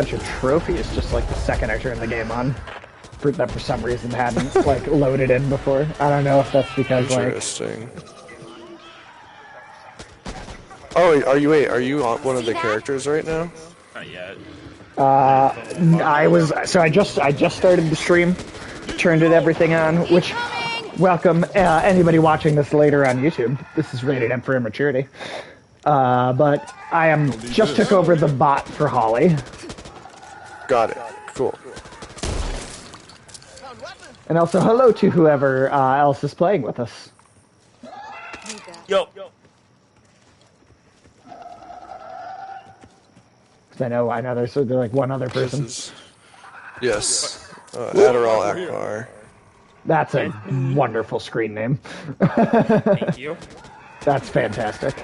bunch of trophies just like the second I turned the game on. That for some reason hadn't like loaded in before. I don't know if that's because interesting. Oh, are you on one of the characters right now? Not yet. I just started the stream, turned everything on, which welcome anybody watching this later on YouTube. This is rated M for immaturity. But just took over the bot for Holly. Got it. Cool. And also hello to whoever else is playing with us. Yo. I know there's like one other person. Yes. Adderall Akbar. That's a wonderful screen name. Thank you. That's fantastic.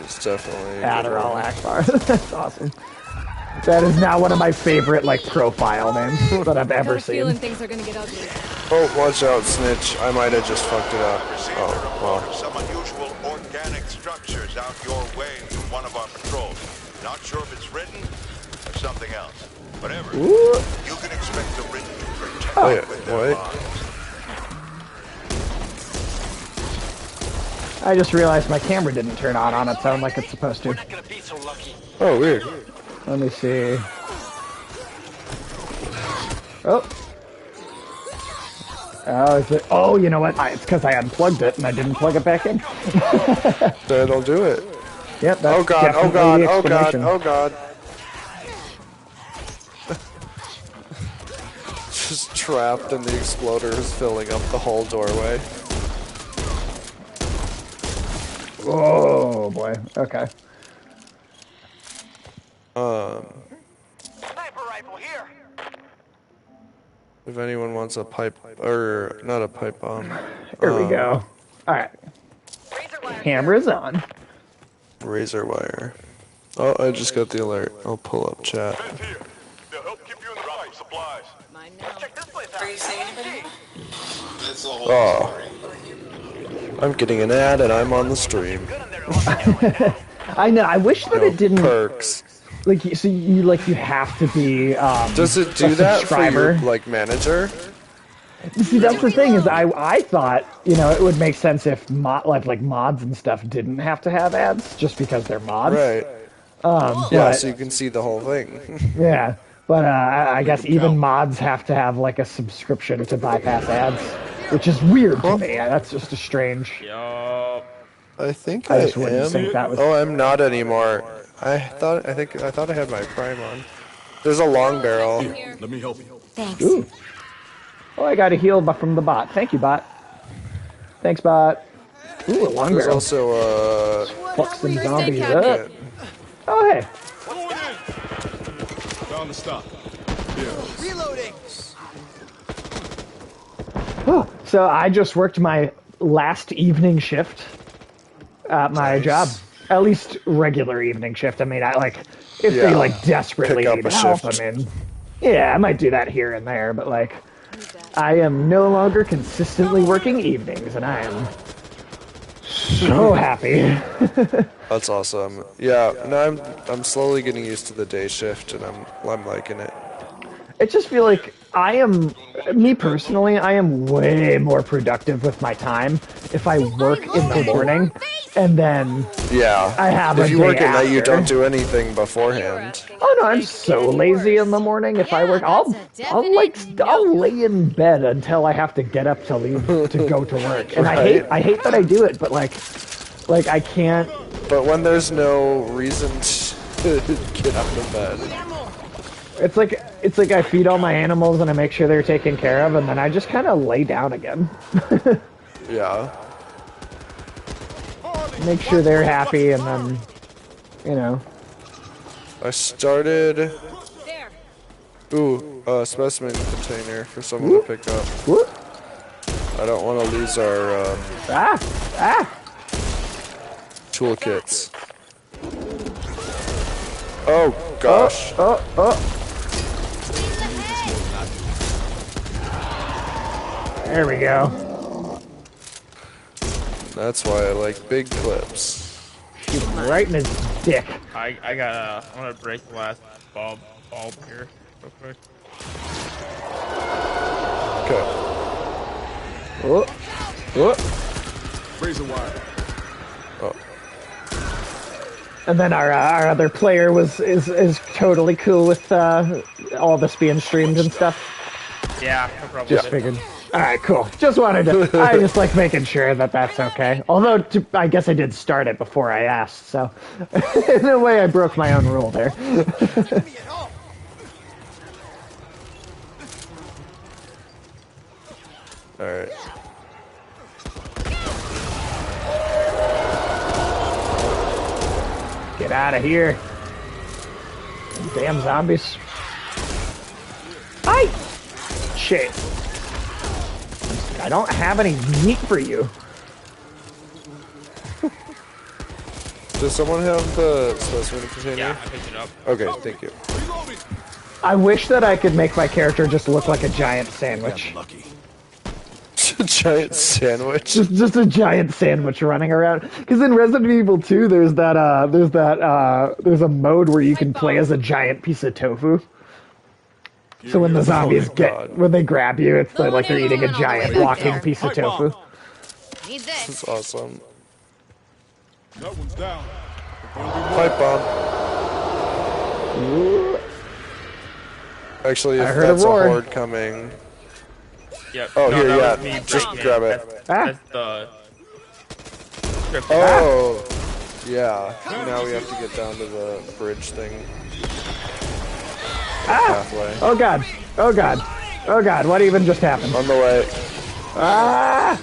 It's definitely Adderall Akbar. That's awesome. That is now one of my favorite like profile names that I've ever seen. Things are gonna get ugly. Oh, watch out, snitch. I might have just fucked it up. Oh, well. Some unusual organic structures out your way from one of our patrols. Not sure if it's written or something else. Whatever. Ooh. You can expect the written to protect Wait, what? I just realized my camera didn't turn on its own like it's supposed to. We're not gonna be so lucky. Oh, weird. Let me see. Oh. Oh, is it? Oh, you know what? It's because I unplugged it and I didn't plug it back in. That'll do it. Yep, that's Oh god, oh god, the oh god, explanation. oh god. Just trapped and the exploder is filling up the whole doorway. Oh boy. Okay. Sniper rifle here. If anyone wants a pipe, or not a pipe bomb. Here we go. All right. Camera's on. Razor wire. Oh, I just got the alert. I'll pull up chat. They'll help keep you in the right supplies. Check this place out. Are you seeing anybody? Oh. I'm getting an ad and I'm on the stream. I know. I wish that it didn't. Perks. Like, so you have to be. Does it do a that subscriber. for your, like, manager? See, that's the thing is, I thought it would make sense if like mods and stuff didn't have to have ads just because they're mods. Right. Yeah, but, so you can see the whole thing. Yeah, but I guess even mods have to have like a subscription to bypass ads, which is weird to me. That's just a strange. Yo. I think I I just wouldn't am. think that was. Oh, I'm not anymore. I thought I had my prime on. There's a long barrel. Let me help you. Thanks. Ooh. Oh, I got a heal from the bot. Thank you, bot. Thanks, bot. Ooh, a long There's barrel. also Fuck some First aid zombies cabinet. up. Oh, hey. Found the stop. Reloading. Oh, so I just worked my last evening shift at my job. At least regular evening shift. I mean, if they like desperately Pick up need a help, shift. I mean, yeah, I might do that here and there, but like, I am no longer consistently working evenings, and I am so happy. that's awesome. Yeah, no, I'm slowly getting used to the day shift, and I'm liking it. I just feel like me personally, I am way more productive with my time if I work in the morning and then Yeah. I have if a you day work at night, you after. don't do anything beforehand. Oh no, I'm so lazy in the morning. If I work, I'll lay in bed until I have to get up to leave to go to work. And Right. I hate that I do it, but like I can't. But when there's no reason to get out of bed. It's like I feed all my animals and I make sure they're taken care of, and then I just kind of lay down again. Yeah. Make sure they're happy, and then, I started. There. Ooh, a specimen container for someone to pick up. Whoop. I don't want to lose our toolkits. Oh gosh. There we go. That's why I like big clips. Right in his dick. I'm gonna break the last bulb here real quick. Okay. Oh. Oh. Razor wire. Oh. And then our other player is totally cool with all this being streamed and stuff. Yeah, no problem. Just figured. All right, cool. Just wanted to. I just like making sure that that's okay. Although I guess I did start it before I asked, so in a way I broke my own rule there. All right. Get out of here. Damn zombies. Hi! Shit. I don't have any meat for you. Does someone have the specimen container? Yeah, I picked it up. Okay, thank you. I wish that I could make my character just look like a giant sandwich. Lucky. Giant sandwich. Just a giant sandwich running around. Because in Resident Evil 2, there's a mode where you can play as a giant piece of tofu. So when the zombies when they grab you, it's like they're eating a giant walking piece of tofu. Need this. That's awesome. That one's down. Pipe bomb. Ooh. Actually, if I heard a that's a roar. horde coming. Yep. Oh, no, here, that yeah. was me Just breaking grab it. That's the script. Oh, yeah. Now we have to get down to the bridge thing. Halfway. Oh god. Oh god. Oh god. What even just happened? On the way. Ah!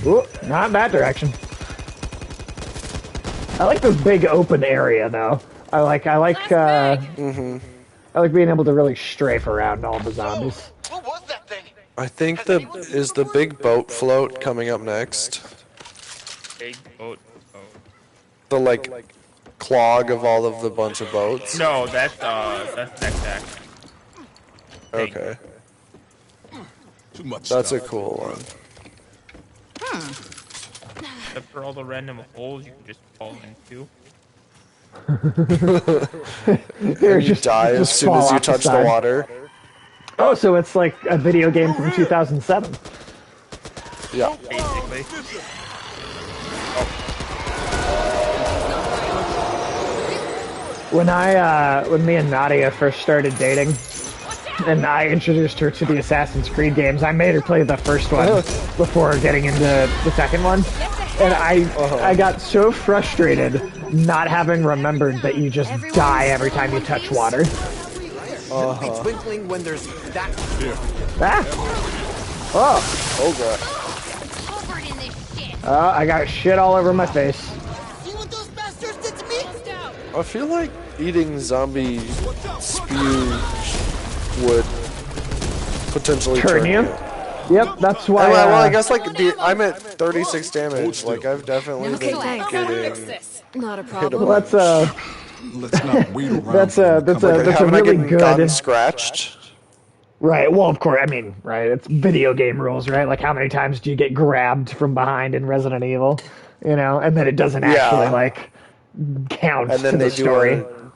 Ooh, not in that direction. I like this big open area though. I like being able to really strafe around all the zombies. What was that thing? I think is the big boat float coming up next. Big boat. Oh. The like clog of all of the bunch of boats. No, that's next act. Okay, Too much that's a stuff. cool one. Except for all the random holes you can just fall into. Here, You die as soon fall as you off touch the side. water. Oh, so it's like a video game from 2007. Yeah. Basically. When me and Nadia first started dating, and I introduced her to the Assassin's Creed games, I made her play the first one before getting into the second one. And I got so frustrated not having remembered that you just die every time you touch water. Twinkling when there's that. Ah! Oh! Oh god. Covered in this shit. Oh, I got shit all over my face. See what those bastards did to me? I feel like eating zombie spew would potentially Turn you? Yep, that's why. Well, I guess like I'm at 36 damage. Like I've definitely Okay, been thanks. getting Not a hit problem. Well, that's Let's not wait around. that's a haven't I really gotten good. scratched? Right. Well, of course. I mean, right. It's video game rules, right? Like, how many times do you get grabbed from behind in Resident Evil? You know, and then it doesn't actually like count And then to they the story. do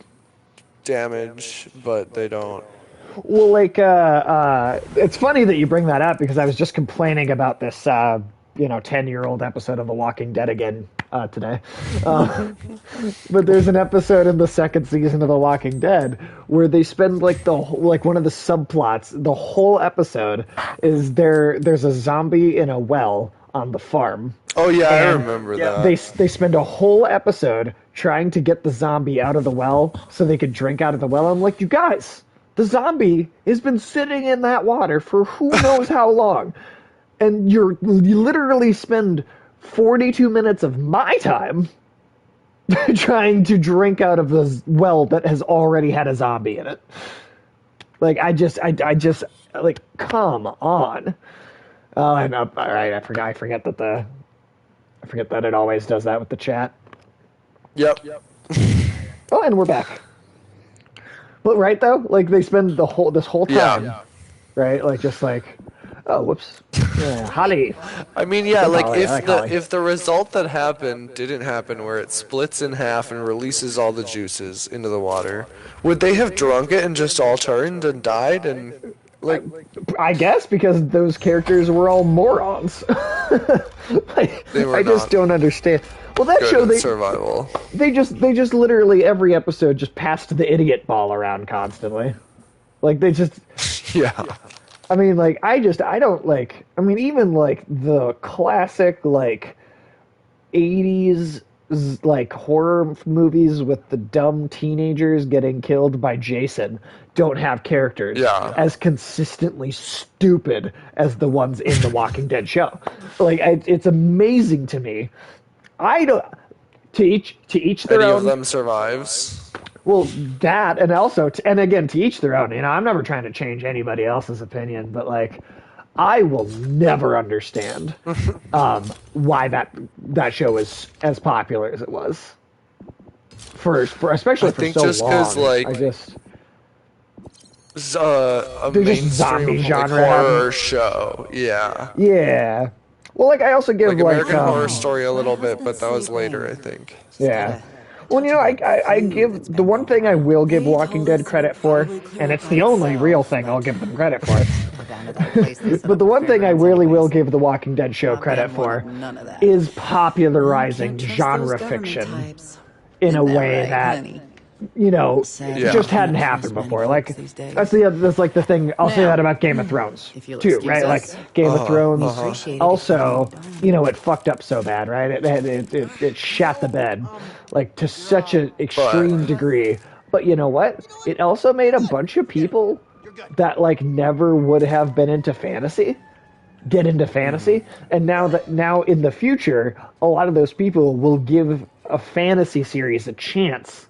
damage, but they don't. Well, like, it's funny that you bring that up because I was just complaining about this, 10-year-old episode of The Walking Dead again today. But there's an episode in the second season of The Walking Dead where they spend like one of the subplots. The whole episode is there's a zombie in a well on the farm. Oh yeah, I And remember that. They spend a whole episode trying to get the zombie out of the well so they could drink out of the well. I'm like, you guys, the zombie has been sitting in that water for who knows how long. And you literally spend 42 minutes of my time trying to drink out of the well that has already had a zombie in it. Like, I just, like, come on. Oh, and all right, I forget that it always does that with the chat. Yep. Oh, and we're back. But right though, like they spend this whole time, right? Like just like, Oh, whoops. Yeah, Holly. I mean, yeah, like Holly, I like Holly. if the result that happened didn't happen, where it splits in half and releases all the juices into the water, would they have drunk it and just all turned and died? And like, I guess because those characters were all morons. Like, They were I just not don't understand. Well, that good show at survival. they just literally every episode just passed the idiot ball around constantly. Like they just. Yeah. I mean, like, I don't like, I mean, even, like, the classic, like, 80s, like, horror movies with the dumb teenagers getting killed by Jason don't have characters as consistently stupid as the ones in the Walking Dead show. Like, it's amazing to me. I don't, to each their Any own. of them survives. Well, that, and also, and again, to each their own. You know, I'm never trying to change anybody else's opinion, but like, I will never understand why that show is as popular as it was. For especially I for think so just long. 'cause, like, I just A They're just mainstream zombie like, genre horror having- show. Yeah. yeah. Well, like I also give Like American Horror um, Story a little bit, but that was later, I think. Yeah. Well, you know, I give the one thing I will give Walking Dead credit for, and it's the only real thing I'll give them credit for. But the one thing I really will give the Walking Dead show credit for is popularizing genre fiction in a way that, you know, just hadn't happened before. Like that's like the thing. I'll say that about Game of Thrones too, right? Like Game of Thrones. Also, you know, it fucked up so bad, right? It shat the bed, like to such an extreme degree. But you know what? It also made a bunch of people that like never would have been into fantasy get into fantasy, and now in the future, a lot of those people will give a fantasy series a chance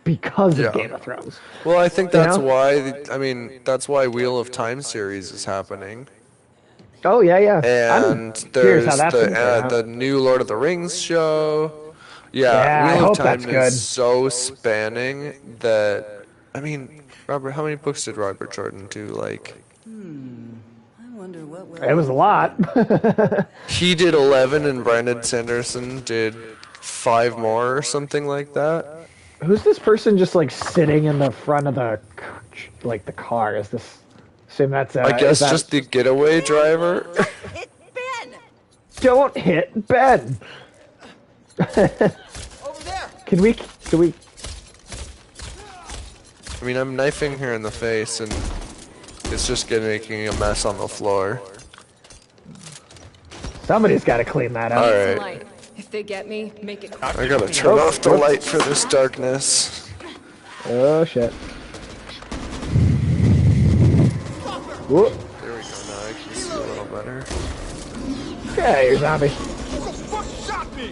because of Game of Thrones. Well, I think that's You know? why. I mean, that's why Wheel of Time series is happening. Oh yeah, yeah. And I'm curious there's how that's gonna turn out. the new Lord of the Rings show. Yeah, I Wheel hope of Time that's good. is so spanning that I mean, Robert, how many books did Robert Jordan do? Like, It was a lot. he did 11, and Brandon Sanderson did 5 more or something like that. Who's this person just like sitting in the front of the car? Is this? Assume that's. I guess just the getaway driver. Hit Ben! Don't hit Ben. Over there! Can we? I mean, I'm knifing her in the face, and it's just making a mess on the floor. Somebody's got to clean that up. All right. Light. If they get me, make it I gotta turn off the light for this darkness. Oh shit. Whoop. There we go, now I can see a little better. Okay, you're zombie. Who the fuck shot me?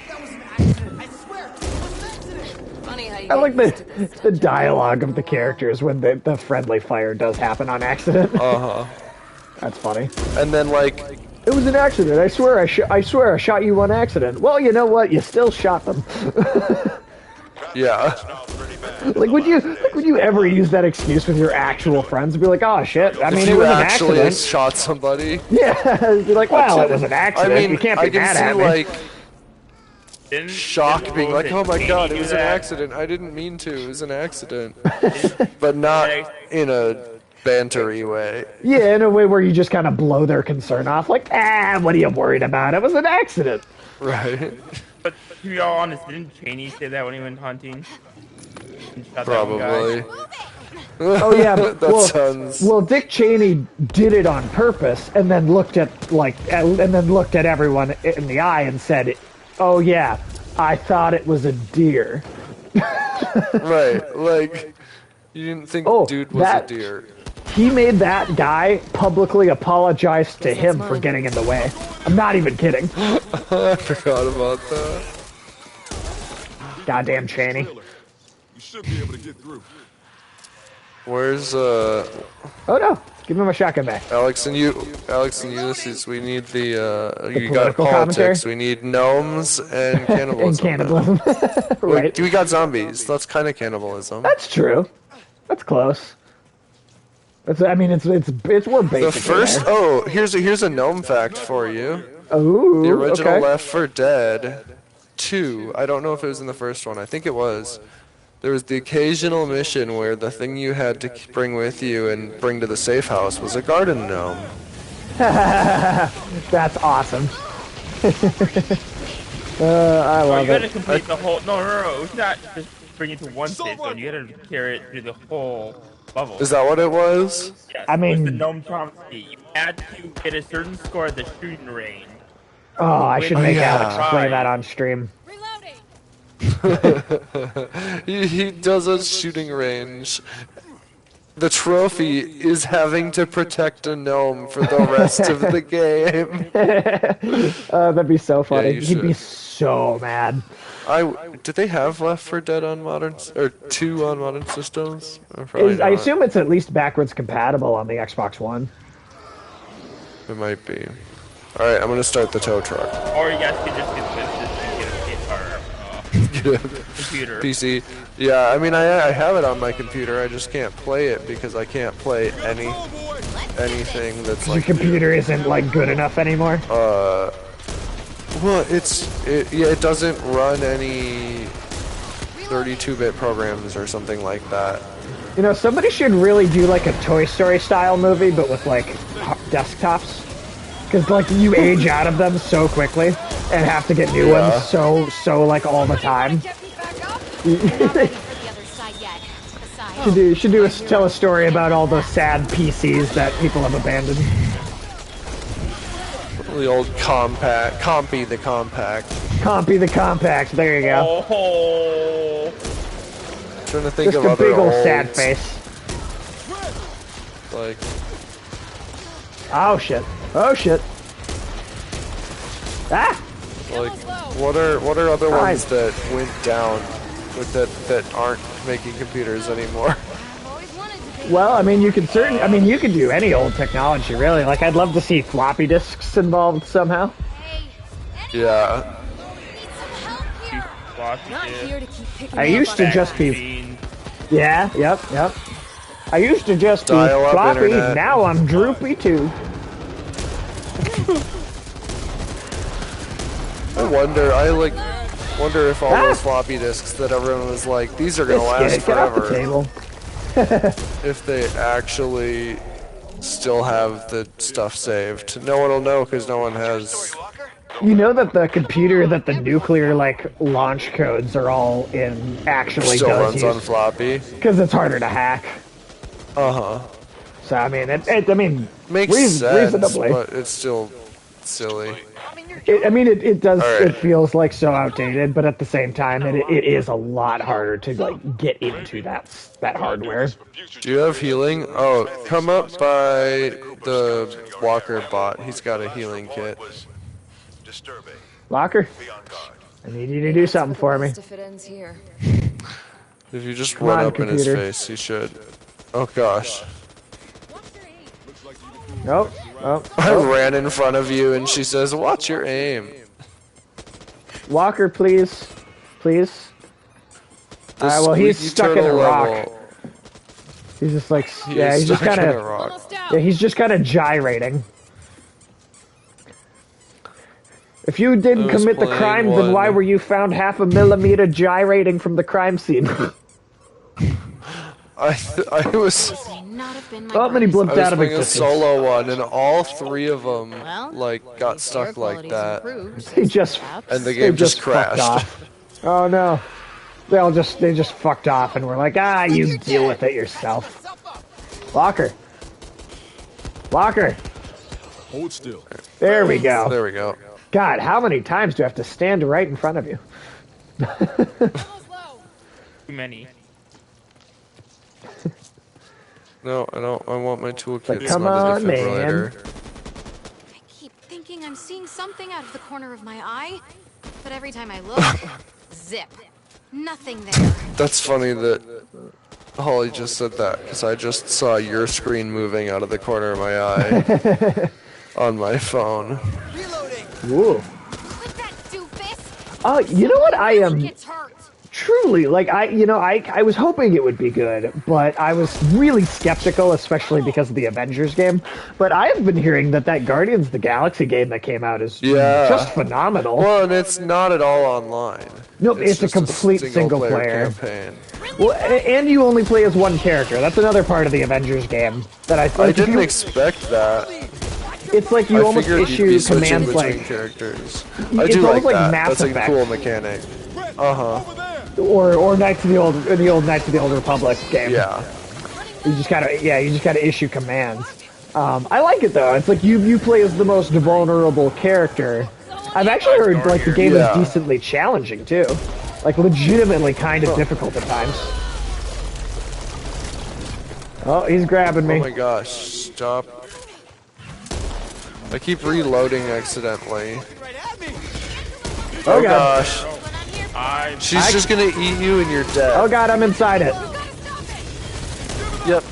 That was an accident, I swear! It was an accident! funny how you I like the dialogue of the characters when the friendly fire does happen on accident. Uh-huh. That's funny. And then, like, It was an accident. I swear I shot you on accident. Well, you know what? You still shot them. yeah. Smells pretty bad. Like, would you ever use that excuse with your actual friends and be like, "Oh shit! I mean, If it you was an actually accident." shot somebody. Yeah, be like, "Well, it was an I accident. mean, you can't I be can mad see, at me." like, Didn't being like, oh my god, it was an that? accident. I didn't mean to. It was an accident. But not in a bantery way. Yeah, in a way where you just kind of blow their concern off, like, what are you worried about? It was an accident. Right. But to be all honest, didn't Cheney say that when he went hunting? And shot that one guy? Probably. Oh yeah, but, That sounds... well, Dick Cheney did it on purpose, and then looked at everyone in the eye and said, "Oh yeah, I thought it was a deer." Right. Like, you didn't think dude was a deer. He made that guy publicly apologize to him for getting in the way. I'm not even kidding. I forgot about that. Goddamn Cheney. You should be able to get through. Where's, Oh no, give me my shotgun back. Alex and Ulysses, we need the, you got political politics, commentary? we need gnomes and And cannibalism. cannibalism. Right. We got zombies, that's kind of cannibalism. That's true. That's close. I mean, it's we're The basically first, there. oh, here's a gnome fact for you. Ooh, The original okay. Left 4 Dead 2, I don't know if it was in the first one, I think it was. There was the occasional mission where the thing you had to bring with you and bring to the safe house was a garden gnome. That's awesome. I Oh, love you gotta it. complete the whole. No. It's not just bring it to one safe zone. You gotta carry it through the whole level. Is that what it was? Yes, I it was the mean- gnome prophecy. You had to get a certain score at the shooting range. Oh, I should Win make the Alex play prize. that on stream. Reloading. He does a shooting range. The trophy is having to protect a gnome for the rest of the game. That'd be so funny. you He'd be should. so mad. Did they have Left 4 Dead on modern or 2 on modern systems? Probably I not. assume it's at least backwards compatible on the Xbox One. It might be. All right, I'm gonna start the tow truck. Or you guys could just get computer. PC. Yeah, I mean I have it on my computer. I just can't play it because I can't play anything that's Your like. computer isn't like good enough anymore. Well, it doesn't run any 32-bit programs or something like that. You know, somebody should really do like a Toy Story style movie, but with like desktops. Because like you age out of them so quickly and have to get new ones so like all the time. Get me back up. Not ready for the other side yet. Besides, Tell a story about all the sad PCs that people have abandoned. The old Compy the Compact. Compy the Compact. There you go. Oh, Trying to think Just of a other big old old, sad face. like Oh shit. Oh shit. Ah! what are other Hi. ones that went down with that aren't making computers anymore? I've always wanted to be. Well, I mean, you could do any old technology, really. Like, I'd love to see floppy disks involved somehow. Hey, Yeah. need some help here. Not here to keep picking I me used up to on just be, machine. yeah, yep. I used to just be Dial-up floppy, internet. now I'm droopy too. I wonder if all those floppy disks that everyone was like, these are gonna last Get off the forever, table. if they actually still have the stuff saved. No one will know because no one has. You know that the computer that the nuclear, like, launch codes are all in actually Still does runs on use, floppy. because it's harder to hack. Uh-huh. So, I mean, Makes sense, reasonably. but it's still silly. It does. All right. It feels like so outdated, but at the same time, it is a lot harder to like get into that hardware. Do you have healing? Oh, come up by the Walker bot. He's got a healing kit. Disturbing. Locker, Be on guard. I need you to do something for me. If it ends here. If you just Come run on, up in his computer. face, you should. Oh gosh. Nope. Oh, I ran in front of you and she says, "Watch your aim." Walker, please. This Well, he's squeaky stuck in a turtle rock. level- He's just like, He yeah, is he's just stuck kind in a of, rock. Almost out. yeah, he's just kind of gyrating. If you didn't I was commit the playing crime, then why one. were you found half a millimeter gyrating from the crime scene? I was May not have been my Oh, many brightest blipped I was out of playing a existence. solo one and all three of them Well, like got Air stuck like quality's that, improved They since just, perhaps. and the they game just fucked crashed. off. Oh no. They just fucked off and we're like, you deal with it yourself. Walker. Hold still. There we go. There we go. God, how many times do I have to stand right in front of you? Too many. No, I don't. I want my toolkit. Like, It's come not a on, man. defibrillator. I keep thinking I'm seeing something out of the corner of my eye, but every time I look, zip. Nothing there. That's funny that Holly just said that because I just saw your screen moving out of the corner of my eye on my phone. Ooh. Quit that doofus! Oh, you know what I am Gets hurt. truly, like, I was hoping it would be good, but I was really skeptical, especially because of the Avengers game. But I have been hearing that Guardians of the Galaxy game that came out is just phenomenal. Well, and it's not at all online. Nope, it's a just complete single player campaign. Well, and you only play as one character. That's another part of the Avengers game that I think. I didn't expect that. It's like you almost issue commands between like characters. It's do almost like that. Mass That's Effect. a cool mechanic. Or Knights of the old Knights of the Old Republic game. Yeah. You just gotta issue commands. I like it though. It's like you play as the most vulnerable character. I've actually heard like the game is decently challenging too. Like legitimately kind of difficult at times. Oh, he's grabbing me. Oh my gosh, stop. I keep reloading accidentally. Oh gosh. She's just gonna eat you and you're dead. Oh god, I'm inside it. Yep.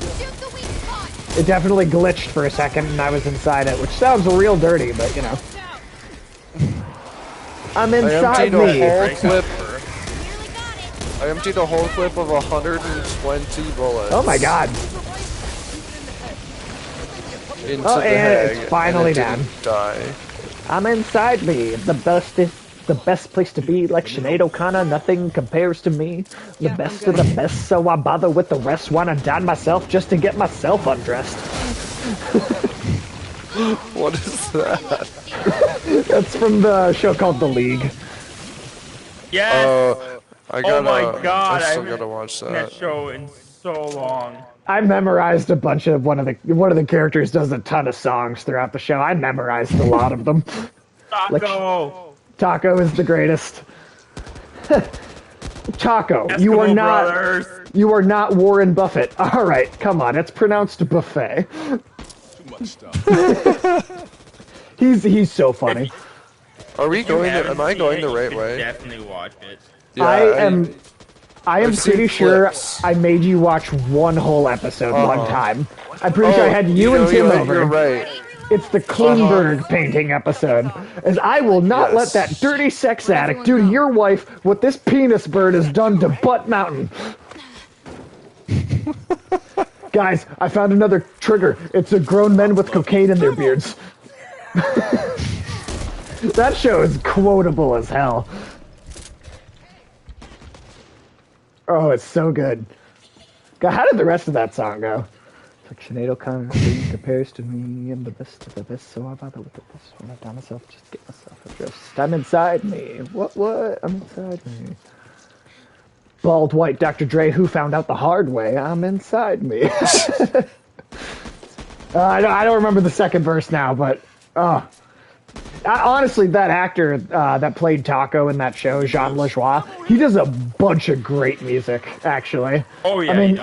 It definitely glitched for a second and I was inside it, which sounds real dirty, but you know. I'm inside me. I emptied a whole clip of 120 bullets. Oh my god. Into the hag, it's finally and it done. didn't die. I'm inside me. The best place to be, like Sinead O'Connor, nothing compares to me. The best of the best, so I bother with the rest. Wanna down myself just to get myself undressed. What is that? That's from the show called The League. Yes! Oh my god, I still gotta watch that show in so long. I memorized a bunch of one of the characters does a ton of songs throughout the show. I memorized a lot of them. Taco! Taco is the greatest. Taco, Eskimo you are not Brothers. you are not Warren Buffett. All right, come on, it's pronounced buffet. Too much stuff. He's so funny. Are we going? Am I going the right way? Definitely watch it. Yeah, I am I've seen pretty sure clips. I made you watch one whole episode one time. I'm pretty sure I had you and Tim over. You're right. It's the Klingberg painting episode. As I will not let that dirty sex addict do to your wife what this penis bird has done to Butt Mountain. Guys, I found another trigger. It's a grown men with cocaine in their beards. That show is quotable as hell. Oh, it's so good. God, how did the rest of that song go? Like Sinead O'Connor compares to me, I'm the best of the best, so I bother with the best when I down myself, just get myself addressed. I'm inside me. What? I'm inside me. Bald white Dr. Dre, who found out the hard way, I'm inside me. I don't remember the second verse now, but honestly, that actor that played Taco in that show, Jean Lajoie, he does a bunch of great music, actually. Oh yeah. I mean,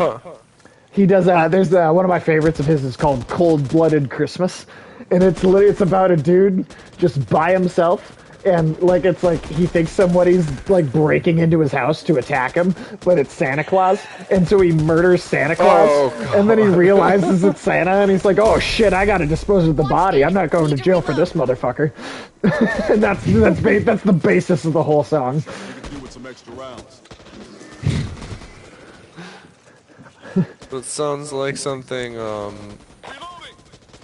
he does. There's one of my favorites of his is called "Cold Blooded Christmas," and it's about a dude just by himself, and it's like he thinks somebody's like breaking into his house to attack him, but it's Santa Claus, and so he murders Santa Claus, and then he realizes it's Santa, and he's like, "Oh shit, I gotta dispose of the body. I'm not going to jail for this motherfucker." And that's the basis of the whole song. You can do with some extra rounds. It sounds like something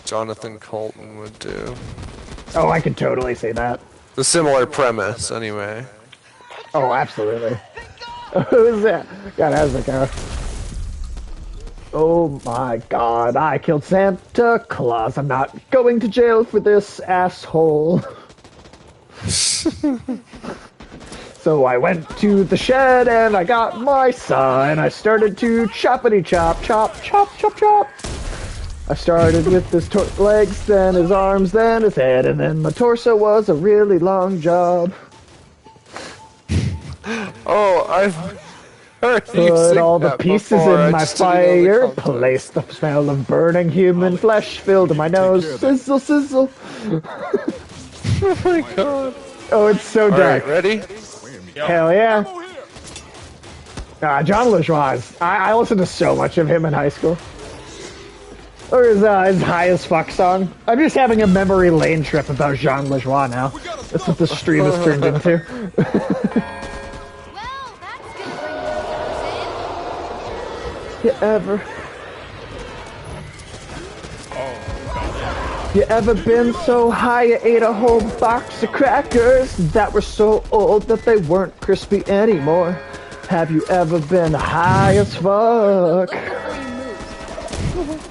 Jonathan Colton would do. Oh, I could totally say that. The similar premise, anyway. Oh, absolutely. Who's that? God, how's it go? Oh my god, I killed Santa Claus. I'm not going to jail for this asshole. So I went to the shed and I got my saw and I started to choppity chop, chop, chop, chop, chop. I started with his legs, then his arms, then his head, and then my torso was a really long job. Oh, I've heard you Put sing all the that pieces before. I in my just didn't know the fireplace. The smell of burning human flesh filled my nose. Sizzle, sizzle. Oh my god. Oh, it's so dark. Alright, ready? Hell yeah. John Lajoie. I listened to so much of him in high school. Or his High as Fuck song. I'm just having a memory lane trip about Jean Lajoie now. That's what the stream has turned into. Well, that's You ever? You ever been so high you ate a whole box of crackers that were so old that they weren't crispy anymore? Have you ever been high as fuck? Look before you move.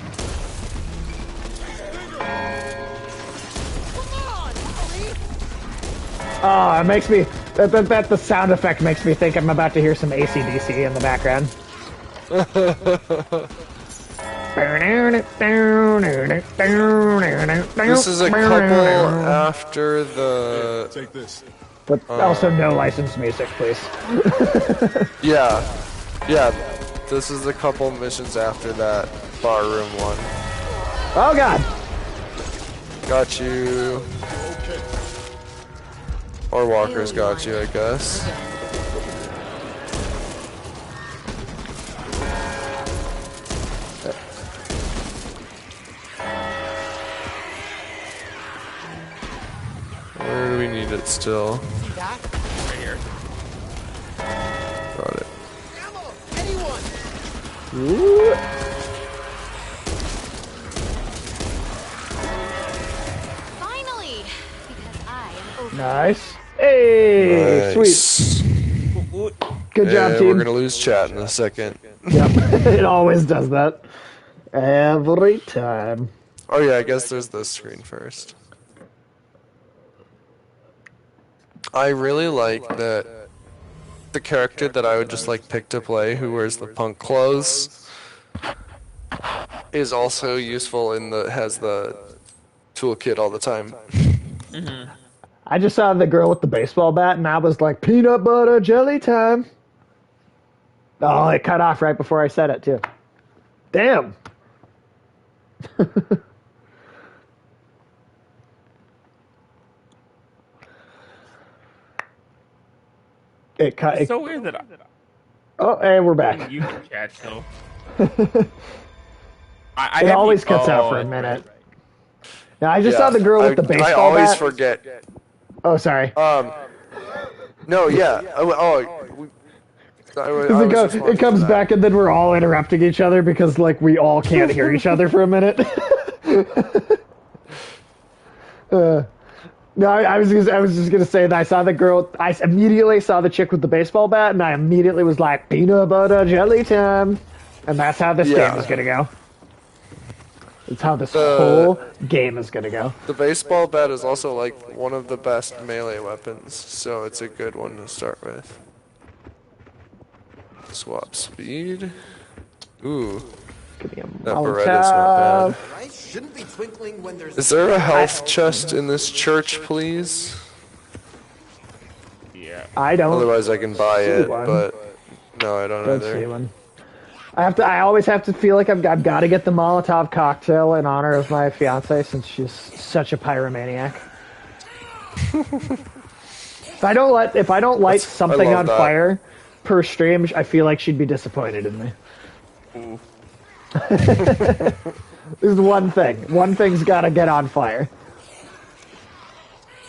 Oh, it makes me... the sound effect makes me think I'm about to hear some AC/DC in the background. This is a couple after the... Take this. But also no licensed music, please. Yeah. Yeah. This is a couple missions after that barroom one. Oh god! Got you. Or Walker's got you, I guess. Where do we need it still? Right here. Got it. Ammo! Anyone! Ooh. Finally! Because I am over. Nice. Hey, Nice. sweet. Good job, And team. we're gonna lose chat in a second. Yep, it always does that. Every time. Oh yeah, I guess there's this screen first. I really like that the character that I would just like pick to play, who wears the punk clothes, is also useful in has the toolkit all the time. I just saw the girl with the baseball bat, and I was like, peanut butter jelly time. Oh, it cut off right before I said it, too. Damn. It cut. It's so weird that Oh, hey, we're back. you can chat still. It always cuts out for a minute. Now, I just saw the girl with the baseball bat. I always forget. Oh, sorry. No, yeah. It comes back, and then we're all interrupting each other because, like, we all can't hear each other for a minute. No, I was just gonna say that I saw the girl. I immediately saw the chick with the baseball bat, and I immediately was like, peanut butter jelly time, and that's how this game is gonna go. It's how this whole game is gonna go. The baseball bat is also like one of the best melee weapons, so it's a good one to start with. Swap speed. Ooh, Give me a that Beretta's not bad. Right? Shouldn't be twinkling when there's. Is there a health chest in this church, please? Yeah. I don't. Otherwise, I can buy see it, one. but no, I don't Don't see either. one. I always have to feel like I've got to get the Molotov cocktail in honor of my fiance since she's such a pyromaniac. If I don't light something love on that. fire per stream, I feel like she'd be disappointed in me. This is one thing. One thing's got to get on fire.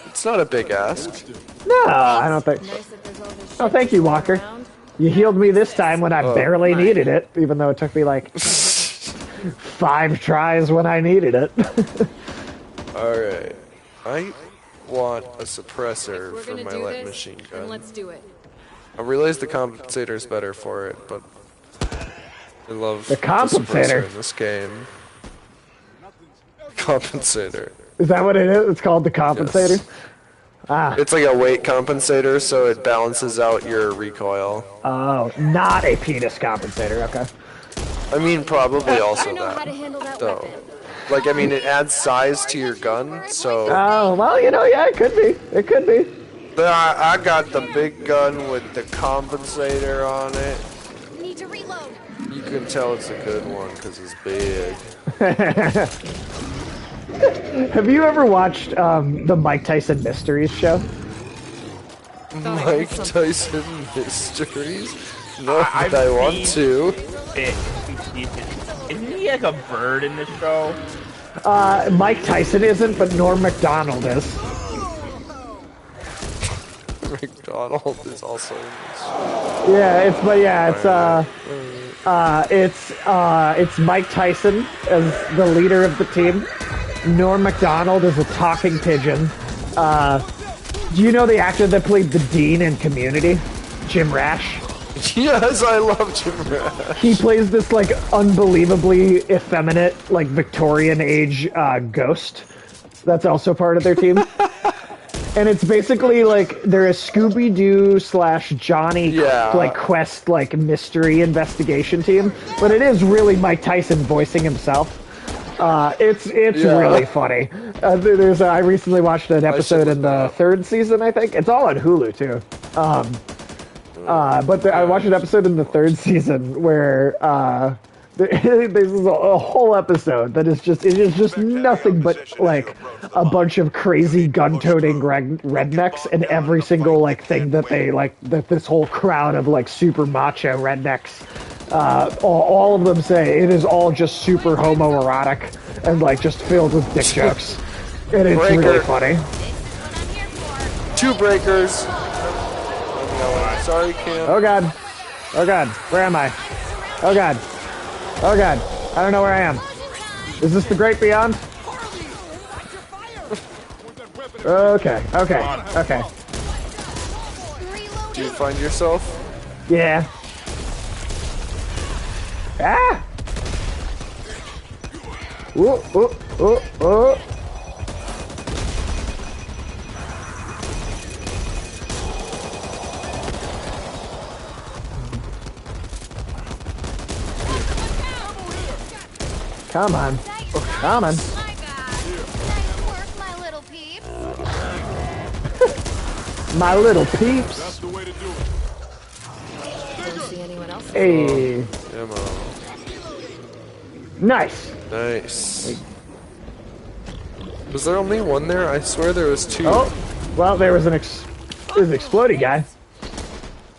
It's not a big ask. No, I don't think. Nice that there's all this Oh, shit thank you, Walker. around. You healed me this time when I barely needed it, even though it took me like 5 tries when I needed it. Alright. I want a suppressor We're for gonna my do light this, machine then gun. let's do it. I realize the compensator is better for it, but I love The compensator? suppressor in this game. Compensator. Is that what it is? It's called the compensator? Yes. It's like a weight compensator, so it balances out your recoil. Oh, not a penis compensator. Okay. I mean, probably also I know how to that, handle that though. weapon. Like, I mean, it adds size to your gun, so... Oh, well, yeah, it could be. It could be. But I got the big gun with the compensator on it. Need to reload. You can tell it's a good one, because it's big. Have you ever watched the Mike Tyson Mysteries show? Mike Tyson Mysteries? No, I've but I want seen- to. Isn't he like a bird in the show? Mike Tyson isn't, but Norm Macdonald is. McDonald is also in this. Yeah, it's It's Mike Tyson as the leader of the team. Norm Macdonald is a talking pigeon. Do you know the actor that played the Dean in Community? Jim Rash? Yes, I love Jim Rash. He plays this, like, unbelievably effeminate, like, Victorian age ghost. That's also part of their team. And it's basically, like, they're a Scooby-Doo / Johnny, like, Quest, like, mystery investigation team. But it is really Mike Tyson voicing himself. It's really funny. I recently watched an episode in the 3rd season, I think. It's all on Hulu, too. I watched an episode in the 3rd season where there's a whole episode that is just nothing but like a bunch of crazy gun-toting rednecks, and every single like thing that they like, that this whole crowd of like super macho rednecks, all of them say it is all just super homoerotic and like just filled with dick jokes, and it's really funny. 2 breakers. Sorry, Kim. Oh god. Oh god. Where am I? Oh god. Oh god. I don't know where I am. Is this the Great Beyond? Okay. Okay. Okay. Do you find yourself? Yeah. Ah! Ooh, ooh, ooh, ooh. Come on. Come on. My God. Nice work, my little peep. My little peeps. That's the way to do it. Don't see anyone else. Hey. Ammo. Nice. Nice. Was there only one there? I swear there was 2. Oh, well, there was an exploding guy.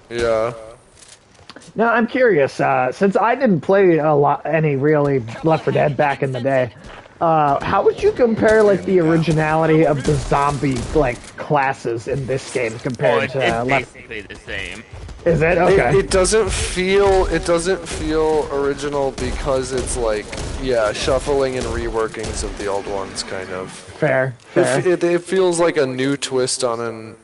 Yeah. Now, I'm curious, since I didn't play any really Left 4 Dead back in the day, how would you compare, like, the originality of the zombie, like, classes in this game compared It's to Left? basically the same. Is it? Okay. It doesn't feel original because it's like, yeah, shuffling and reworkings of the old ones, kind of. Fair. It feels like a new twist on an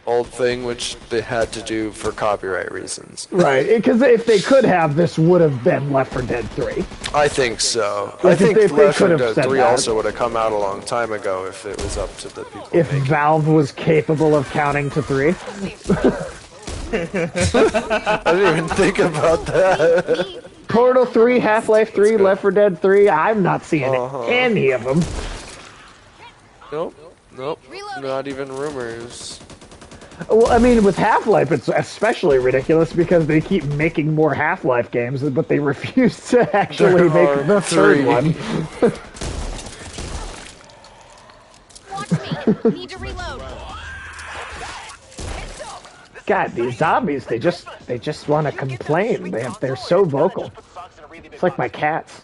old thing, which they had to do for copyright reasons. Right, because if they could have, this would have been Left 4 Dead 3. I think so. Like, I think if they Left 4 could have Dead said 3 that. also would have come out a long time ago if it was up to the people. If Valve was capable of counting to 3. I didn't even think about that. Portal 3, Half-Life 3, Left 4 Dead 3, I'm not seeing any of them. Nope. Not even rumors. Well, I mean, with Half-Life, it's especially ridiculous because they keep making more Half-Life games, but they refuse to actually make the 3rd one. Watch me. Need to reload. God, these zombies, they just want to complain. They're so vocal. It's like my cats.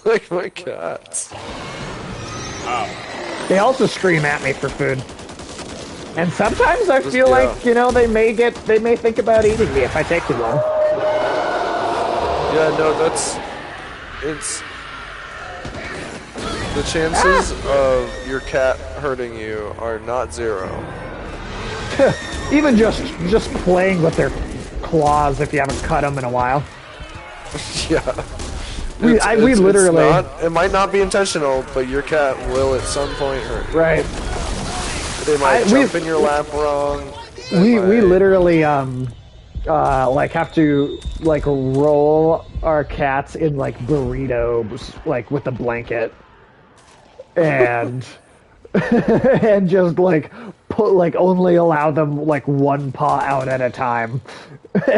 Like my cats. They also scream at me for food. And sometimes I feel like, you know, they may think about eating me if I take too long. Yeah, no, it's the chances of your cat hurting you are not 0. Even just playing with their claws if you haven't cut them in a while. Yeah. We literally... it might not be intentional, but your cat will at some point hurt you. Right. They might jump in your lap wrong. We literally like have to like roll our cats in like burritos like with a blanket and and just like put like only allow them like one paw out at a time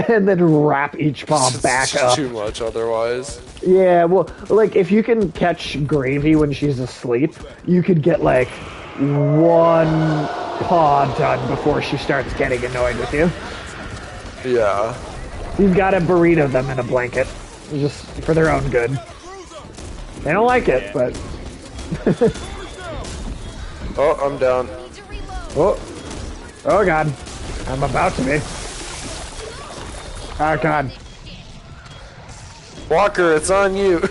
and then wrap each paw back up. Too much otherwise. Yeah, well, like if you can catch Gravy when she's asleep, you could get like one paw done before she starts getting annoyed with you. Yeah. You've got to burrito them in a blanket, just for their own good. They don't like it, but... Oh, I'm down. Oh. Oh, God. I'm about to be. Oh god. Walker, it's on you.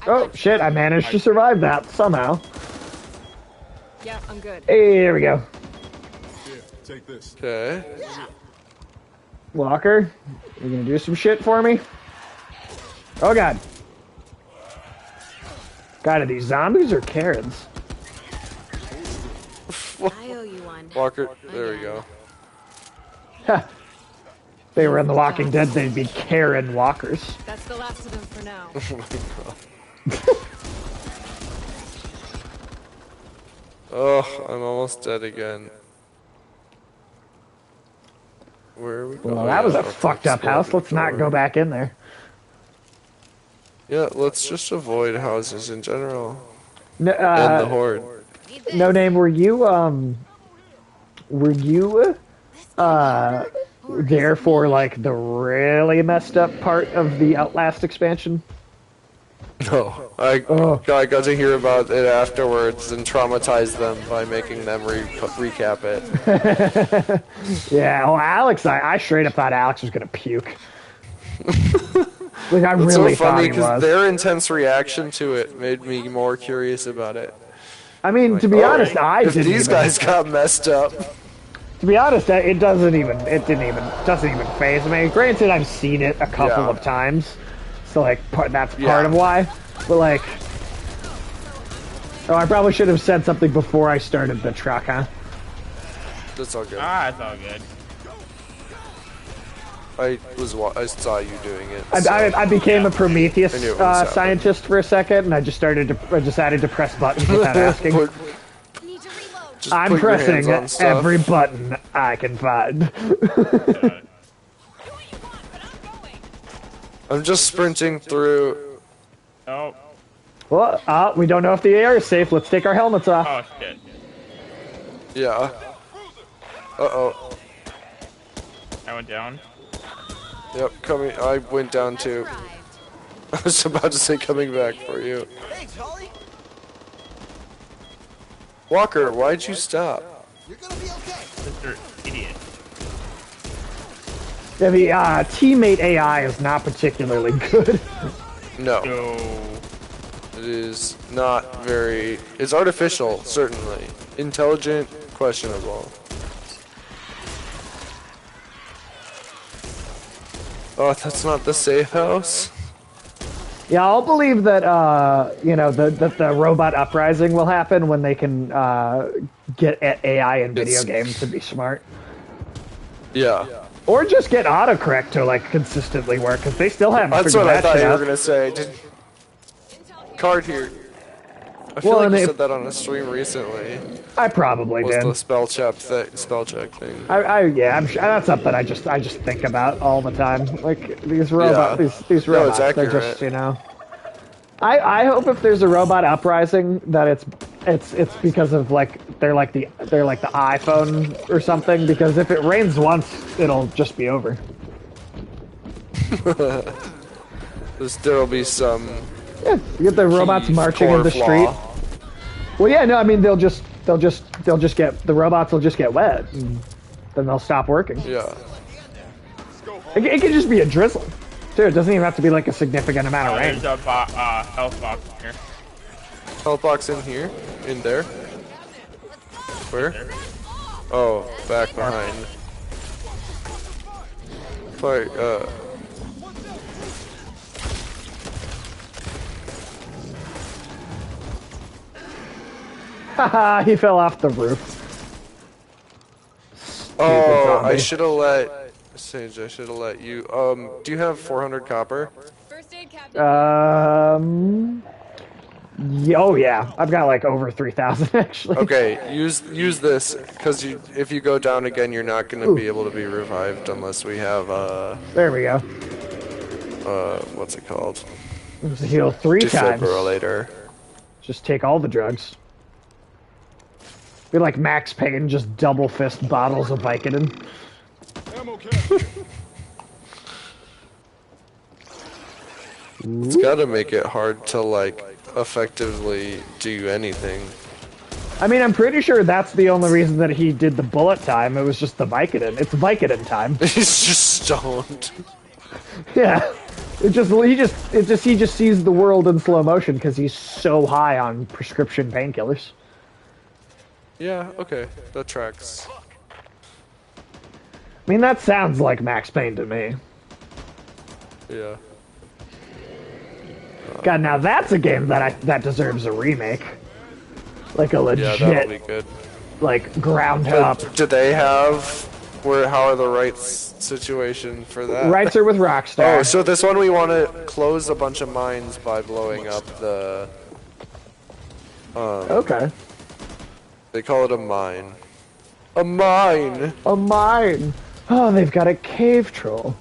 Oh shit, I managed to survive that somehow. Yeah, I'm good. Hey, there we go. Here, take this. Okay. Walker, you gonna do some shit for me? Oh god. God, are these zombies or Karens? I owe you one. Walker, there we go. Ha. If they were in The Walking Dead, they'd be Karen walkers. That's the last of them for now. Oh, I'm almost dead again. Where are we going? Well, that was a I'll fucked up explore house. the Let's not door. go back in there. Yeah, let's just avoid houses in general. No, And the horde. Need this. no name, were you there for like the really messed up part of the Outlast expansion? No, I got to hear about it afterwards and traumatize them by making them recap it. Yeah, well, Alex, I straight up thought Alex was gonna puke. Like, I It's really so thought funny he because was. their intense reaction to it made me more curious about it. I mean, to be honest, I If didn't these even. guys got messed up, To be honest, it doesn't even phase me. Granted, I've seen it a couple Yeah. of times, so like that's part Yeah. of why. But like, oh, I probably should have said something before I started the truck, huh? that's all good. Ah, it's all good. I saw you doing it. I, so- I became a Prometheus I knew it was happening. scientist for a second, and I just decided to press buttons without asking. Put- Need to reload. just I'm put your hands pressing on stuff. every button I can find. I'm just sprinting through. Oh, Well, we don't know if the air is safe. Let's take our helmets off. oh shit. Yeah. Uh-oh. I went down. Yep, coming. I went down too. Arrived. I was about to say coming back for you. Thanks, Holly. Walker, why'd you stop? You're gonna be okay. Mr. Idiot. Yeah, the teammate AI is not particularly good. No, Go. it is not very. It's artificial, certainly. Intelligent, questionable. Oh, that's not the safe house? Yeah, I'll believe that the robot uprising will happen when they can get at AI in video It's- games to be smart, Yeah. or just get autocorrect to like consistently work because they still haven't That's figured what I that thought shit you were out. gonna say. Card here. I feel Well, like and you if- said that on a stream recently. I probably Was did. the spell check thing? Yeah, I'm sure that's something I just think about all the time. Like these robots, Yeah. these No, robots, it's they're accurate. just I hope if there's a robot uprising that it's because of like they're like the iPhone or something, because if it rains once it'll just be over. There'll be some. Yeah, you get the robots key marching in core the flaw. street. Well, yeah, no, I mean they'll just get the robots will just get wet, and then they'll stop working. Yeah. It can just be a drizzle, too. It doesn't even have to be like a significant amount of rain. There's a health box here. Health box in here? In there? Where? Oh, back behind. Fight, Haha, he fell off the roof. Oh, zombie. I should have let... Sage, I should have let you... do you have 400 copper? First aid, Captain. Oh yeah, I've got like over 3,000 actually. Okay, use this, because if you go down again, you're not going to be able to be revived unless we have, There we go. what's it called? Just heal 3 times. Defibrillator. Just take all the drugs. Be like Max Payne, just double fist bottles of Vicodin. Ammo cap. It's gotta make it hard to, like, effectively do anything. I mean, I'm pretty sure that's the only reason that he did the bullet time. It was just the Vicodin. It's Vicodin time. He's just stoned. Yeah. He just sees the world in slow motion because he's so high on prescription painkillers. Yeah, okay. That tracks. I mean, that sounds like Max Payne to me. Yeah. God, now that's a game that deserves a remake. Like a legit, Yeah, that'll be good. like ground But up. do they have how are the rights situation for that? Rights are with Rockstar. Oh, so this one we want to close a bunch of mines by blowing up the. Okay. They call it a mine. A mine. A mine. Oh, they've got a cave troll.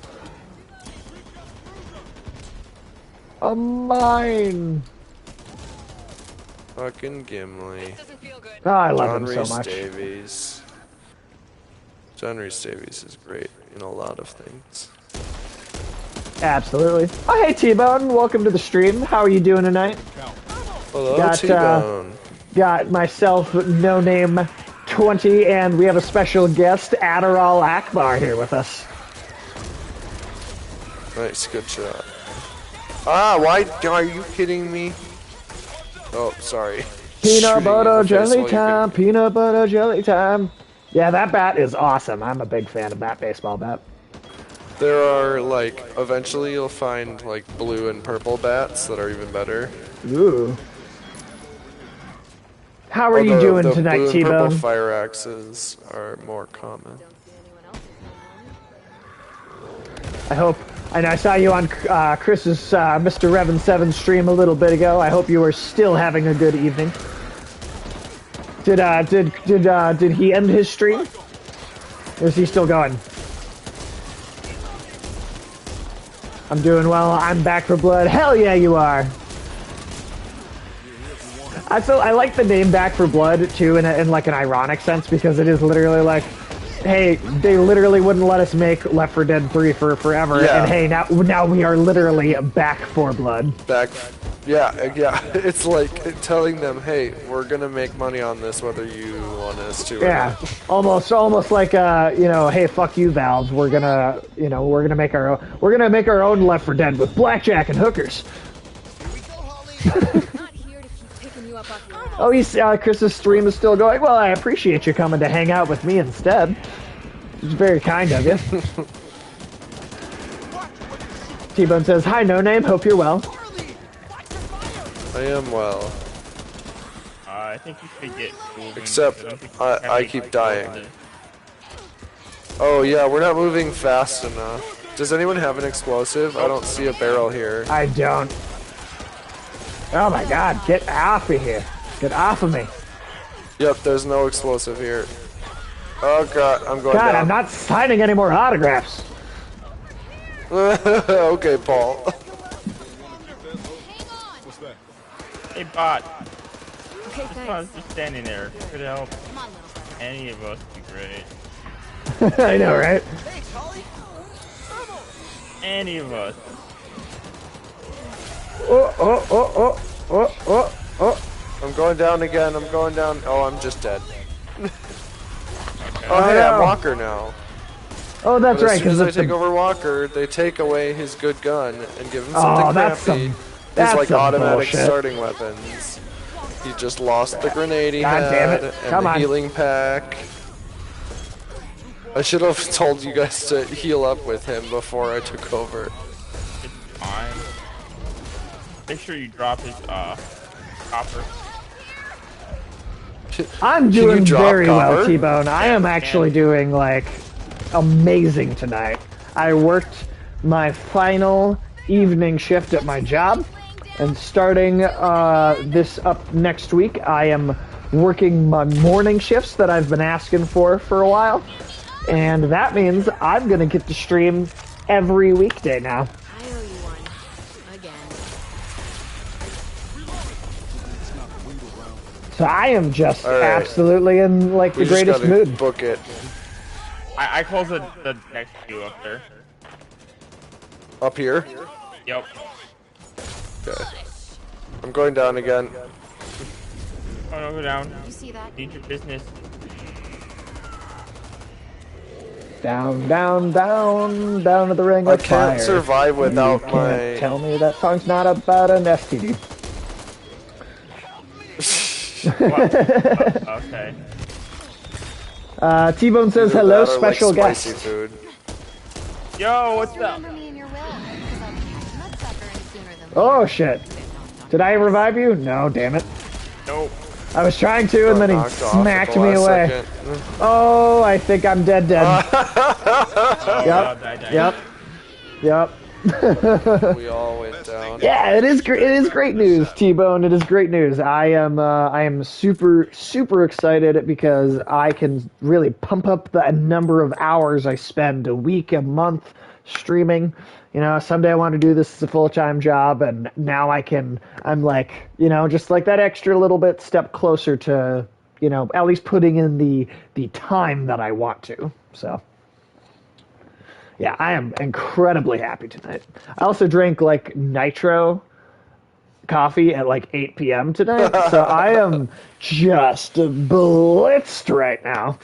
A mine. Fucking Gimli. Doesn't feel good. Oh, I love John him so Rhys much. Davies. John Rhys Davies is great in a lot of things. Absolutely. Oh, hey T-Bone, welcome to the stream. How are you doing tonight? Hello, Got, T-Bone. Got myself, No Name 20, and we have a special guest, Adderall Akbar, here with us. Nice, good shot. Ah, why are you kidding me? Oh, sorry. Peanut Shooting you in butter the face jelly while you're time, peanut butter jelly time. Yeah, that bat is awesome. I'm a big fan of that baseball bat. There are, like, eventually you'll find, like, blue and purple bats that are even better. Ooh. How are you Although doing the tonight, blue and T-Bone? purple fire axes are more common. I hope. And I saw you on Chris's Mr. Revan 7 stream a little bit ago. I hope you are still having a good evening. Did he end his stream? Or is he still going? I'm doing well. I'm back for blood. Hell yeah, you are. I like the name Back for Blood too, in like an ironic sense, because it is literally like, hey, they literally wouldn't let us make Left 4 Dead 3 for forever, Yeah. and hey, now we are literally back for blood. Yeah. It's like telling them, hey, we're gonna make money on this whether you want us to. Yeah, almost like hey, fuck you, Valve. We're gonna make our own Left 4 Dead with blackjack and hookers. Not here to keep picking you up off your ass. Oh, Chris's stream is still going. Well, I appreciate you coming to hang out with me instead. It's very kind of you. T-Bone says, hi, No Name. Hope you're well. I am well. I think you should get moving. Except, don't think I having keep like dying. all the- Oh yeah, we're not moving fast enough. Does anyone have an explosive? I don't see a barrel here. I don't. Oh my god, get off of here. Get off of me. Yep, there's no explosive here. Oh god, I'm going God, down. I'm not signing any more autographs. Okay, Paul. What's that? Hey, bot. Okay, I was thanks. just standing there. Could help Come on, little brother. any of us be great. I know, right? Hey, Collie. Any of us. Oh. I'm going down again, I'm going down. Oh, I'm just dead. Okay. Oh, hey, no. I'm Walker now. Oh, that's But right. as soon as Because I take over Walker, they take away his good gun and give him something Oh, that's crappy. that's His like some automatic bullshit. starting weapons. He just lost the grenade he God had damn it. and Come the on. healing pack. I should have told you guys to heal up with him before I took over. It's fine. Make sure you drop his copper. I'm Can you doing drop very well, copper? T-Bone. I am actually doing, like, amazing tonight. I worked my final evening shift at my job, and starting this up next week, I am working my morning shifts that I've been asking for a while, and that means I'm going to get to stream every weekday now. I owe you one. Again. So I am just All right. absolutely in, like, the We just greatest gotta mood. book it. I close the next queue up there. Up here? Yep. Okay. I'm going down again. Oh no, go down. You see that? Need your business. Down, down, down, down to the ring I of fire. can't survive without you my. can't tell me that song's not about an STD. Okay. T-Bone says Either hello, that or, special like, spicy guest. food. Yo, what's Just up? remember me in your will, because I'll be a nutsucker any sooner than Oh shit! Did I revive you? No, damn it. Nope. I was trying to, and then he Knocked off at smacked the me last away. second. Oh, I think I'm dead. Oh, Yep. die. Yep. Yep. We all went down. Yeah, it is great. It is great news, T-Bone. It is great news. I am super excited because I can really pump up the number of hours I spend a week, a month streaming. You know, someday I want to do this as a full-time job, and now I'm like, you know, just like that extra little bit step closer to, you know, at least putting in the time that I want to. So. Yeah, I am incredibly happy tonight. I also drank like nitro coffee at like 8 p.m. tonight, so I am just blitzed right now.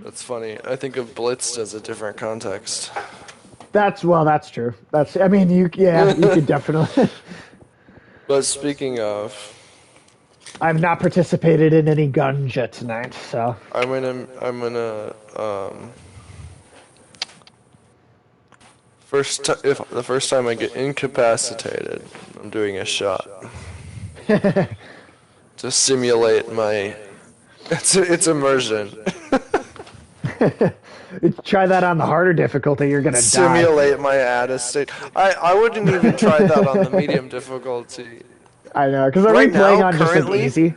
That's funny. I think of blitzed as a different context. That's true. I mean, you could definitely. But speaking of, I've not participated in any gunja tonight, so. I'm gonna if the first time I get incapacitated, I'm doing a shot to simulate my. It's immersion. Try that on the harder difficulty, you're gonna die. Simulate my Addis state. I wouldn't even try that on the medium difficulty. I know, because I'm Right playing now, on just an currently- easy,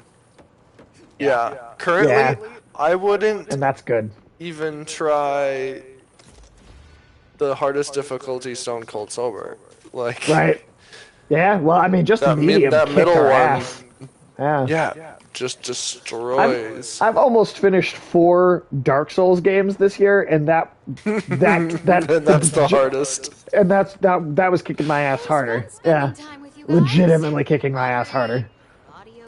Yeah, currently Yeah. I wouldn't and that's good. even try the hardest difficulty Stone Cold Sober. Like, Right. Yeah, well, I mean, just that, medium that kicked middle our one, ass. Yeah. yeah, just destroys. I've almost finished 4 Dark Souls games this year, and that That's the hardest. and that was kicking my ass harder. Yeah, time with you guys. legitimately kicking my ass harder. Body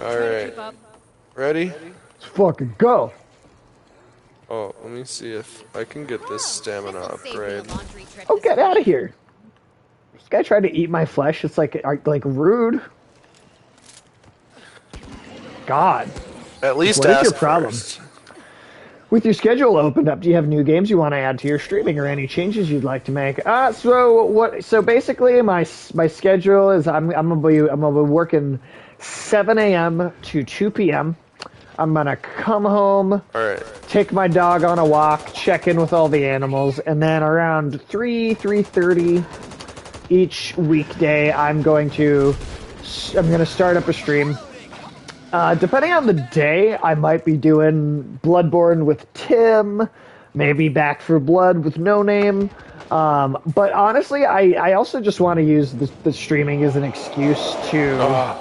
odor. All right, ready? Let's fucking go. Oh, let me see if I can get this stamina upgrade. Oh, get out of here! This guy tried to eat my flesh. It's like rude. God. At least What is ask your problem? first. With your schedule opened up, do you have new games you want to add to your streaming or any changes you'd like to make? So basically my schedule is I'm gonna be working 7 a.m. to 2 p.m. I'm gonna come home, All right. take my dog on a walk, check in with all the animals, and then around 3:30 each weekday I'm gonna start up a stream. Depending on the day, I might be doing Bloodborne with Tim, maybe Back for Blood with No Name. But honestly, I also just want to use the streaming as an excuse to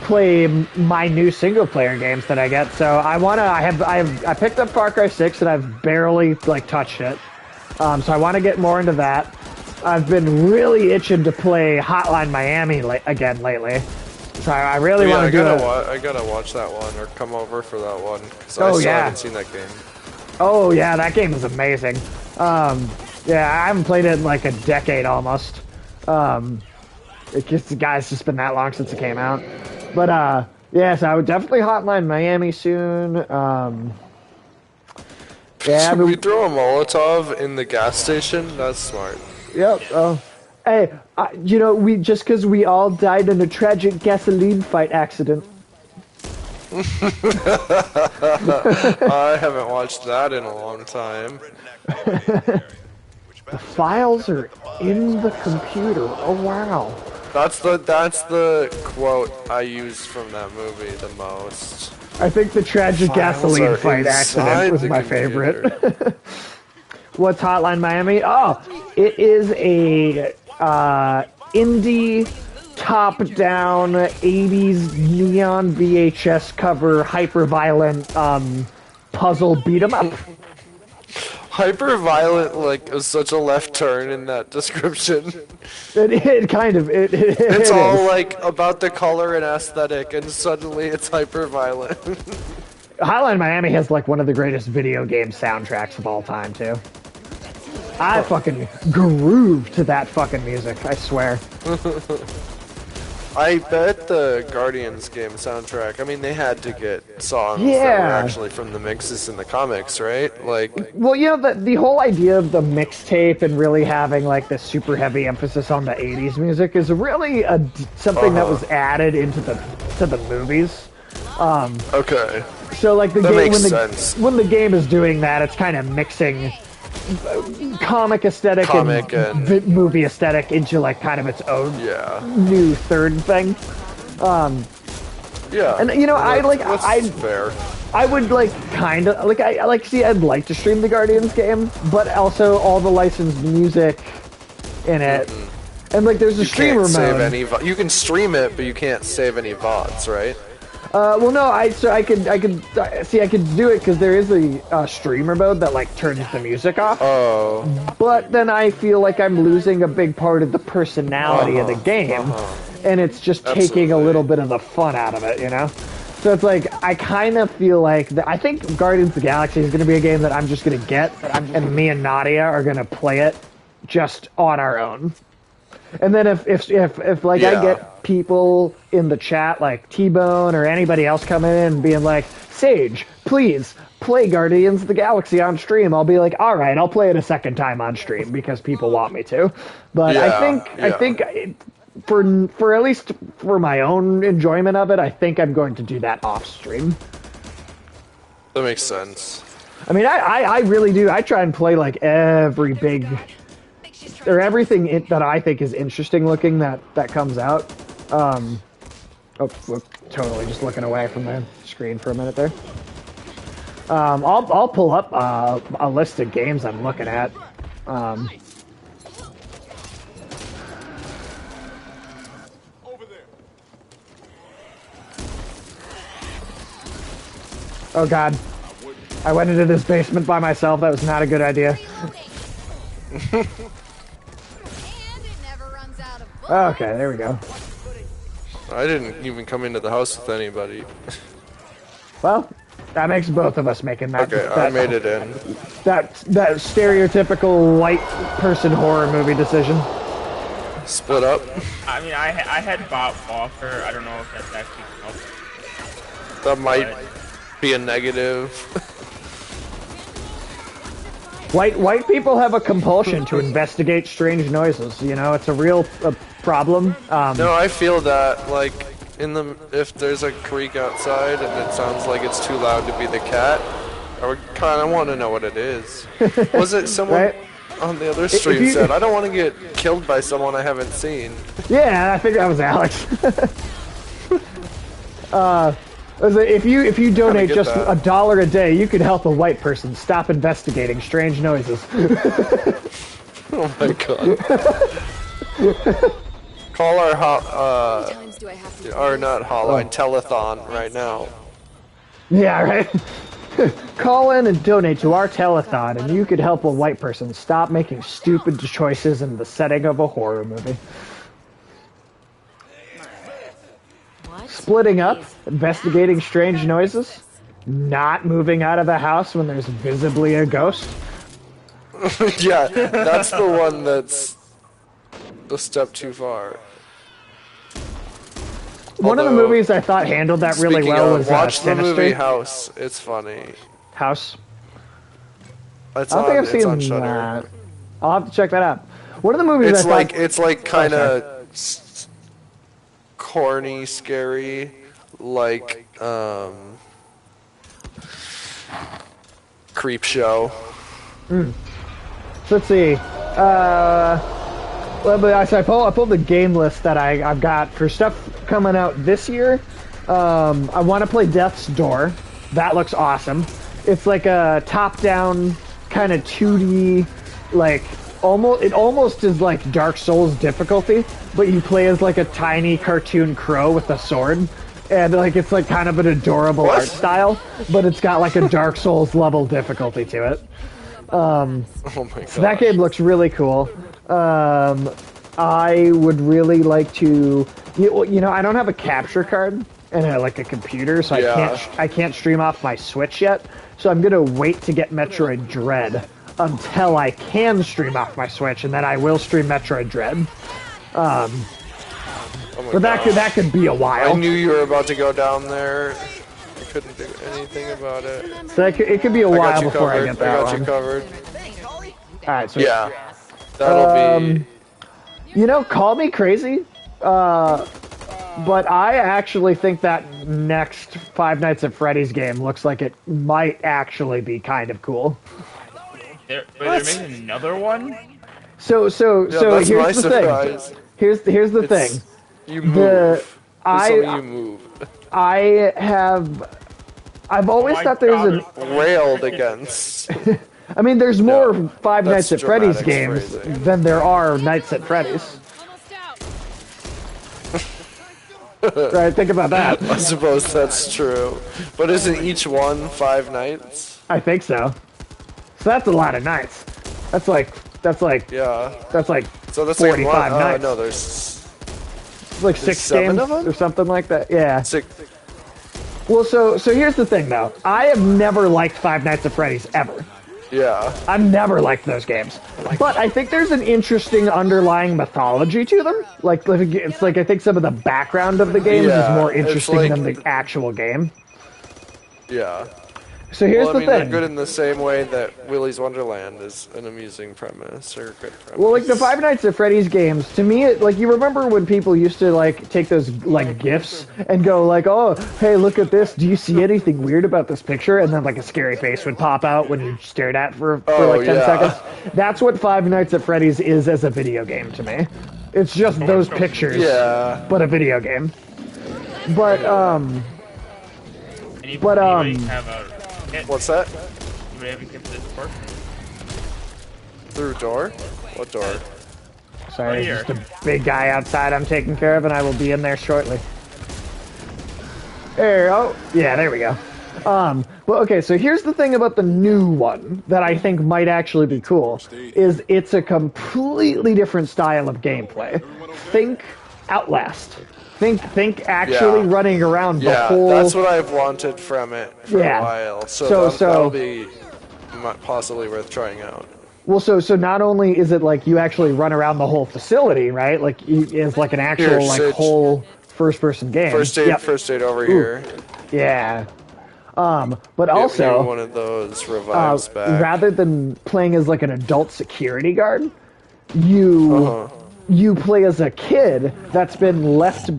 play my new single player games that I get. So I picked up Far Cry 6 and I've barely touched it. So I want to get more into that. I've been really itching to play Hotline Miami again lately. So I really want to do it. I gotta watch that one or come over for that one because I Oh, still yeah. haven't seen that game. Oh yeah, that game is amazing. Yeah, I haven't played it in like a decade almost. It's just been that long since it came out. But yeah, so I would definitely Hotline Miami soon. Yeah, Should we throw a Molotov in the gas station? That's smart. Yep. Oh, hey, just because we all died in a tragic gasoline fight accident. I haven't watched that in a long time. The files are in the computer. Oh wow. That's the quote I use from that movie the most. I think the tragic Files gasoline are fight accident inside was the my computer. favorite. What's Hotline Miami? Oh, it is a indie top-down 80s neon VHS cover hyper-violent puzzle beat 'em up. Hyper-violent, like, is such a left turn in that description. It kind of It's it all, is. like, about the color and aesthetic, and suddenly it's hyper-violent. Hotline Miami has like one of the greatest video game soundtracks of all time too. I fucking groove to that fucking music, I swear. I bet the Guardians game soundtrack, I mean, they had to get songs that were Yeah. actually from the mixes in the comics, right? Like, Well, you know, the whole idea of the mixtape and really having like this super heavy emphasis on the 80s music is really something that was added into the movies. okay. So like the That game makes when sense. when the game is doing that, it's kind of mixing comic aesthetic Comic and, and- movie aesthetic into like kind of its own Yeah. new third thing. Yeah. And you know, That's fair. I would like kind of like I like see I'd like to stream the Guardians game, but also all the licensed music in it, and like there's a You streamer can't save mode. any. You can stream it, but you can't save any VODs, right? Well, no, I could see I could do it because there is a streamer mode that like turns the music off. Oh. But then I feel like I'm losing a big part of the personality of the game, and it's just taking a Absolutely. little bit of the fun out of it, you know? So it's like, I kind of feel like, I think Guardians of the Galaxy is going to be a game that I'm just going to get, and me and Nadia are going to play it just on our own. And then if like I Yeah. get people in the chat, like T-Bone or anybody else coming in and being like, Sage, please play Guardians of the Galaxy on stream, I'll be like, all right, I'll play it a second time on stream because people want me to. But I Yeah, think for at least for my own enjoyment of it, I think I'm going to do that off stream. That makes sense. I mean, I really do. I try and play like every big or everything that I think is interesting looking that comes out. Oh, whoop, totally just looking away from the screen for a minute there. I'll pull up a list of games I'm looking at. Over there. Oh God, I went into this basement by myself. That was not a good idea. And it never runs out of bullets. Okay, there we go. I didn't even come into the house with anybody. Well, that makes both of us making that. Okay, I made it in. That stereotypical white person horror movie decision. Split up. I mean, I had bought Walker. I don't know if that's actually helpful. That might be a negative. White people have a compulsion to investigate strange noises. You know, it's a real problem. No, I feel that, like, if there's a creak outside and it sounds like it's too loud to be the cat, I would kind of want to know what it is. Was it someone Right? on the other stream you- said, I don't want to get killed by someone I haven't seen. Yeah, I think that was Alex. If you donate get just that. $1 a day, you could help a white person stop investigating strange noises. Oh my god. Call our How many times do I have to or not hotline, telethon right now. Yeah, right. Call in and donate to our telethon, and you could help a white person stop making stupid choices in the setting of a horror movie. What? Splitting up, investigating strange noises, not moving out of the house when there's visibly a ghost. Yeah, that's the one that's a step too far. One of the Although, movies I thought handled that really Speaking well of, was watch the Sinister. movie House. It's funny. House. It's I don't on, think I've it's seen on Shudder. that. I'll have to check that out. One of the movies It's I like thought... it's like kind sorry. of corny, scary, like creep show. So let's see. Well, but I pulled the game list that I've got for stuff coming out this year. I want to play Death's Door. That looks awesome. It's like a top-down kind of 2D, like almost is like Dark Souls difficulty, but you play as like a tiny cartoon crow with a sword, and like it's like kind of an adorable What? art style, but it's got like a Dark Souls level difficulty to it. Oh my god. So that game looks really cool. I would really like to. You know, I don't have a capture card and like a computer, so Yeah. I can't stream off my Switch yet. So I'm gonna wait to get Metroid Dread until I can stream off my Switch, and then I will stream Metroid Dread. Oh my But gosh. that could be a while. I knew you were about to go down there. I couldn't do anything about it. So it could be a I while got you before I covered. get that got you one. covered. All right, so Yeah. That'll be. you know, call me crazy, but I actually think that next Five Nights at Freddy's game looks like it might actually be kind of cool. They're making another one? So Yeah, that's my here's the surprise. thing. Here's the It's- thing. You move. You move. I've always my thought there's God, an. Railed against. I mean, there's more Five that's Nights at Freddy's dramatic games phrasing. than there are Nights at Freddy's. Right? Think about that. I suppose that's true. But isn't each one 5 nights? I think so. So that's a lot of nights. That's like Yeah. so So that's like 45 one. nights. No, there's like 6 7 games of them? or something like that. Yeah. 6. Well, so here's the thing though. I have never liked Five Nights at Freddy's ever. Yeah. I've never liked those games. But I think there's an interesting underlying mythology to them. It's like I think some of the background of the games Yeah, is more it's interesting like- than the actual game. Yeah. So here's Well, I the mean, thing. they're good in the same way that Willy's Wonderland is an amusing premise or a good premise. Well, like the Five Nights at Freddy's games, to me, you remember when people used to like take those like GIFs and go like, "Oh, hey, look at this. Do you see anything weird about this picture?" And then like a scary face would pop out when you stared at for like 10 yeah. seconds. That's what Five Nights at Freddy's is as a video game to me. It's just those pictures, Yeah. but a video game. But Anybody have a hit? What's that? Anybody have a hit to this door? Through door? What door? sorry, Right there's here. just a big guy outside I'm taking care of, and I will be in there shortly. There, oh, yeah, there we go. Well, okay, so here's the thing about the new one that I think might actually be cool, is it's a completely different style of gameplay. Think Outlast. Think actually Yeah. running around the Yeah, whole... that's what I've wanted from it for Yeah. a while. So- That'll be possibly worth trying out. Well, so not only is it like you actually run around the whole facility, right? Like it's like an actual Here, like Sage. whole first-person game. First aid, Yep. first aid over here. Yeah. But Get also, me one of those revives back. rather than playing as like an adult security guard, you play as a kid that's been left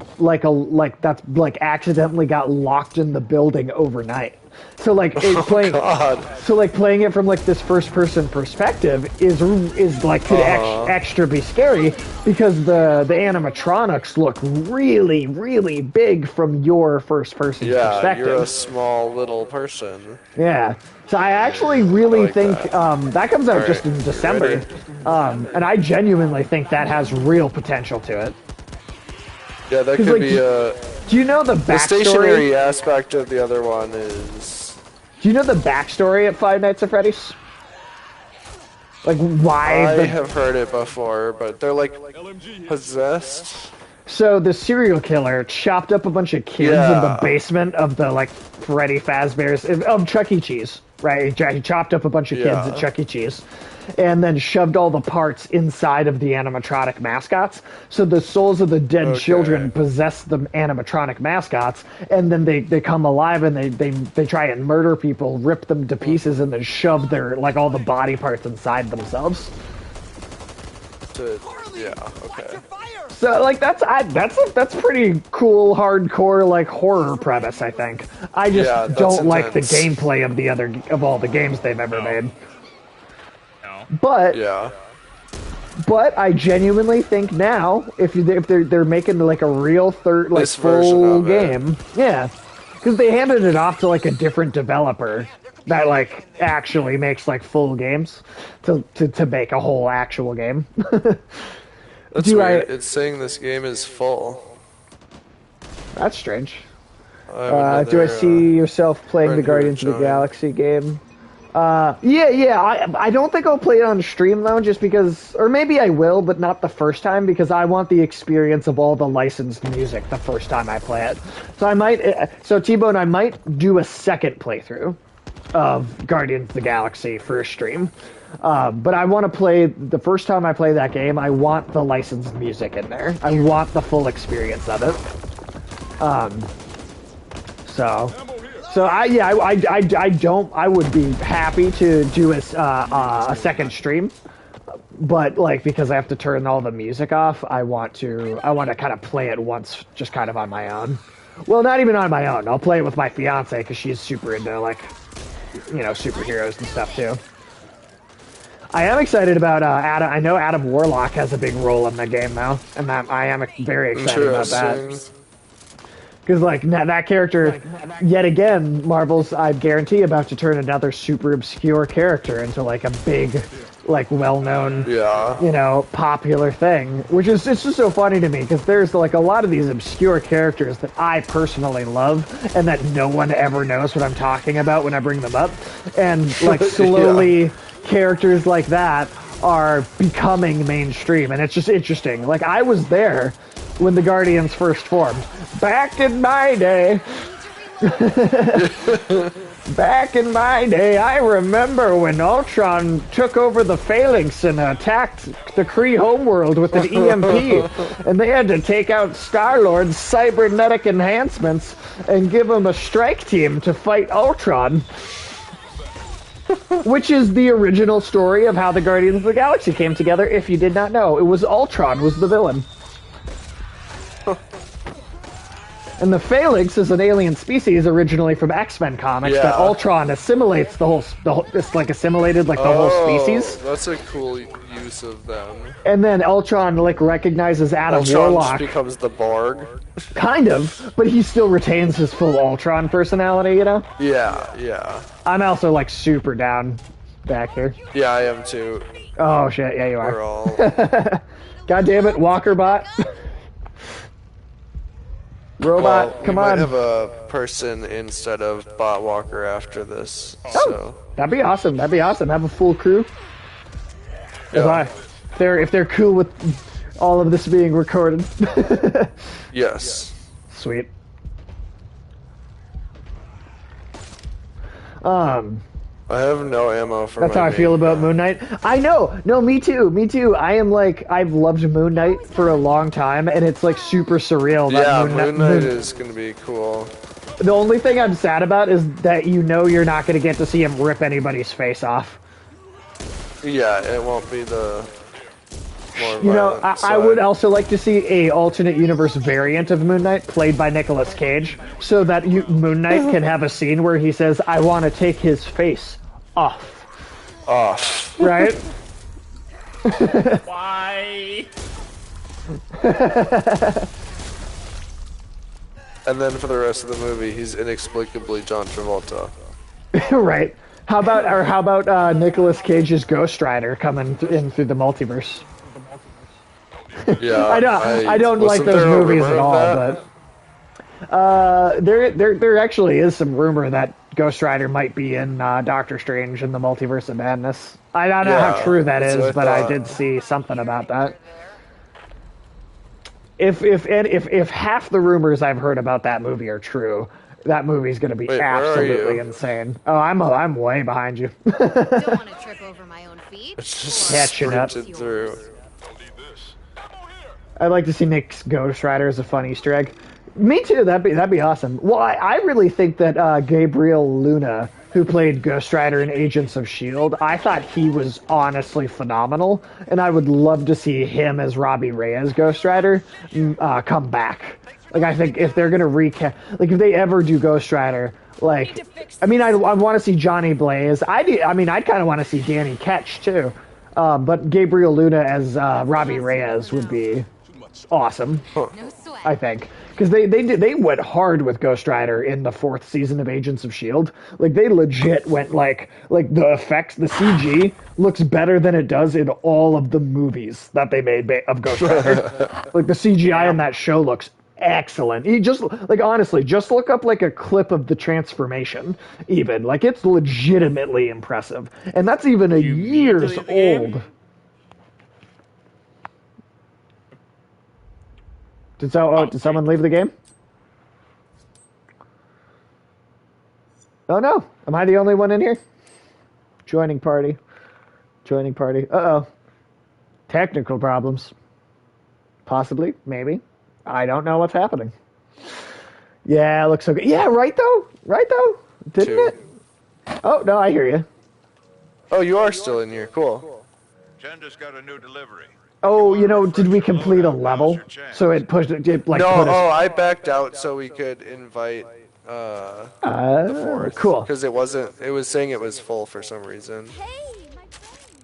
that's accidentally got locked in the building overnight. So like God. playing it from like this first person perspective is like could extra be scary because the animatronics look really really big from your first person Yeah, perspective. you're a small little person. Yeah. So I actually really like think that. that comes out just Alright, in you December. ready? And I genuinely think that has real potential to it. Yeah, that 'Cause, could like, be a... Do you know the The backstory? stationary aspect of the other one is... Do you know the backstory at Five Nights at Freddy's? Like why I the have heard it before, but they're like possessed. So the serial killer chopped up a bunch of kids in the Yeah. basement of the like Freddy Fazbear's of Chuck E. Cheese, right? He chopped up a bunch of kids Yeah. at Chuck E. Cheese, and then shoved all the parts inside of the animatronic mascots. So the souls of the dead children possess the animatronic mascots, and then they come alive and they try and murder people, rip them to pieces, and then shove their like all the body parts inside themselves. Yeah, okay. So like that's pretty cool, hardcore like horror premise. I think. I just Yeah, that's don't like the intense. gameplay of all the games they've ever made. No. But Yeah. but I genuinely think now if they're making like a real This version full of it. game, yeah, because they handed it off to like a different developer that like actually makes like full games to make a whole actual game. That's Do weird. I- It's saying this game is full. That's strange. I have Do I another, see yourself playing the friend who Guardians of the joined. Galaxy game? I don't think I'll play it on stream though, just because, or maybe I will, but not the first time, because I want the experience of all the licensed music the first time I play it. So I might, T-Bone, I might do a second playthrough of Guardians of the Galaxy for a stream. But I want to play, the first time I play that game, I want the licensed music in there. I want the full experience of it. I would be happy to do a second stream, but like, because I have to turn all the music off, I want to kind of play it once, just kind of on my own. Well, not even on my own. I'll play it with my fiance because she's super into like, superheroes and stuff too. I am excited about Adam. I know Adam Warlock has a big role in the game now, and I am very excited about that. Because, like, that character, yet again, Marvel's, I guarantee, about to turn another super obscure character into, like, a big, like, well-known, popular thing. Which is, it's just so funny to me, because there's, like, a lot of these obscure characters that I personally love, and that no one ever knows what I'm talking about when I bring them up. And, like, slowly, characters like that are becoming mainstream, and it's just interesting. Like, I was there when the Guardians first formed. Back in my day. Back in my day, I remember when Ultron took over the Phalanx and attacked the Kree homeworld with an EMP, and they had to take out Star-Lord's cybernetic enhancements and give him a strike team to fight Ultron. Which is the original story of how the Guardians of the Galaxy came together, if you did not know. It was Ultron was the villain. And the Phalanx is an alien species originally from X-Men comics that Ultron assimilates the whole it's like assimilated like the whole species. That's a cool use of them. And then Ultron like recognizes Adam Warlock. Becomes the Borg. Kind of, but he still retains his full Ultron personality, you know? Yeah. I'm also like super down back here. Yeah, I am too. Oh shit, yeah you are. We're all... God damn it, Walkerbot. Robot, come on. We might have a person instead of Bot Walker after this. Oh, that'd be awesome. That'd be awesome. Have a full crew. Yeah. If they're cool with all of this being recorded. Yes. Sweet. I have no ammo for That's how I feel about Moon Knight. I know. No, me too. Me too. I am like, I've loved Moon Knight for a long time, and it's like super surreal. That Moon Knight is going to be cool. The only thing I'm sad about is that you're not going to get to see him rip anybody's face off. Yeah, it won't be the more violent I would also like to see a alternate universe variant of Moon Knight played by Nicolas Cage, so that Moon Knight can have a scene where he says, "I want to take his face off." Right? Why? And then for the rest of the movie, he's inexplicably John Travolta. Right. How about Nicolas Cage's Ghost Rider coming in through the multiverse? Yeah, I don't like those movies at all, but there actually is some rumor that Ghost Rider might be in Doctor Strange in the Multiverse of Madness. I don't know how true that is, but I did see something about that. If half the rumors I've heard about that movie are true, that movie's going to be absolutely insane. Oh, I'm way behind you. Don't want to trip over my own feet. It's just catching up through. I'd like to see Nick's Ghost Rider as a fun Easter egg. Me too. That'd be awesome. Well, I really think that Gabriel Luna, who played Ghost Rider in Agents of S.H.I.E.L.D., I thought he was honestly phenomenal, and I would love to see him as Robbie Reyes Ghost Rider come back. Like, I think if they're gonna recast, like, if they ever do Ghost Rider, like, I mean, I want to see Johnny Blaze. I'd kind of want to see Danny Ketch too, but Gabriel Luna as Robbie Reyes would be awesome. No sweat. I think. Because they went hard with Ghost Rider in the 4th season of Agents of S.H.I.E.L.D. Like, they legit went, like the effects, the CG looks better than it does in all of the movies that they made of Ghost Rider. Like, the CGI in that show looks excellent. You just like honestly, just look up like a clip of the transformation. Even like it's legitimately impressive, and that's even a You years immediately the game? old. Did someone leave the game? Oh no, am I the only one in here? Joining party. Joining party. Uh-oh. Technical problems. Possibly, maybe. I don't know what's happening. Yeah, it looks so good. Yeah, right though? Right though? Didn't Two. it? Oh, no, I hear you. Oh, you are still in here. Cool. Jen just got a new delivery. Oh, If you wanna did we refresh your complete a loadout, now's level? your chance. So it pushed it like No, put us. I backed out so we could invite the fourth. Cool. Because it wasn't. It was saying it was full for some reason. Hey, my friend.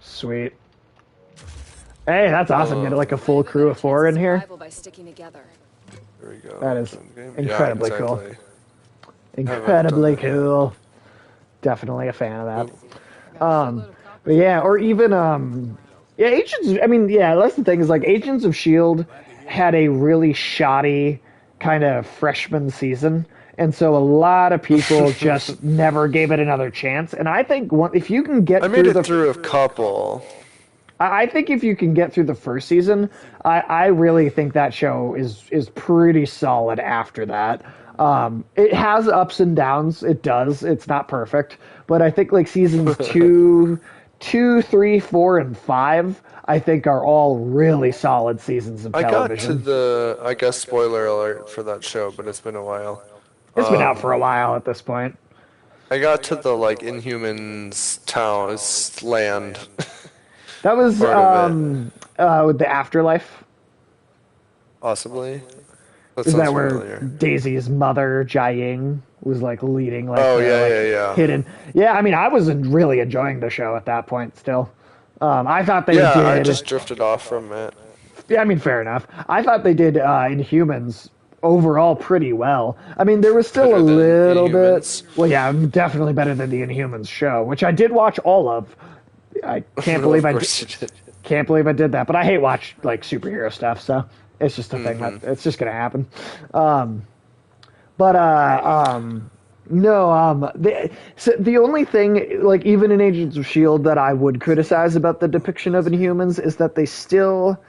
Sweet. Hey, that's awesome. Get like a full crew of 4 in here. Survival by sticking together. There we go. That is Yeah, incredibly cool. exactly. Incredibly Haven't done cool. Definitely a fan of that. But yeah, or even yeah, Agents. I mean, yeah, that's the thing is like Agents of Shield had a really shoddy kind of freshman season, and so a lot of people just never gave it another chance. And I think if you can get I made through it through a couple. I think if you can get through the first season, I really think that show is pretty solid after that. It has ups and downs. It does. It's not perfect, but I think like seasons 2, 3, 4, and 5, I think are all really solid seasons of I got television. to the, I guess, spoiler alert for that show, but it's been a while. It's been out for a while at this point. I got to the like Inhumans town, land. That was Part of with the Afterlife. Possibly. That Is sounds that where familiar. Daisy's mother, Jiaying, was like leading like Oh, the, yeah, like, yeah. hidden? Yeah, I mean, I was really enjoying the show at that point. Still, I thought they Yeah, did. I just drifted off from it. Yeah, I mean, fair enough. I thought they did Inhumans overall pretty well. I mean, there was still Better a than little bit. Inhumans? Well, yeah, definitely better than the Inhumans show, which I did watch all of. I can't believe Of I course did. you did. Can't believe I did that, but I hate watch like superhero stuff, so it's just a thing Mm-hmm. that it's just gonna happen. No, the only thing, like even in Agents of Shield, that I would criticize about the depiction of Inhumans is that they still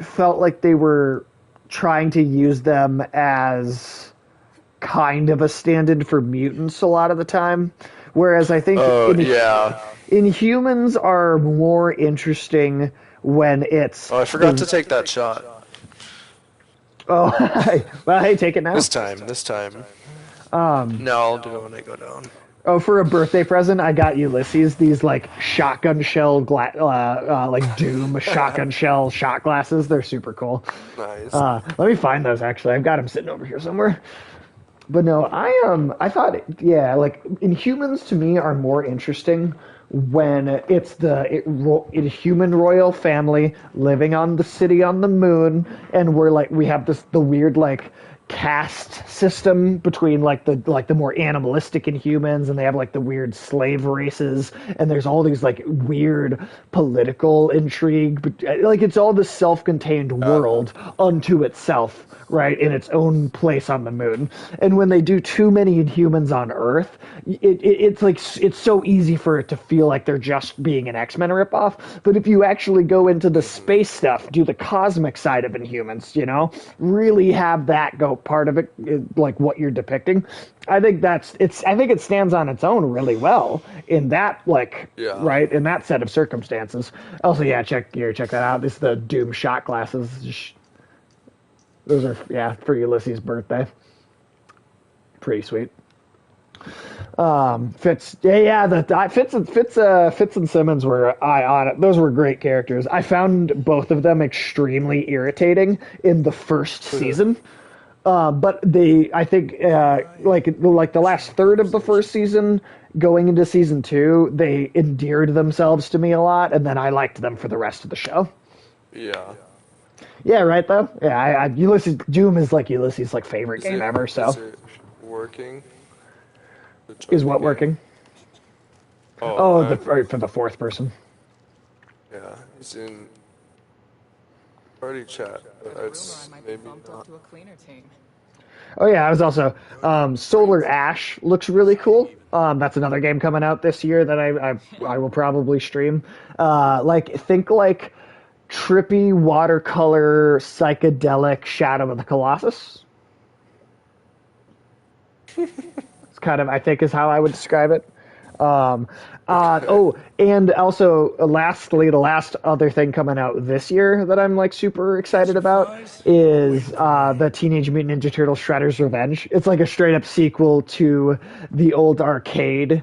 felt like they were trying to use them as kind of a stand-in for mutants a lot of the time, whereas I think Yeah. Inhumans are more interesting when it's. Oh, I forgot to take that shot. Oh, well, hey, take it now. This time. No, I'll do it when I go down. Oh, for a birthday present, I got Ulysses these like shotgun shell, like Doom shotgun shell shot glasses. They're super cool. Nice. Let me find those. Actually, I've got them sitting over here somewhere. But no, I thought, yeah, like Inhumans to me are more interesting when it's the human royal family living on the city on the moon, and we have the weird like caste system between like the more animalistic Inhumans, and they have like the weird slave races, and there's all these like weird political intrigue, but like it's all this self-contained world unto itself, right, in its own place on the moon. And when they do too many Inhumans on Earth, it's like it's so easy for it to feel like they're just being an X-Men ripoff. But if you actually go into the space stuff, do the cosmic side of Inhumans, really have that go part of it, like what you're depicting, I think I think it stands on its own really well in that, like, Yeah. right, in that set of circumstances. Also, yeah, check that out. This is the Doom shot glasses. Those are, yeah, for Ulysses' birthday. Pretty sweet. Fitz and Simmons were on it. Those were great characters. I found both of them extremely irritating in the first season. But I think, like the last third of the first season, going into season 2, they endeared themselves to me a lot, and then I liked them for the rest of the show. Yeah. Yeah, right though. Yeah, Ulysses Doom is like Ulysses' like favorite game ever. So Is it working? is what working? Oh, For the fourth person. yeah. He's in Already chat, but it's maybe not. To a cleaner team. Oh yeah, I was also Solar Ash looks really cool. That's another game coming out this year that I will probably stream. Think like trippy watercolor psychedelic Shadow of the Colossus. It's kind of, I think, is how I would describe it. And also, lastly, the last other thing coming out this year that I'm like super excited about is the Teenage Mutant Ninja Turtles Shredder's Revenge. It's like a straight up sequel to the old arcade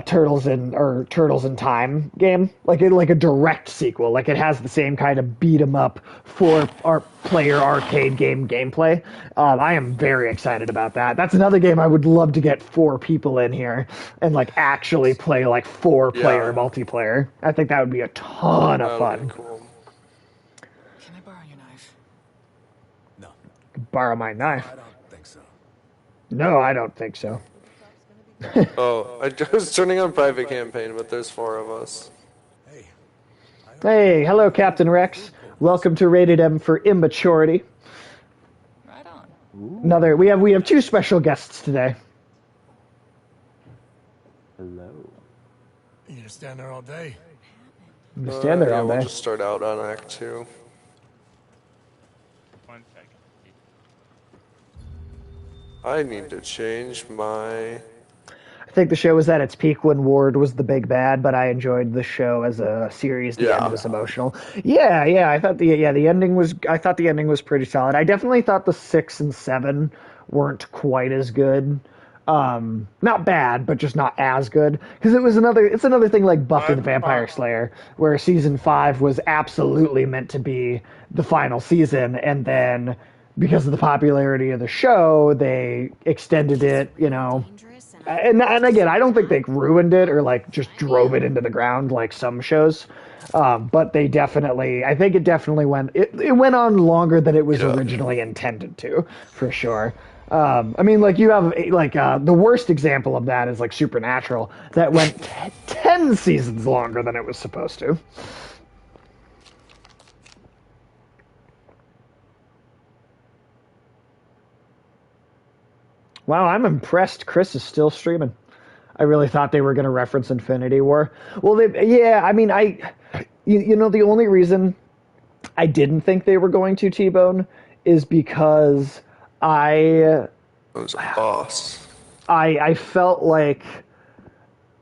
Turtles in Time game, like a direct sequel. Like it has the same kind of beat 'em up player arcade game gameplay. I am very excited about that. That's another game I would love to get 4 people in here and like actually play like 4-player multiplayer. I think that would be a ton of fun. Cool. Can I borrow your knife? No, Borrow my knife? I don't think so. No, I don't think so. Oh, I was turning on private campaign, but there's 4 of us. Hey, Hey, hello, Captain Rex. Welcome to Rated M for Immaturity. Right on. We have 2 special guests today. Hello. you gonna stand there all day? I'm gonna stand there all We'll day. just start out on Act 2. 1 second. I need to change my... I think the show was at its peak when Ward was the big bad, but I enjoyed the show as a series. The end was emotional. Yeah. I thought the ending was. I thought the ending was pretty solid. I definitely thought the 6 and 7 weren't quite as good. Not bad, but just not as good. Because it's another thing like Buffy the Vampire Slayer, where season 5 was absolutely meant to be the final season, and then because of the popularity of the show, they extended it. And again, I don't think they ruined it or like just drove it into the ground like some shows. But they definitely, I think it definitely it went on longer than it was originally intended to, for sure. I mean, like you have the worst example of that is like Supernatural that went 10 seasons longer than it was supposed to. Wow, I'm impressed Chris is still streaming. I really thought they were going to reference Infinity War. Well, the only reason I didn't think they were going to T-Bone is because It was a boss. I felt like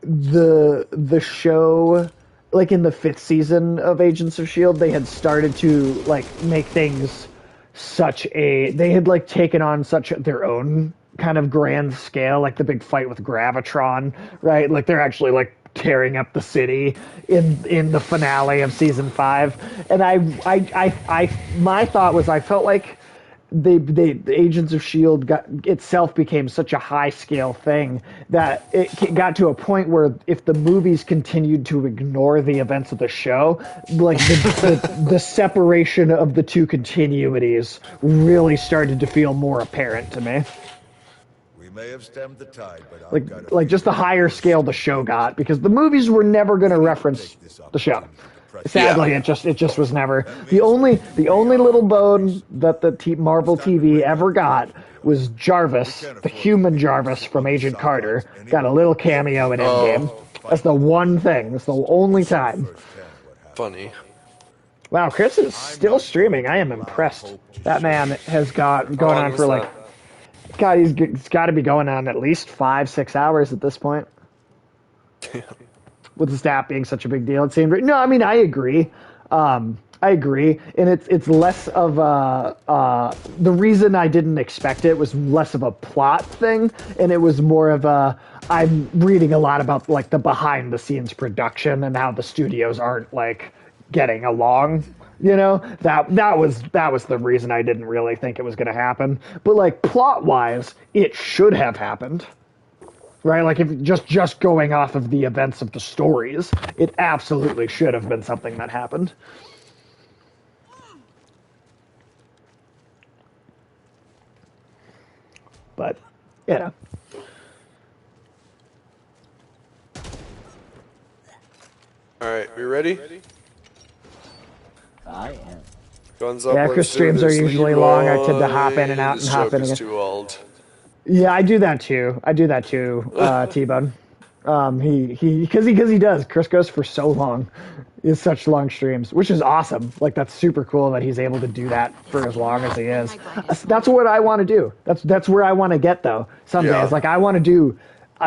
the show, like in the 5th season of Agents of S.H.I.E.L.D., they had started to like make things they had like taken on such their own kind of grand scale, like the big fight with Gravitron, right? Like they're actually like tearing up the city in the finale of season 5. And my thought was I felt like the Agents of S.H.I.E.L.D. became such a high scale thing that it got to a point where if the movies continued to ignore the events of the show, like the separation of the 2 continuities really started to feel more apparent to me. We may have stemmed the tide, but Like just the higher scale the show got, because the movies were never going to reference the show. Sadly, it just was never. The only little bone that the Marvel TV ever got was Jarvis, the human Jarvis from Agent Carter, got a little cameo in Endgame. That's the one thing. That's the only time. Funny. Wow, Chris is still streaming. I am impressed. That man has going on for like... God, he's got to be going on at least 5-6 hours at this point. With the stat being such a big deal, it seemed. No, I mean I agree. I agree, and it's less of the reason I didn't expect it was less of a plot thing, and it was more of I'm reading a lot about like the behind the scenes production and how the studios aren't like getting along. That was the reason I didn't really think it was going to happen. But like plot wise, it should have happened. Right, like if just going off of the events of the stories, it absolutely should have been something that happened. But, Alright, we ready? I am. Guns up. Yeah, let's Chris do streams are this, usually Leroy. long. I tend to hop in and out and This hop joke in is again. too old. Yeah, I do that too. T-Bone. Because he does. Chris goes for so long. He has such long streams, which is awesome. Like, that's super cool that he's able to do that for as long as he is. That's what I want to do. That's where I want to get, though, someday. Yeah. Is like, I want to do...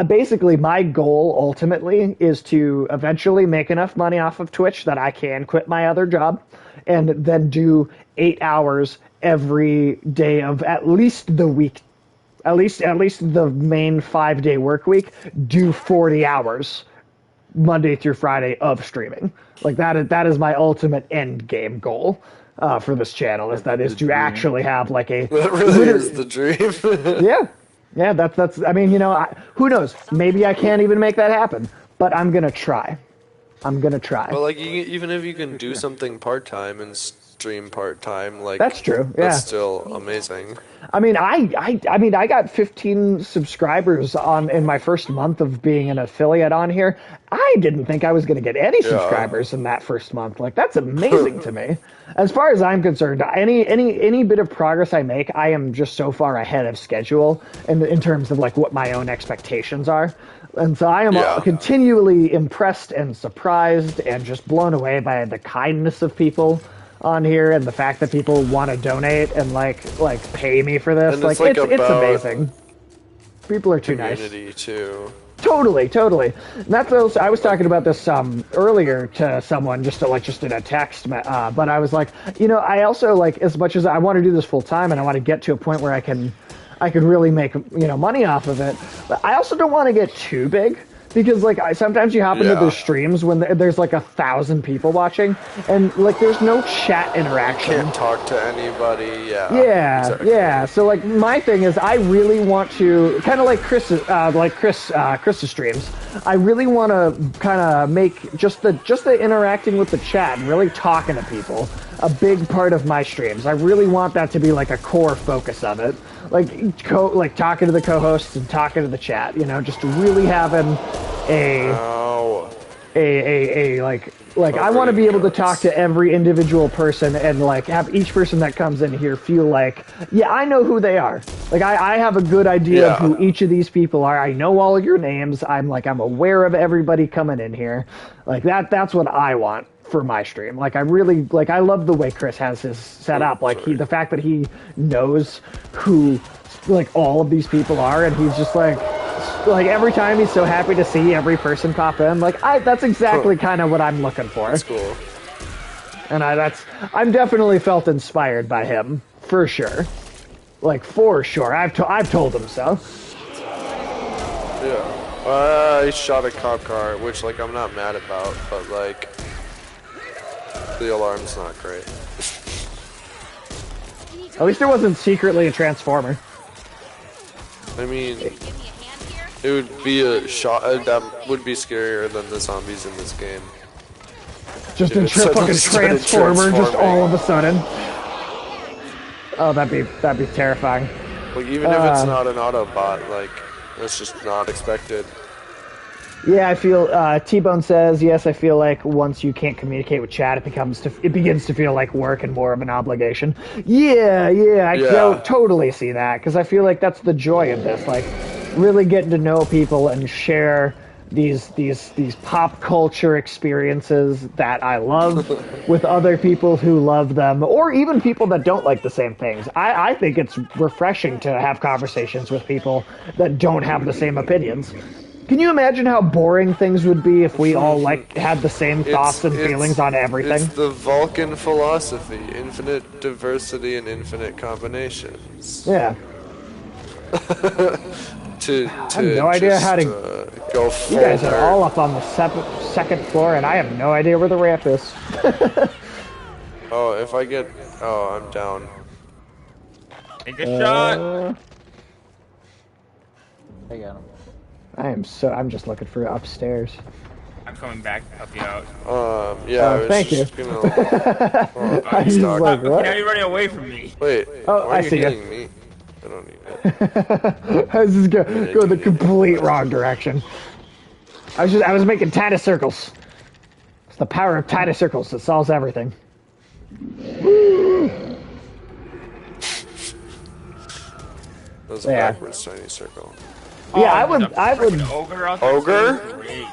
basically, my goal, ultimately, is to eventually make enough money off of Twitch that I can quit my other job and then do 8 hours every day of at least the week. At least the main 5-day work week, do 40 hours Monday through Friday of streaming. Like that is my ultimate end game goal for this channel. Is to actually have like a That really is the dream. yeah. That's. I mean, who knows? Maybe I can't even make that happen. But I'm gonna try. Well, like even if you can do something part time and stream part time, like that's true. Yeah, that's still amazing. I mean, I got 15 subscribers in my first month of being an affiliate on here. I didn't think I was going to get any subscribers in that first month. Like, that's amazing to me. As far as I'm concerned, any bit of progress I make, I am just so far ahead of schedule in terms of like what my own expectations are. And so I am continually impressed and surprised and just blown away by the kindness of people on here and the fact that people want to donate and like pay me for this. And like it's amazing. People are too nice. Community too. Totally. And that's also, I was talking about this earlier to someone just in a text, but I was like, I also like, as much as I want to do this full time and I want to get to a point where I can really make money off of it, but I also don't want to get too big. Because like sometimes you hop into the streams when there's like 1,000 people watching, and like there's no chat interaction. You can't talk to anybody. Yeah. Exactly. Yeah. So like my thing is, I really want to kind of like Chris's streams. I really want to kind of make just the interacting with the chat and really talking to people a big part of my streams. I really want that to be like a core focus of it. Like talking to the co-hosts and talking to the chat, just really having I want to be able to talk to every individual person and like have each person that comes in here feel like, I know who they are. Like I have a good idea of who each of these people are. I know all your names. I'm aware of everybody coming in here. Like that's what I want for my stream. Like I really I love the way Chris has his set up. Like the fact that he knows who like all of these people are, and he's just like every time he's so happy to see every person pop in. Like that's exactly kind of what I'm looking for. That's cool. And I'm definitely felt inspired by him for sure. Like for sure. I've told him so. Yeah. I shot a cop car, which like I'm not mad about, but like the alarm's not great. At least it wasn't secretly a transformer. I mean, it would be a shot that would be scarier than the zombies in this game. Just a fucking transformer, just all of a sudden. Oh, that'd be terrifying. Like even if it's not an Autobot, like that's just not expected. Yeah, I feel T-Bone says, yes, I feel like once you can't communicate with chat, it begins to feel like work and more of an obligation. I totally see that, because I feel like that's the joy of this, like really getting to know people and share these pop culture experiences that I love with other people who love them, or even people that don't like the same things. I think it's refreshing to have conversations with people that don't have the same opinions. Can you imagine how boring things would be if we all had the same thoughts and feelings on everything? It's the Vulcan philosophy: infinite diversity and infinite combinations. Yeah. I have no idea how to go. You guys are all up on the second floor, and I have no idea where the ramp is. Oh, I'm down. Take a shot. I got him. I'm just looking for upstairs. I'm coming back to help you out. Thank you. I was like, what? Now you're running away from me. Wait. Oh, I see you. Me? I don't need it. This is go the complete wrong direction. I was making tiny circles. It's the power of tiny circles that solves everything. That was a Yeah. backwards tiny circle. Yeah, I dude, would. the I would. freaking ogre out there Ogre? is great.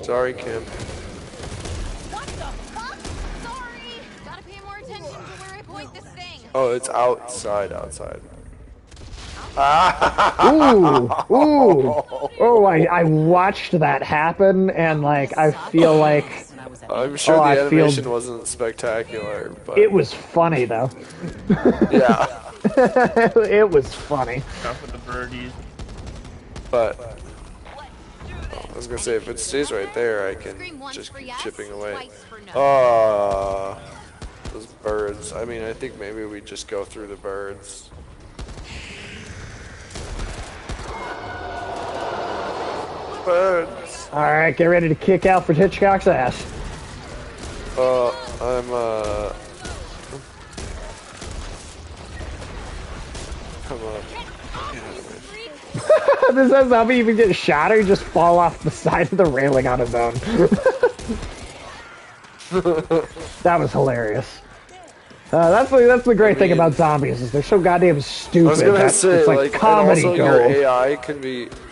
Sorry, Kim. What the fuck? Sorry. Gotta pay more attention to where I point this thing. Oh, it's outside. Ooh, oh! I watched that happen, and like I feel like I'm sure Oh, the I feel- animation wasn't spectacular, but it was funny though. yeah. It was funny. Stuff with the birdies. But I was gonna say, if it stays right there, I can Scream once just for keep yes, chipping away. twice for no. Those birds. I mean, I think maybe we just go through the birds. Birds. All right, get ready to kick Alfred Hitchcock's ass. I'm Come on. This is how he even get shot or he just fall off the side of the railing on his own. That was hilarious. That's the great thing about zombies is they're so goddamn stupid. I was gonna that say, it's like comedy and also gold.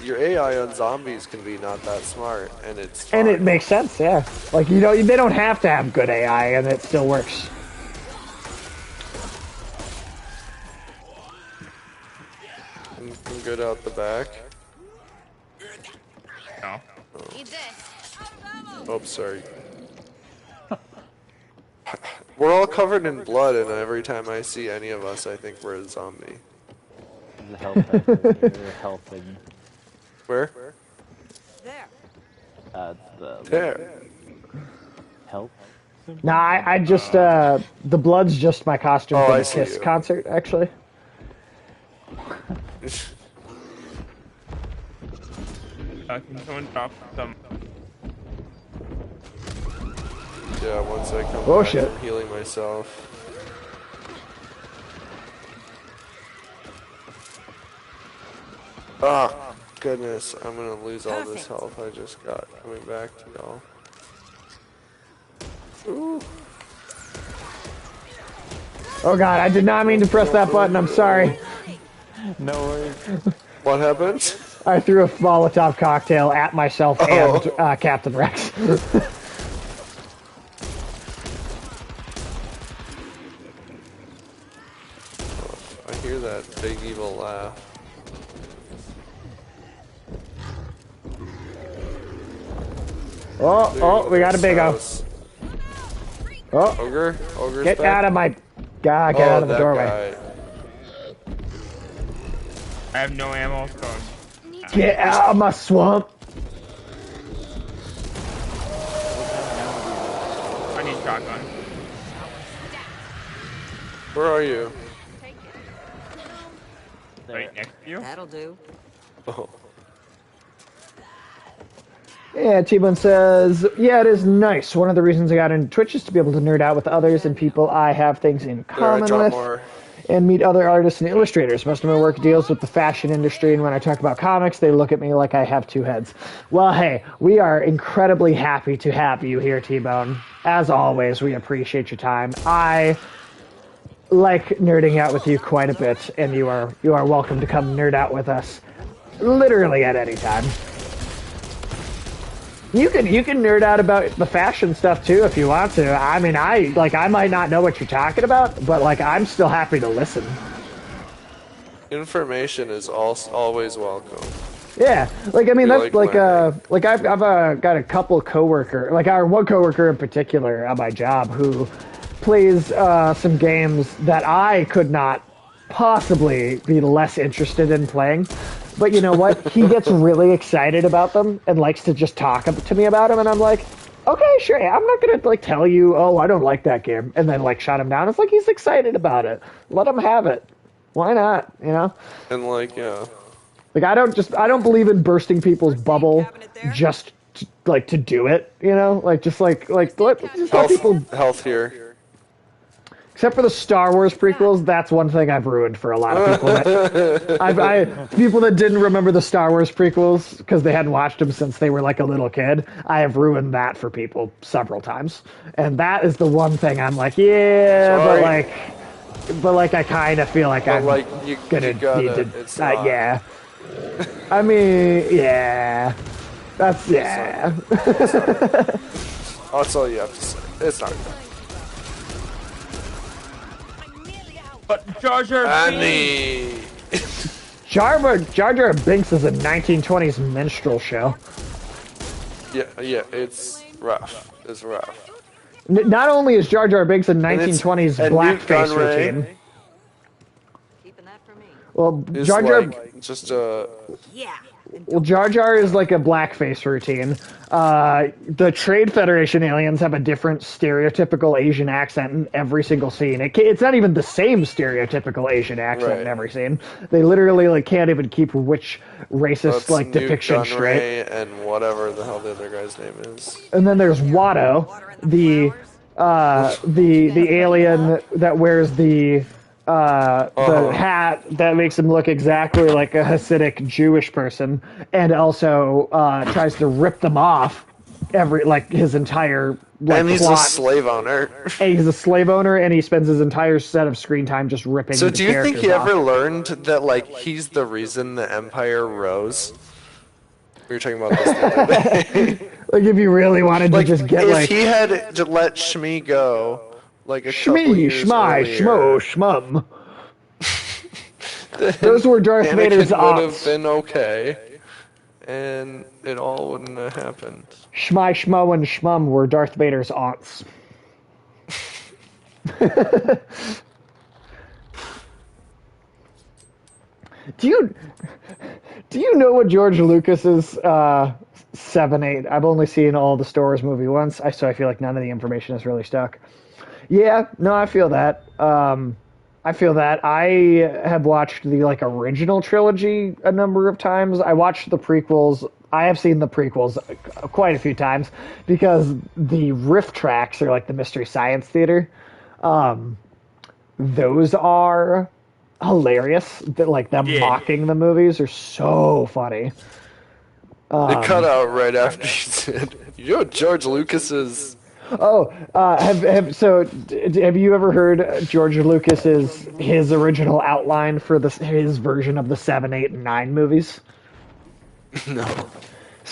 your AI on zombies can be not that smart, and it's And fine. it makes sense, yeah. Like they don't have to have good AI, and it still works. I'm good out the back. No. Need this. Oh, sorry. We're all covered in blood, and every time I see any of us, I think we're a zombie. The health thing. Where? The There. health. Nah, I just the blood's just my costume Oh, for I the see Kiss you. concert, actually. Can someone drop some? Yeah, once I come Oh, back shit. from healing myself. Ah, goodness, I'm gonna lose all this health I just got coming back to y'all. Ooh. Oh god, I did not mean to press that button, I'm sorry. No worries. What happened? I threw a Molotov cocktail at myself and Captain Rex. I hear that big evil laugh. Oh, we got a big O. House. Oh, Ogre's get back? out of my... God, get out of the that doorway. guy. I have no ammo, so Get out of my swamp. I need shotgun. Where are you? Right next to you. That'll do. Oh. Yeah, T-Bone says, yeah, it is nice. One of the reasons I got into Twitch is to be able to nerd out with others and people I have things in There, I common dropped with. more. And meet other artists and illustrators. Most of my work deals with the fashion industry, and when I talk about comics, they look at me like I have two heads. Well, hey, we are incredibly happy to have you here, T-Bone. As always, we appreciate your time. I like nerding out with you quite a bit, and you are welcome to come nerd out with us literally at any time. You can nerd out about the fashion stuff too if you want to. I mean, I might not know what you're talking about, but like I'm still happy to listen. Information is always welcome. Yeah, like I mean You that's like like I've got a couple coworker, like our one coworker in particular at my job who plays some games that I could not possibly be less interested in playing. But you know what? He gets really excited about them and likes to just talk to me about them, and I'm like, okay, sure. I'm not gonna like tell you, oh, I don't like that game, and then like shut him down. It's like he's excited about it. Let him have it. Why not? You know? And like, yeah. Like I don't believe in bursting people's bubble just to do it. You know? Like just let people. Health here. Except for the Star Wars prequels, that's one thing I've ruined for a lot of people. People that didn't remember the Star Wars prequels because they hadn't watched them since they were like a little kid. I have ruined that for people several times, and that is the one thing I'm like, yeah, Sorry. but like I kind of feel like But I'm like you gonna gotta, need to. it's not. Yeah. I mean, yeah. That's yeah. That's all you have to say. It's not. But Jar Jar Annie. Jar Jar Binks is a 1920s minstrel show. Yeah, it's rough. It's rough. Not only is Jar Jar Binks a 1920s and blackface routine. Keeping that for me. Well, It's Jar Jar. like just a. Yeah. Well, Jar Jar is like a blackface routine. The Trade Federation aliens have a different stereotypical Asian accent in every single scene. It's not even the same stereotypical Asian accent in every scene. They literally like can't even keep which racist like depiction straight. And whatever the hell the other guy's name is. And then there's Watto, the alien that wears the hat that makes him look exactly like a Hasidic Jewish person, and also tries to rip them off his entire and he's plot. a slave owner. And he's a slave owner, and he spends his entire set of screen time just ripping. So the do you think he characters ever off. learned that like he's the reason the Empire rose? We were talking about this the other day. Like if you really wanted to just get if he had to let Shmi go, like a couple Shmi, years Shmai, earlier, Shmo, Shmum. Those were Darth Vader's Anakin would have aunts. been okay, and it all wouldn't have happened. Shmai, Shmo, and Shmum were Darth Vader's aunts. Do you know what George Lucas's 7/8? I've only seen all the Star Wars movie once, so I feel like none of the information is really stuck. Yeah, no, I feel that. I have watched the original trilogy a number of times. I watched the prequels. I have seen the prequels quite a few times because the riff tracks are like the Mystery Science Theater. Those are hilarious. That them mocking the movies are so funny. It cut out right after you said, you know, George Lucas's. Oh, have you ever heard George Lucas's his original outline for his version of the 7, 8, and 9 movies? No.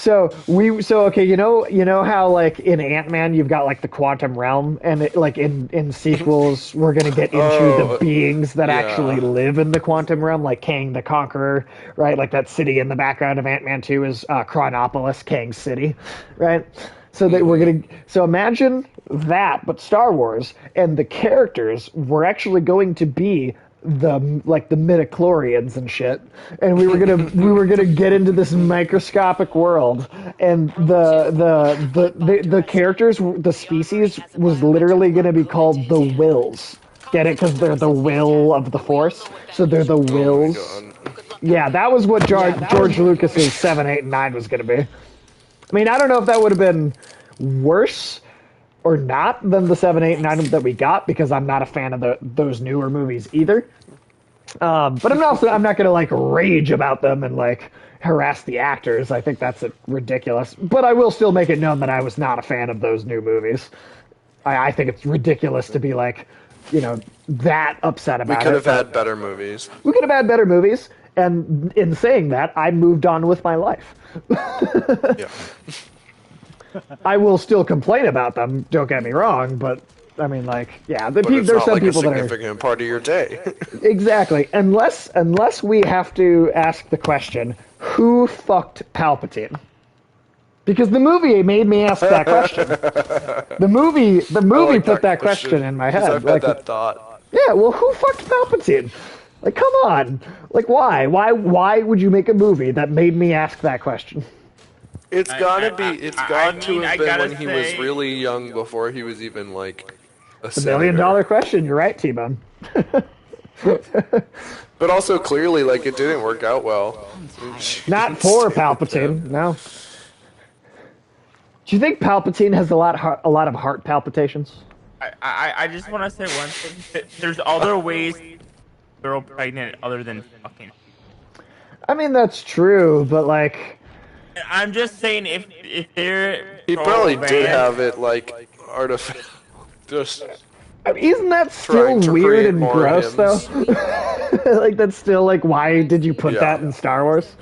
Okay, you know how like in Ant-Man you've got like the quantum realm, and in sequels we're gonna get into the beings that actually live in the quantum realm, like Kang the Conqueror, right? Like that city in the background of Ant-Man 2 is Chronopolis, Kang's city, right? So that so imagine that, but Star Wars, and the characters were actually going to be the midichlorians and shit, and we were gonna get into this microscopic world, and the characters, the species was literally gonna be called the Wills. Get it? Because they're the will of the Force, so they're the Wills. Yeah, that was what George Lucas's 7, 8, and 9 was gonna be. I mean, I don't know if that would have been worse or not than the 7, 8, and 9 that we got, because I'm not a fan of those newer movies either. But I'm not going to rage about them and harass the actors. I think that's ridiculous. But I will still make it known that I was not a fan of those new movies. I think it's ridiculous to be that upset about it. We could have had better movies. We could have had better movies. And in saying that, I moved on with my life. Yeah. I will still complain about them, don't get me wrong, but I mean, there's some people that are a significant part of your day. Exactly. Unless we have to ask the question, who fucked Palpatine? Because the movie made me ask that question. The movie put that question in my head. I've had that thought. Yeah, well, who fucked Palpatine? Come on. Why? Why would you make a movie that made me ask that question? It's got to have been when he was really young, before he was even a $1 million question. You're right, T-Bone. But also clearly, it didn't work out well. Not for Palpatine, no. Do you think Palpatine has a lot of heart palpitations? I just want to say one thing. There's other ways to girl pregnant other than fucking. I mean, that's true, but like, I'm just saying if they're He probably did have it like artificial, just I mean, isn't that trying still to weird create and more gross though? hymns. Like that's still like, why did you put Yeah. that in Star Wars?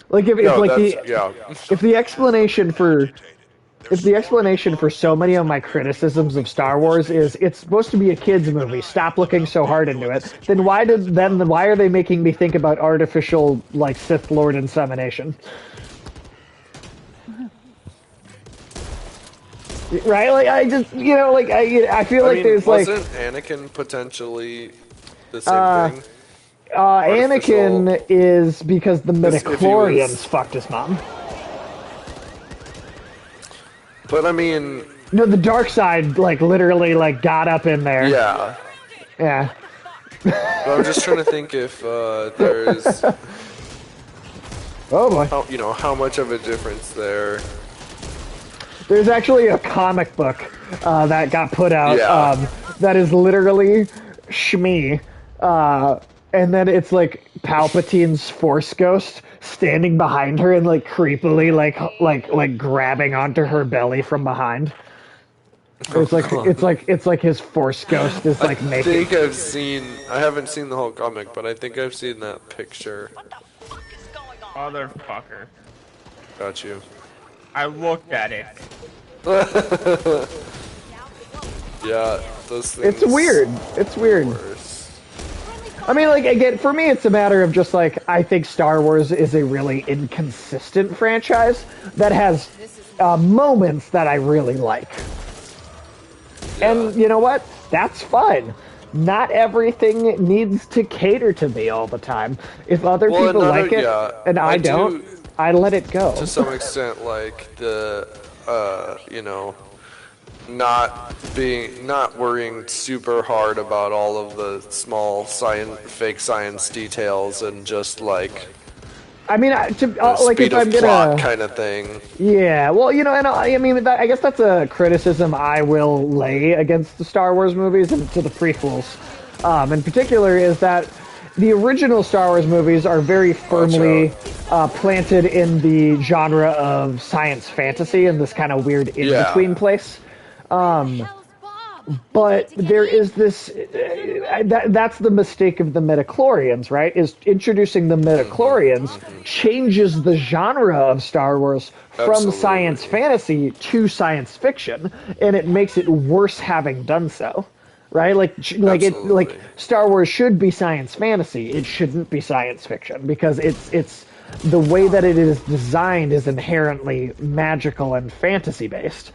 Like if No, like that's the yeah. if the explanation for so many of my criticisms of Star Wars is it's supposed to be a kids movie, stop looking so hard into it, then why are they making me think about artificial like Sith Lord insemination? Right? Like I just like I feel like mean, there's like wasn't Anakin potentially the same thing? Anakin is because the If he midichlorians was- fucked his mom. But I mean, No, the dark side like literally like got up in there. yeah. Yeah. But I'm just trying to think if there's, Oh boy. how much of a difference there. There's actually a comic book that got put out Yeah. that is literally Shmi, and then it's like Palpatine's Force Ghost standing behind her and like creepily like grabbing onto her belly from behind. It's like his Force Ghost is like I making. think I haven't seen the whole comic, but I think I've seen that picture. Motherfucker. Got you. I looked at it. Yeah, those things. It's weird. It's weird. Worse. I mean, like, again, for me, it's a matter of just, like, I think Star Wars is a really inconsistent franchise that has moments that I really like. And you know what? That's fine. Not everything needs to cater to me all the time. If other people like it and I don't, I let it go. To some extent, like the, not worrying super hard about all of the small fake science details and just like. I mean, like speed if I'm of gonna plot kind of thing. Yeah, well, and I mean, I guess that's a criticism I will lay against the Star Wars movies and to the prequels, in particular, is that the original Star Wars movies are very firmly planted in the genre of science fantasy in this kind of weird in-between place. But there is this, that's the mistake of the midichlorians, right? Is introducing the midichlorians changes the genre of Star Wars from Absolutely. science fantasy to science fiction, and it makes it worse having done so, right? Like Star Wars should be science fantasy. It shouldn't be science fiction because it's the way that it is designed is inherently magical and fantasy based.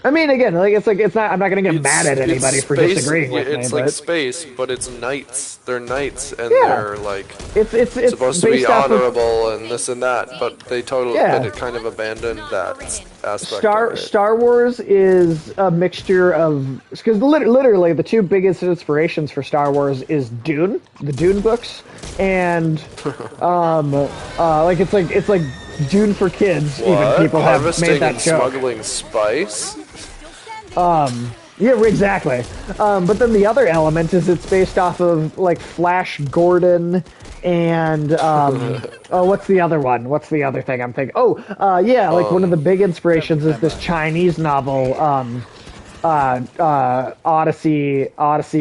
I mean, again, it's not. I'm not going to get mad at anybody for disagreeing with me. It's like space, but it's knights. They're knights, and Yeah. they're like it's supposed to be based off of honorable and this and that. But they totally kind of abandoned that aspect. of it. Star Wars is a mixture of because literally the two biggest inspirations for Star Wars is Dune, the Dune books, and it's like Dune for kids. What? Even people have Harvesting made that and joke. smuggling spice. Yeah, exactly. But then the other element is it's based off of like Flash Gordon and what's the other one? What's the other thing I'm thinking? One of the big inspirations is this Chinese novel, Odyssey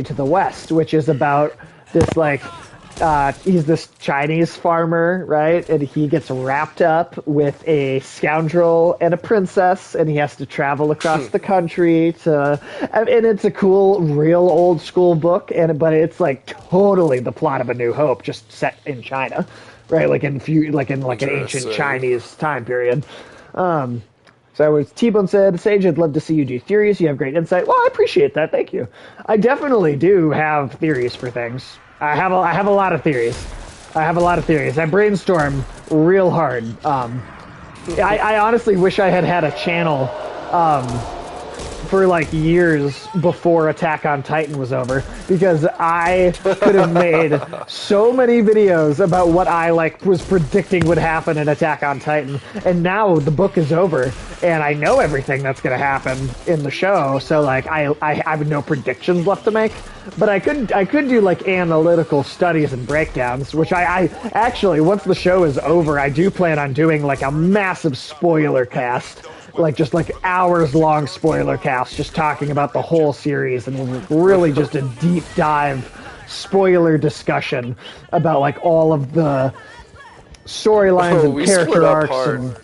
to the West, which is about this like. He's this Chinese farmer, right? And he gets wrapped up with a scoundrel and a princess, and he has to travel across the country and it's a cool, real old school book, but it's like totally the plot of A New Hope, just set in China, right? Like in an ancient Chinese time period. So as T-Bone said, Sage, I'd love to see you do theories. You have great insight. Well, I appreciate that. Thank you. I definitely do have theories for things. I have a lot of theories. I brainstorm real hard. I honestly wish I had a channel for like years before Attack on Titan was over, because I could have made so many videos about what I like was predicting would happen in Attack on Titan, and now the book is over and I know everything that's going to happen in the show, so like I have no predictions left to make, but I could do like analytical studies and breakdowns, which I actually, once the show is over, I do plan on doing like a massive spoiler cast, like just like hours long spoiler cast, just talking about the whole series and really just a deep dive spoiler discussion about like all of the storylines and character arcs and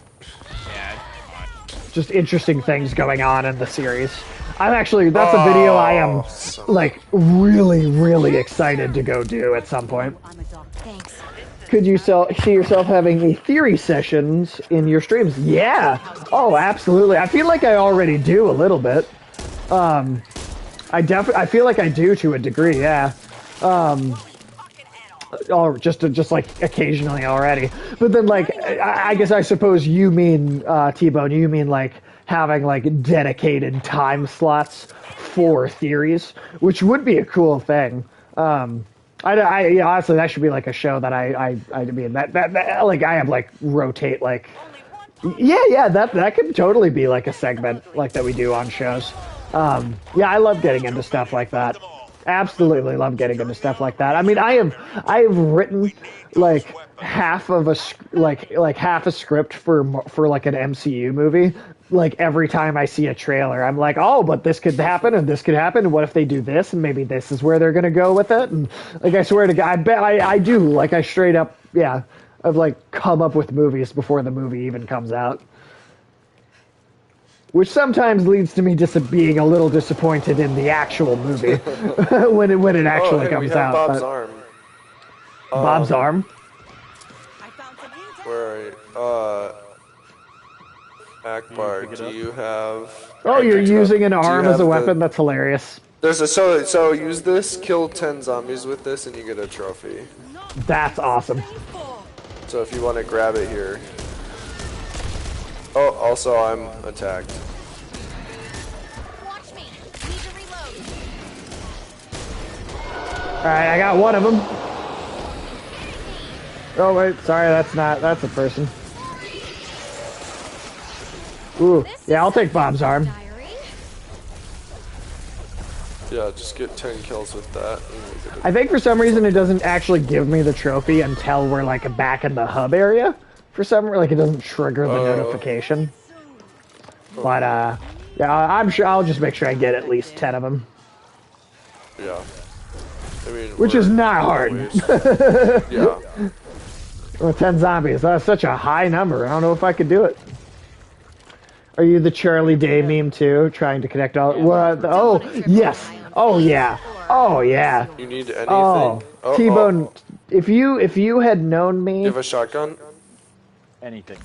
just interesting things going on in the series. That's a video I am like really excited to go do at some point. Thanks. Could you see yourself having a theory sessions in your streams? Yeah. Oh, absolutely. I feel like I already do a little bit. I feel like I do to a degree. Yeah. Or just like occasionally already. But then like I suppose you mean T-Bone. You mean like having like dedicated time slots for theories, which would be a cool thing. Honestly, that should be like a show that I mean that like I have like rotate like that could totally be like a segment like that we do on shows. I love getting into stuff like that. Absolutely love getting into stuff like that. I mean, I have written like half a script for like an MCU movie. Like every time I see a trailer, I'm like, oh, but this could happen and this could happen. And what if they do this? And maybe this is where they're gonna go with it. And like, I swear to God, I bet I do. Like, I straight up, I've like come up with movies before the movie even comes out. Which sometimes leads to me just being a little disappointed in the actual movie when it actually comes out. Bob's arm. Bob's arm? Where are you? Akbar, do you have... Oh, you're using an arm as a weapon? That's hilarious. There's a so use this, kill 10 zombies with this, and you get a trophy. That's awesome. So if you want to grab it here. Oh, also I'm attacked. Watch me. Need to reload. Alright, I got one of them. Oh wait, sorry, that's a person. Ooh, yeah, I'll take Bob's arm. Yeah, just get 10 kills with that. I think for some reason it doesn't actually give me the trophy until we're like back in the hub area. For some reason, like it doesn't trigger the notification. But I'm sure I'll just make sure I get at least 10 of them. Yeah. I mean, which is not hard. Yeah. Well, 10 zombies. That's such a high number. I don't know if I could do it. Are you the Charlie Day meme too? Trying to connect all... oh, yes. Oh, yeah. Oh, yeah. You need anything? Oh, T-Bone, if you had known me... You have a shotgun? Anything.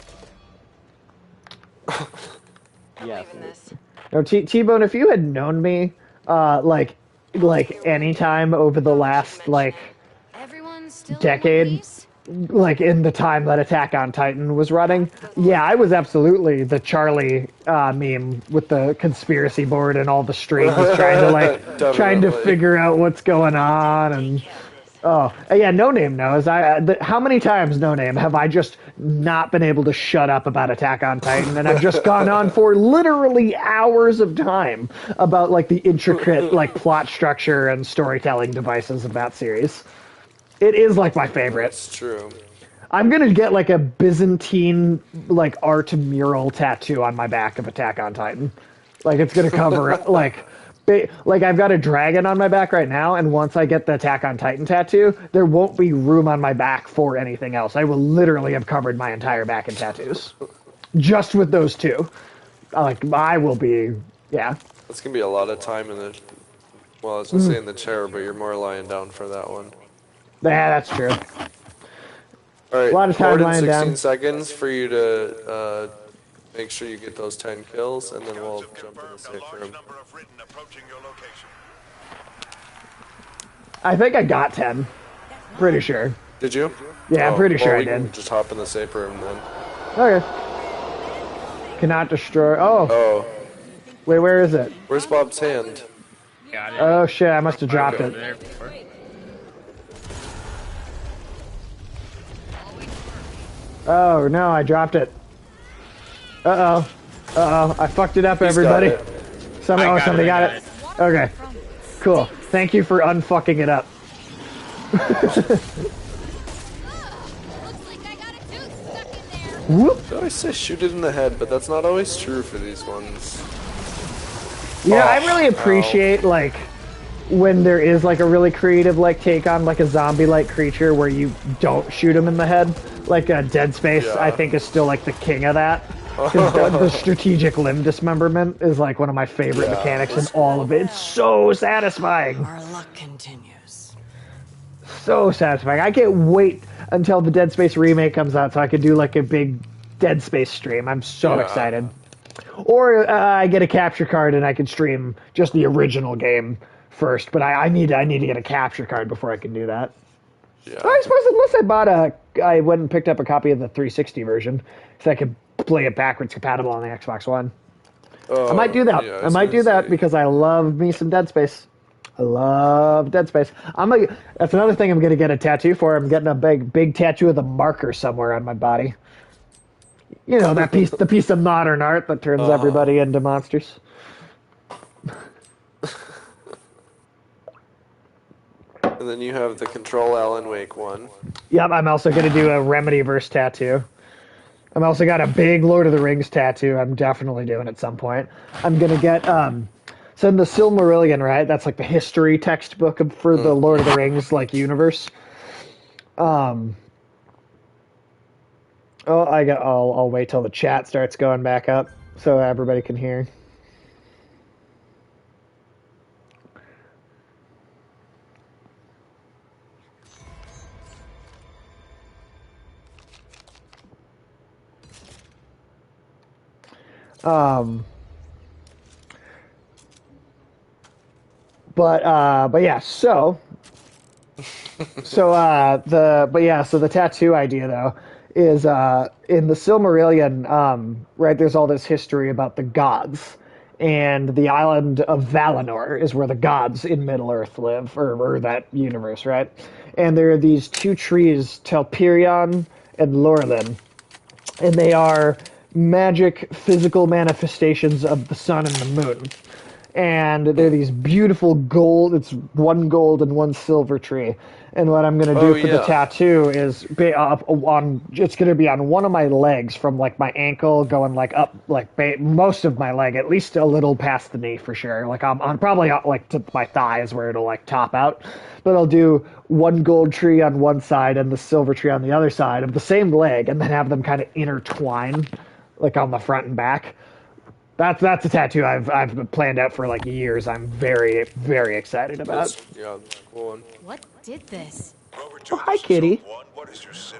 Yes. No, T-Bone, if you had known me, like any time over the last, like, decade... like in the time that Attack on Titan was running, yeah, I was absolutely the Charlie meme with the conspiracy board and all the streams trying to figure out what's going on. And No Name knows. How many times, No Name, have I just not been able to shut up about Attack on Titan, and I've just gone on for literally hours of time about like the intricate like plot structure and storytelling devices of that series. It is like my favorite. It's true. I'm gonna get like a Byzantine like art mural tattoo on my back of Attack on Titan. Like it's gonna cover like I've got a dragon on my back right now, and once I get the Attack on Titan tattoo, there won't be room on my back for anything else. I will literally have covered my entire back in tattoos, just with those two. I will be, yeah. It's gonna be a lot of time in the. Well, I was gonna say in the chair, but you're more lying down for that one. Yeah, that's true. All right, a lot of time lying 16 down. seconds for you to make sure you get those 10 kills, and then we'll jump in the safe room. I think I got 10. Pretty sure. Did you? Yeah, I'm pretty sure I did. We can just hop in the safe room then. Okay. Cannot destroy. Oh. Wait, where is it? Where's Bob's hand? Got it. Oh shit, I must have dropped Over it. there before. Oh no, I dropped it. Uh-oh. Uh-oh, I fucked it up, He's everybody. got it. Somebody got it. Okay, cool. Thank you for unfucking it up. Whoop. I always say shoot it in the head, but that's not always true for these ones. Yeah, I Oh, really appreciate, like, when there is, like, a really creative, like, take on, like, a zombie-like creature where you don't shoot him in the head. Like, Dead Space, Yeah. I think, is still, like, the king of that. 'Cause the strategic limb dismemberment is, like, one of my favorite mechanics in all of it. It's so satisfying. Our luck continues. So satisfying. I can't wait until the Dead Space remake comes out so I can do, like, a big Dead Space stream. I'm so excited. Or I get a capture card and I can stream just the original game first. But I need to get a capture card before I can do that. Yeah. I suppose unless I went and picked up a copy of the 360 version, so I could play it backwards compatible on the Xbox One. I might do that. Yeah, I might do that because I love me some Dead Space. I love Dead Space. That's another thing I'm gonna get a tattoo for. I'm getting a big tattoo of the marker somewhere on my body. You know, the piece of modern art that turns everybody into monsters. And then you have the Control Alan Wake one. Yep, I'm also going to do a Remedyverse tattoo. I'm also got a big Lord of the Rings tattoo I'm definitely doing at some point. I'm going to get, so in the Silmarillion, right, that's like the history textbook for the Lord of the Rings, like, universe. I'll wait till the chat starts going back up so everybody can hear. But yeah, so the tattoo idea though is in the Silmarillion, right, there's all this history about the gods, and the island of Valinor is where the gods in Middle-earth live, or that universe, right? And there are these two trees, Telperion and Lorelin, and they are magic physical manifestations of the sun and the moon. And they're these beautiful gold, it's one gold and one silver tree. And what I'm going to do for the tattoo is it's going to be on one of my legs from like my ankle going like up, like most of my leg, at least a little past the knee for sure. Like I'm on probably like to my thighs where it'll like top out. But I'll do one gold tree on one side and the silver tree on the other side of the same leg, and then have them kind of intertwine like on the front and back. That's a tattoo I've planned out for like years. I'm very, very excited about. Yeah, cool one. What did this? Oh, hi, kitty.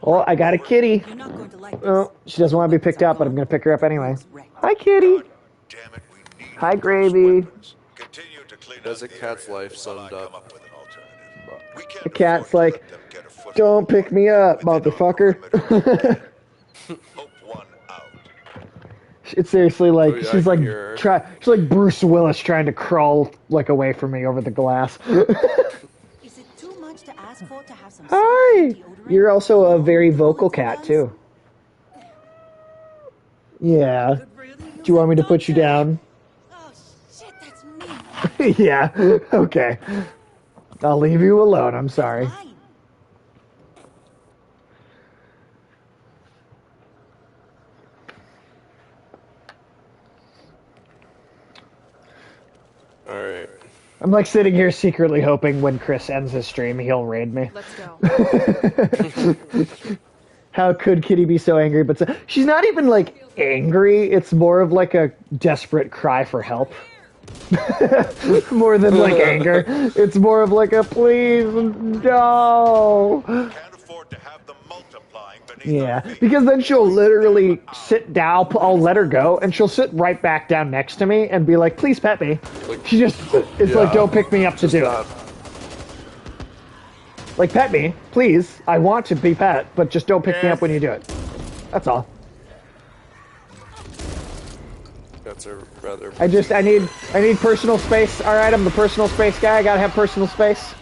Oh, I got a kitty. You're not going to like this. Oh, she doesn't want to be picked up, but I'm going to pick her up anyway. Hi, kitty. Hi, Gravy. Does a cat's life summed up? The cat's like, don't pick me up, motherfucker. It's seriously like she's like she's like Bruce Willis trying to crawl like away from me over the glass. Is it too much to ask for to have some Hi. You're also a very vocal cat too. Yeah. Do you want me to put you down? Oh shit, that's me. Yeah. Okay. I'll leave you alone. I'm sorry. Alright. I'm like sitting here secretly hoping when Chris ends his stream, he'll raid me. Let's go. How could Kitty be so angry? But she's not even like angry. It's more of like a desperate cry for help. More than like anger. It's more of like a please no. Can't afford to have them multiplying beneath Yeah, our feet. because then she'll literally sit down. I'll let her go, and she'll sit right back down next to me and be like, "Please pet me." She just, it's like, "Don't pick me up to do it." Like, pet me, please. I want to be pet, but just don't pick me up when you do it. That's all. It's a rather. I need personal space. All right, I'm the personal space guy. I gotta have personal space.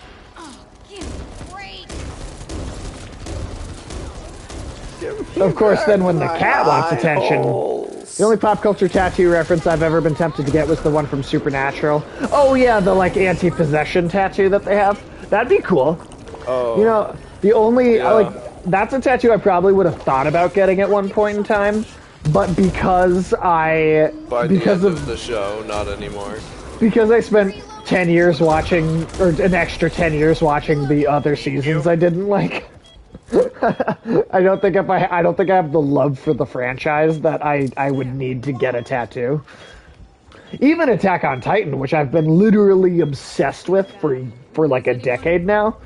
Of course, then when the cat wants attention, the only pop culture tattoo reference I've ever been tempted to get was the one from Supernatural. Oh yeah, the like anti-possession tattoo that they have. That'd be cool. Oh. You know, the only that's a tattoo I probably would have thought about getting at one point in time, but because By the end of the show, not anymore. Because I spent 10 years watching, or an extra 10 years watching the other seasons I didn't like. I don't think I have the love for the franchise that I would need to get a tattoo. Even Attack on Titan, which I've been literally obsessed with for like a decade now.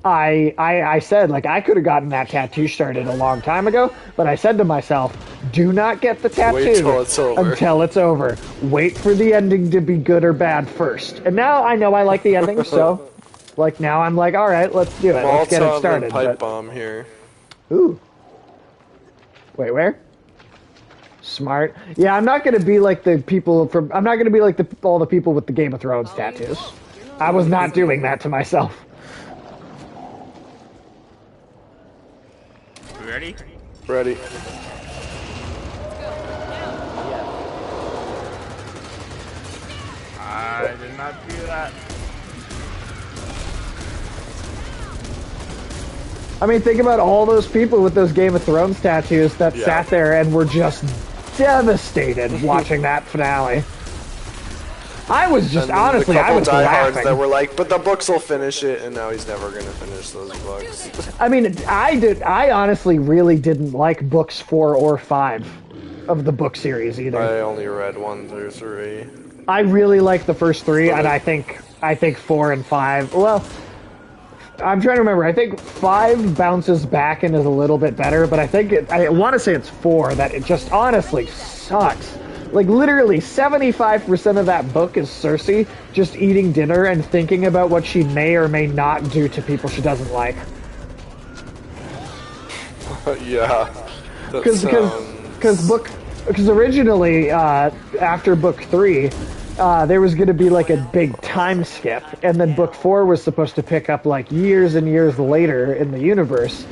I said, like, I could have gotten that tattoo started a long time ago, but I said to myself, do not get the tattoo until it's over. Wait for the ending to be good or bad first. And now I know I like the ending, so, like, now I'm like, all right, let's do it. Let's get it started. Pipe bomb here. Ooh. Wait, where? Smart. Yeah, I'm not going to be like the people from... I'm not going to be like all the people with the Game of Thrones tattoos. I was not doing that to myself. You ready? Ready. I did not do that. I mean, think about all those people with those Game of Thrones tattoos that sat there and were just devastated watching that finale. I was just, honestly, I was laughing. That were like, but the books will finish it, and now he's never going to finish those books. I mean, I honestly really didn't like books 4 or 5 of the book series either. I only read 1 through 3. I really like the first 3, and I think 4 and 5, well, I'm trying to remember. I think 5 bounces back and is a little bit better, but I want to say it's 4 that it just honestly sucks. Like, literally, 75% of that book is Cersei just eating dinner and thinking about what she may or may not do to people she doesn't like. Yeah. Because originally, after book 3, there was going to be like a big time skip, and then book 4 was supposed to pick up like years and years later in the universe.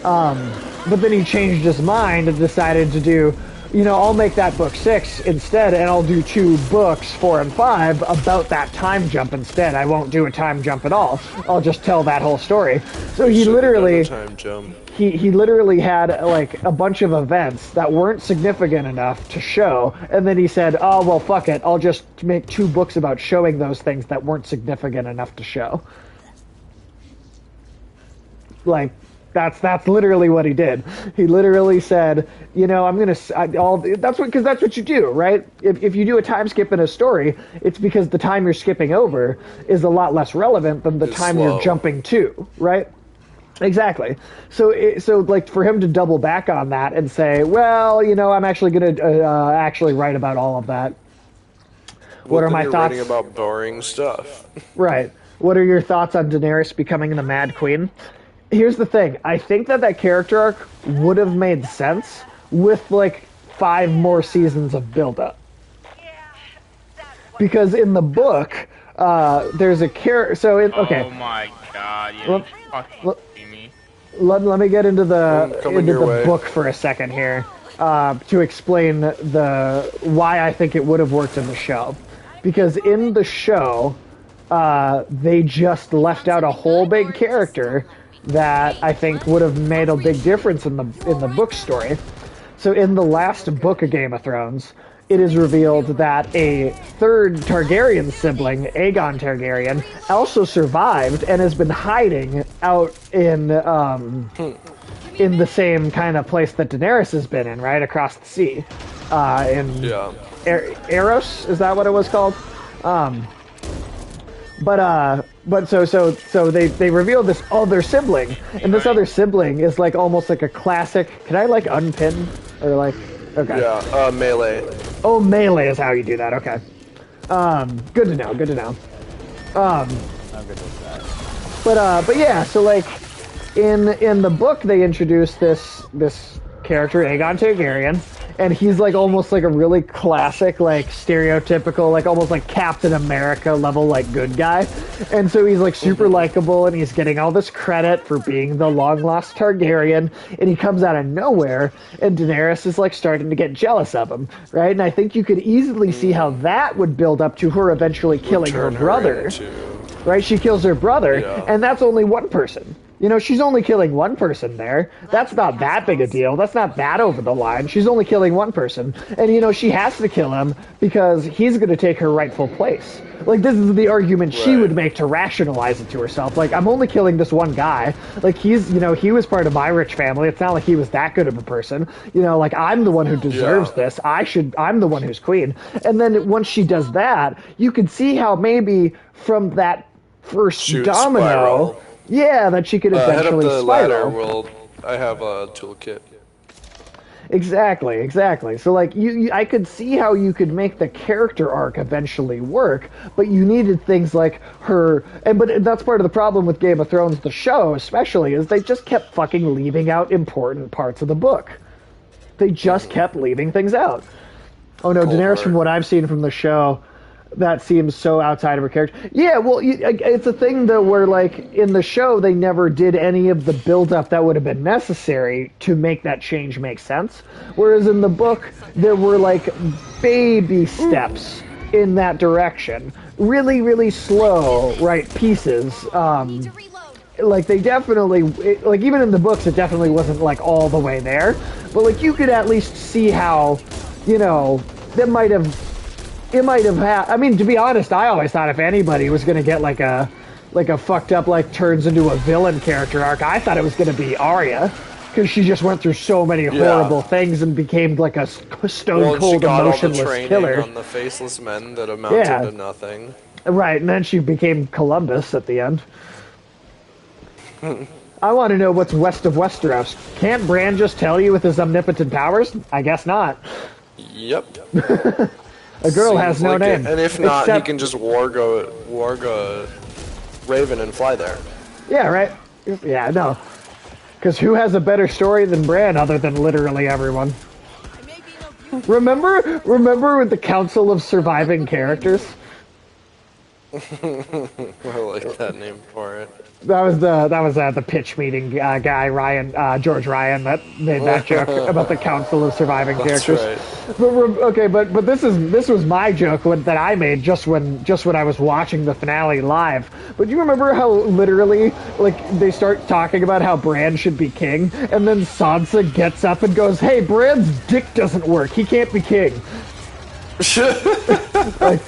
But then he changed his mind and decided to do, I'll make that book 6 instead, and I'll do 2 books, 4 and 5, about that time jump instead. I won't do a time jump at all. I'll just tell that whole story. So he literally... Time jump. He literally had like a bunch of events that weren't significant enough to show, and then he said, oh, well, fuck it, I'll just make 2 books about showing those things that weren't significant enough to show. Like, that's literally what he did. He literally said, because that's what you do, right? If you do a time skip in a story, it's because the time you're skipping over is a lot less relevant than the time you're jumping to, right? Exactly. So like for him to double back on that and say, well, I'm actually going to actually write about all of that. What are my thoughts? Writing about boring stuff. Right. What are your thoughts on Daenerys becoming the Mad Queen? Here's the thing. I think that character arc would have made sense with like 5 more seasons of build-up. Because in the book, there's a character. So okay. Oh my god! Yeah, let me get into the book for a second here to explain why I think it would have worked in the show. Because in the show, they just left out a whole big character that I think would have made a big difference in the book story. So in the last book of Game of Thrones, it is revealed that a 3rd Targaryen sibling, Aegon Targaryen, also survived and has been hiding out in the same kind of place that Daenerys has been in, right across the sea. Eros, is that what it was called? But so they revealed this other sibling, and this other sibling is like almost like a classic. Can I like unpin or like? Okay. Yeah, melee. Oh, melee is how you do that. Okay. Good to know. Good to know. I'm good with that. But yeah. So like, in the book they introduced this character Aegon Targaryen, and he's like almost like a really classic, like stereotypical, like almost like Captain America level, like good guy. And so he's like super likable, and he's getting all this credit for being the long lost Targaryen. And he comes out of nowhere, and Daenerys is like starting to get jealous of him, right? And I think you could easily see how that would build up to her eventually killing her brother. Right? She kills her brother, and that's only one person. You know, she's only killing one person there. That's not that big a deal. That's not that over the line. She's only killing one person. And, you know, she has to kill him because he's going to take her rightful place. Like, this is the argument she would make to rationalize it to herself. Like, I'm only killing this one guy. Like, he's, you know, he was part of my rich family. It's not like he was that good of a person. You know, like, I'm the one who deserves this. I'm the one who's queen. And then once she does that, you could see how maybe from that first domino... Spiral. Yeah, that she could eventually head up the spiral. ladder. I have a toolkit. Exactly. So, like, I could see how you could make the character arc eventually work, but you needed things like her. But that's part of the problem with Game of Thrones, the show, especially, is they just kept fucking leaving out important parts of the book. They just kept leaving things out. Oh no, Daenerys, from what I've seen from the show, that seems so outside of her character. Yeah, well, it's a thing, though, where, like, in the show, they never did any of the build-up that would have been necessary to make that change make sense. Whereas in the book, there were, like, baby steps in that direction. Really, really slow, right, pieces. Like, they definitely, like, even in the books, it definitely wasn't, like, all the way there. But, like, you could at least see how, you know, it might have had. I mean, to be honest, I always thought if anybody was going to get like a fucked up, like, turns into a villain character arc, I thought it was going to be Arya, because she just went through so many horrible things and became like a stone cold, emotionless killer. On the faceless men that amounted to nothing. Right, and then she became Columbus at the end. I want to know what's west of Westeros. Can't Bran just tell you with his omnipotent powers? I guess not. Yep. A girl has no name. And if not, he can just wargo Raven and fly there. Yeah, right? Yeah, no. Because who has a better story than Bran other than literally everyone? Remember with the Council of Surviving Characters? I like that name for it. That was the pitch meeting guy Ryan George Ryan that made that joke about the Council of Surviving Characters. Right. But this was my joke that I made just when I was watching the finale live. But do you remember how literally, like, they start talking about how Bran should be king, and then Sansa gets up and goes, "Hey, Bran's dick doesn't work. He can't be king." like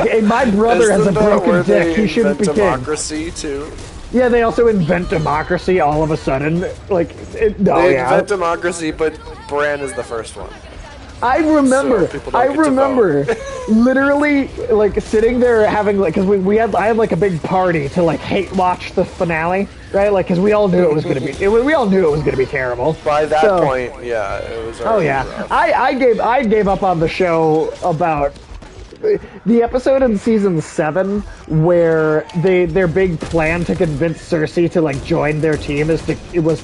hey, my brother has a broken dick. He shouldn't be king. Democracy too. Yeah, they also invent democracy all of a sudden. Like, they invent democracy, but Bran is the first one. I remember literally, like, sitting there having, like, because I had like a big party to, like, hate watch the finale, right? Like, because we all knew it was gonna be terrible. By that point, yeah, it was. Oh yeah, rough. I gave up on the show about the episode in season 7 where their big plan to convince Cersei to, like, join their team was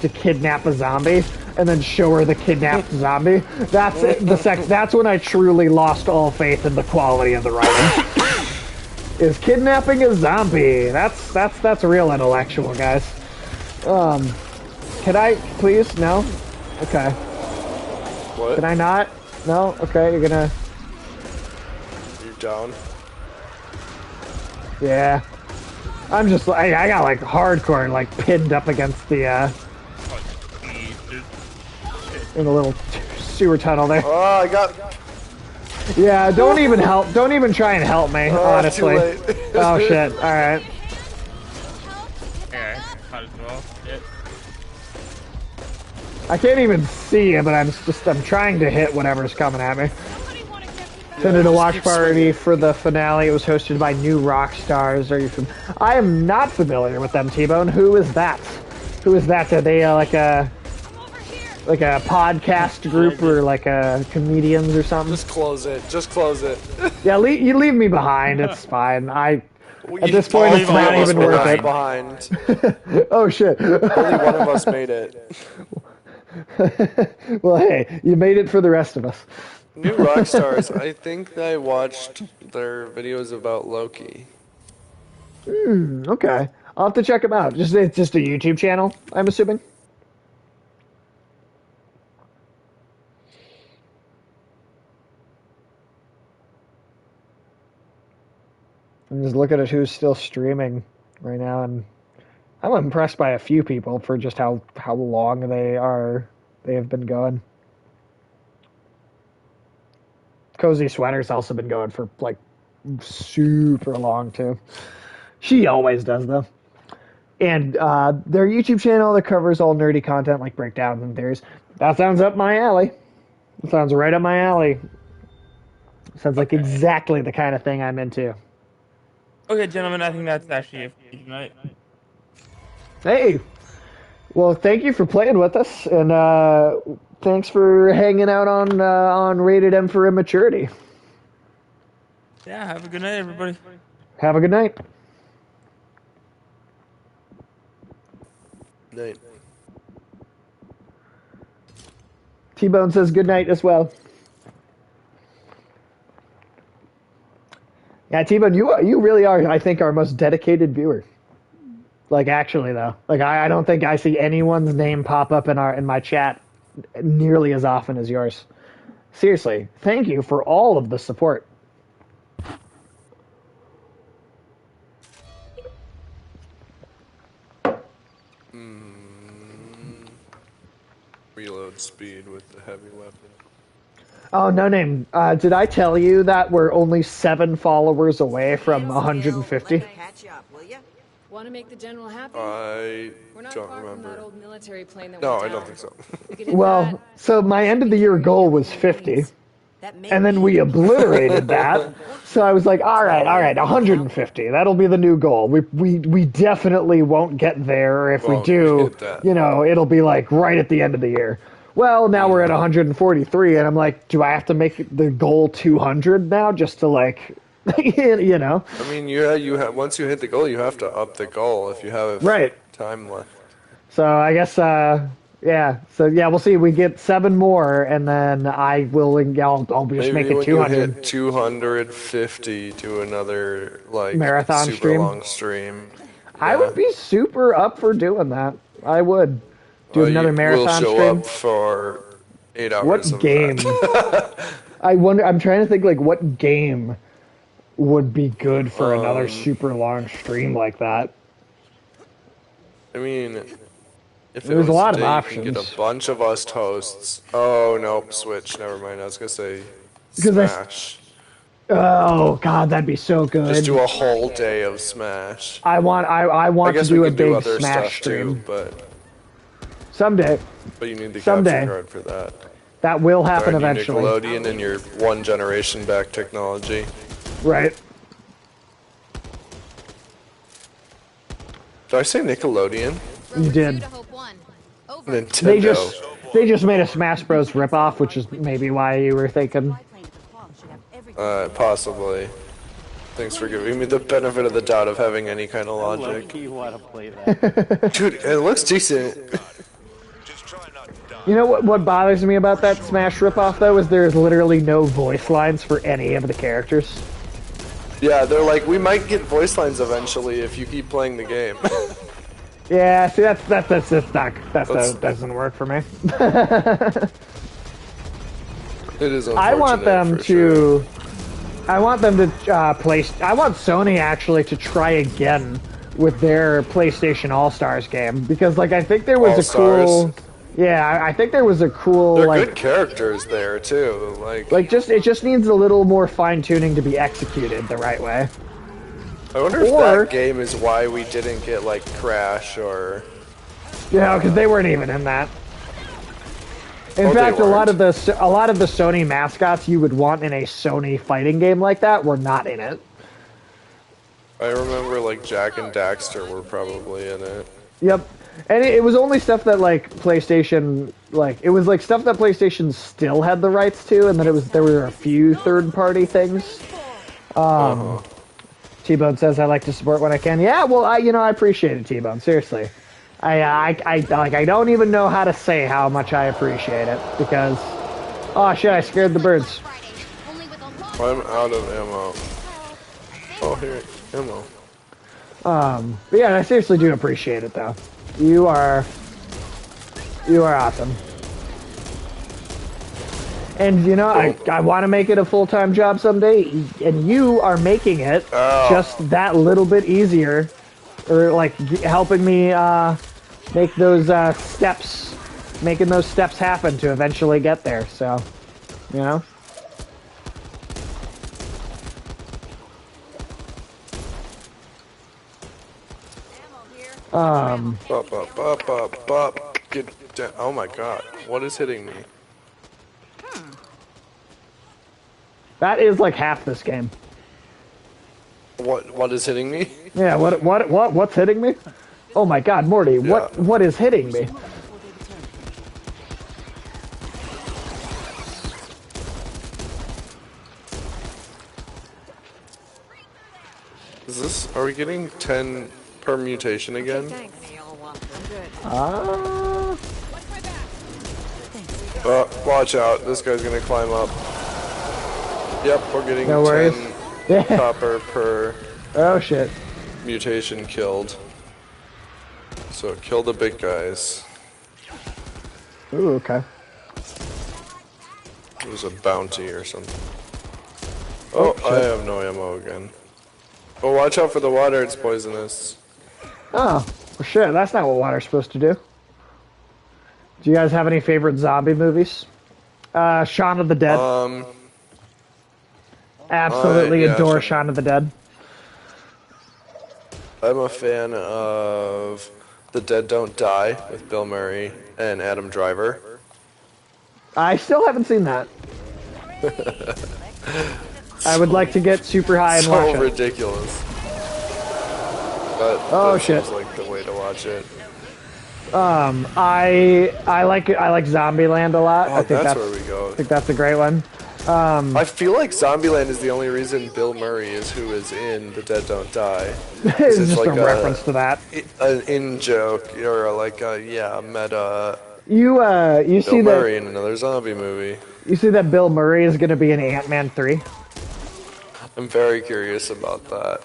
to kidnap a zombie and then show her the kidnapped zombie. That's it. That's when I truly lost all faith in the quality of the writing. Is kidnapping a zombie? That's real intellectual, guys. Can I please? No. Okay. What? Can I not? No. Okay. You're gonna. Down. Yeah, I'm just I got, like, hardcore, like, pinned up against the in a little sewer tunnel there. Oh, I got. Yeah, don't even try and help me, honestly. Too late. Oh shit! All right. Yeah, might as well. Shit. I can't even see it, but I'm trying to hit whatever's coming at me. Attended a watch party for the finale. It was hosted by New Rock Stars. I am not familiar with them, T-Bone. Who is that? Are they like a podcast group or like comedians or something? Just close it. Yeah, you leave me behind. It's fine. At this point, it's not even worth it. Behind. Oh shit! Only one of us made it. Well, hey, you made it for the rest of us. New Rockstars, I think I watched their videos about Loki. Okay. I'll have to check them out. It's just a YouTube channel, I'm assuming. I'm just looking at who's still streaming right now, and I'm impressed by a few people for just how long they have been going. Cozy Sweater's also been going for like super long too. She always does though. And their YouTube channel that covers all nerdy content like breakdowns and theories. That sounds up my alley. That sounds right up my alley. Sounds like exactly the kind of thing I'm into. Okay, gentlemen, I think that's actually it for tonight. Hey, well, thank you for playing with us, and thanks for hanging out on Rated M for Immaturity. Yeah, have a good night, everybody. Have a good night. Night. T-Bone says good night as well. Yeah, T-Bone, you really are, I think, our most dedicated viewer. Like, actually, though. Like, I don't think I see anyone's name pop up in my chat nearly as often as yours. Seriously, thank you for all of the support. Reload speed with the heavy weapon. Oh, no name. Did I tell you that we're only 7 followers away from 150? Catch up, will ya? Want to make the general happy? I We're not don't far from that remember. old military plane that No, went I down. don't think so. We could hit Well, that. so my end of the year goal was 50, and then we obliterated that. So I was like, all right, 150. That'll be the new goal. We definitely won't get there, or if we Won't do, hit that. it'll be like right at the end of the year. Well, now we're at 143, and I'm like, do I have to make the goal 200 now just to like, you know? I mean, once you hit the goal, you have to up the goal if you have Right. time left. So I guess, yeah. So yeah, we'll see. We get 7 more, and then I'll just Maybe make it when 200. you hit 250 to another like Marathon super stream? long stream. I would be super up for doing that. I would do Well, another marathon We'll show stream. up for 8 hours. What of game? that. I wonder. I'm trying to think like what game would be good for another super long stream like that. I mean, if it There's was a lot of day, you options. can get a bunch of us hosts. Oh nope, Switch. Never mind. I was gonna say Because Smash. Oh god, that'd be so good. Just do a whole day of Smash. I want I to guess do we a could do big other Smash stuff stream too, but someday. you need the Someday. capture card for that. That will happen Darn you, eventually. Nickelodeon and your one generation back technology. Right. Did I say Nickelodeon? You did. Nintendo. They just made a Smash Bros. Ripoff, which is maybe why you were thinking. Possibly. Thanks for giving me the benefit of the doubt of having any kind of logic. You want to play that? Dude, it looks decent. You know what bothers me about that Smash ripoff though is there's literally no voice lines for any of the characters. Yeah, they're like, we might get voice lines eventually if you keep playing the game. Yeah, see that doesn't work for me. It is unfortunate. I want them for to. sure. I want them to place. I want Sony actually to try again with their PlayStation All Stars game because, like, I think there was a cool. Yeah, I think there was a cool. They're like, good characters there too. Like it just needs a little more fine tuning to be executed the right way. I wonder if that game is why we didn't get like Crash or. Yeah, because they weren't even in that. In Oh, fact, they a lot of the Sony mascots you would want in a Sony fighting game like that were not in it. I remember like Jack and Daxter were probably in it. Yep, and it was only stuff that like PlayStation, like it was like stuff that PlayStation still had the rights to, and then there were a few third-party things. T-Bone says I like to support when I can. Yeah, well, I appreciate it, T-Bone. Seriously, I don't even know how to say how much I appreciate it because, oh shit, I scared the birds. I'm out of ammo. Oh, here, ammo. But yeah, I seriously do appreciate it though. You are awesome. And you know, I want to make it a full-time job someday, and you are making it just that little bit easier, or like helping me make those steps, making those steps happen to eventually get there. So, you know. Get down. Oh my god, what is hitting me? That is like half this game. What is hitting me? Yeah, what's hitting me? Oh my god, Morty, Yeah. what is hitting me? Is this, are we getting 10 per mutation again? Watch out, this guy's gonna climb up. Yep, we're getting No worries. 10 copper per Oh shit. mutation killed. So kill the big guys. Ooh, okay. It was a bounty or something. Oh, I have no ammo again. Oh, watch out for the water, it's poisonous. Oh, well, shit, that's not what water's supposed to do. Do you guys have any favorite zombie movies? Shaun of the Dead. Absolutely yeah, adore Shaun of the Dead. I'm a fan of The Dead Don't Die with Bill Murray and Adam Driver. I still haven't seen that. I would like to get super high and watch So it. ridiculous. But Oh, that shit. seems like the way to watch it. I like Zombieland a lot. Oh, I think that's where we go. I think that's a great one. I feel like Zombieland is the only reason Bill Murray is who is in The Dead Don't Die. It's just like a reference to that. An in-joke, or like a, meta You Bill see Murray in another zombie movie. You see that Bill Murray is going to be in Ant-Man 3? I'm very curious about that.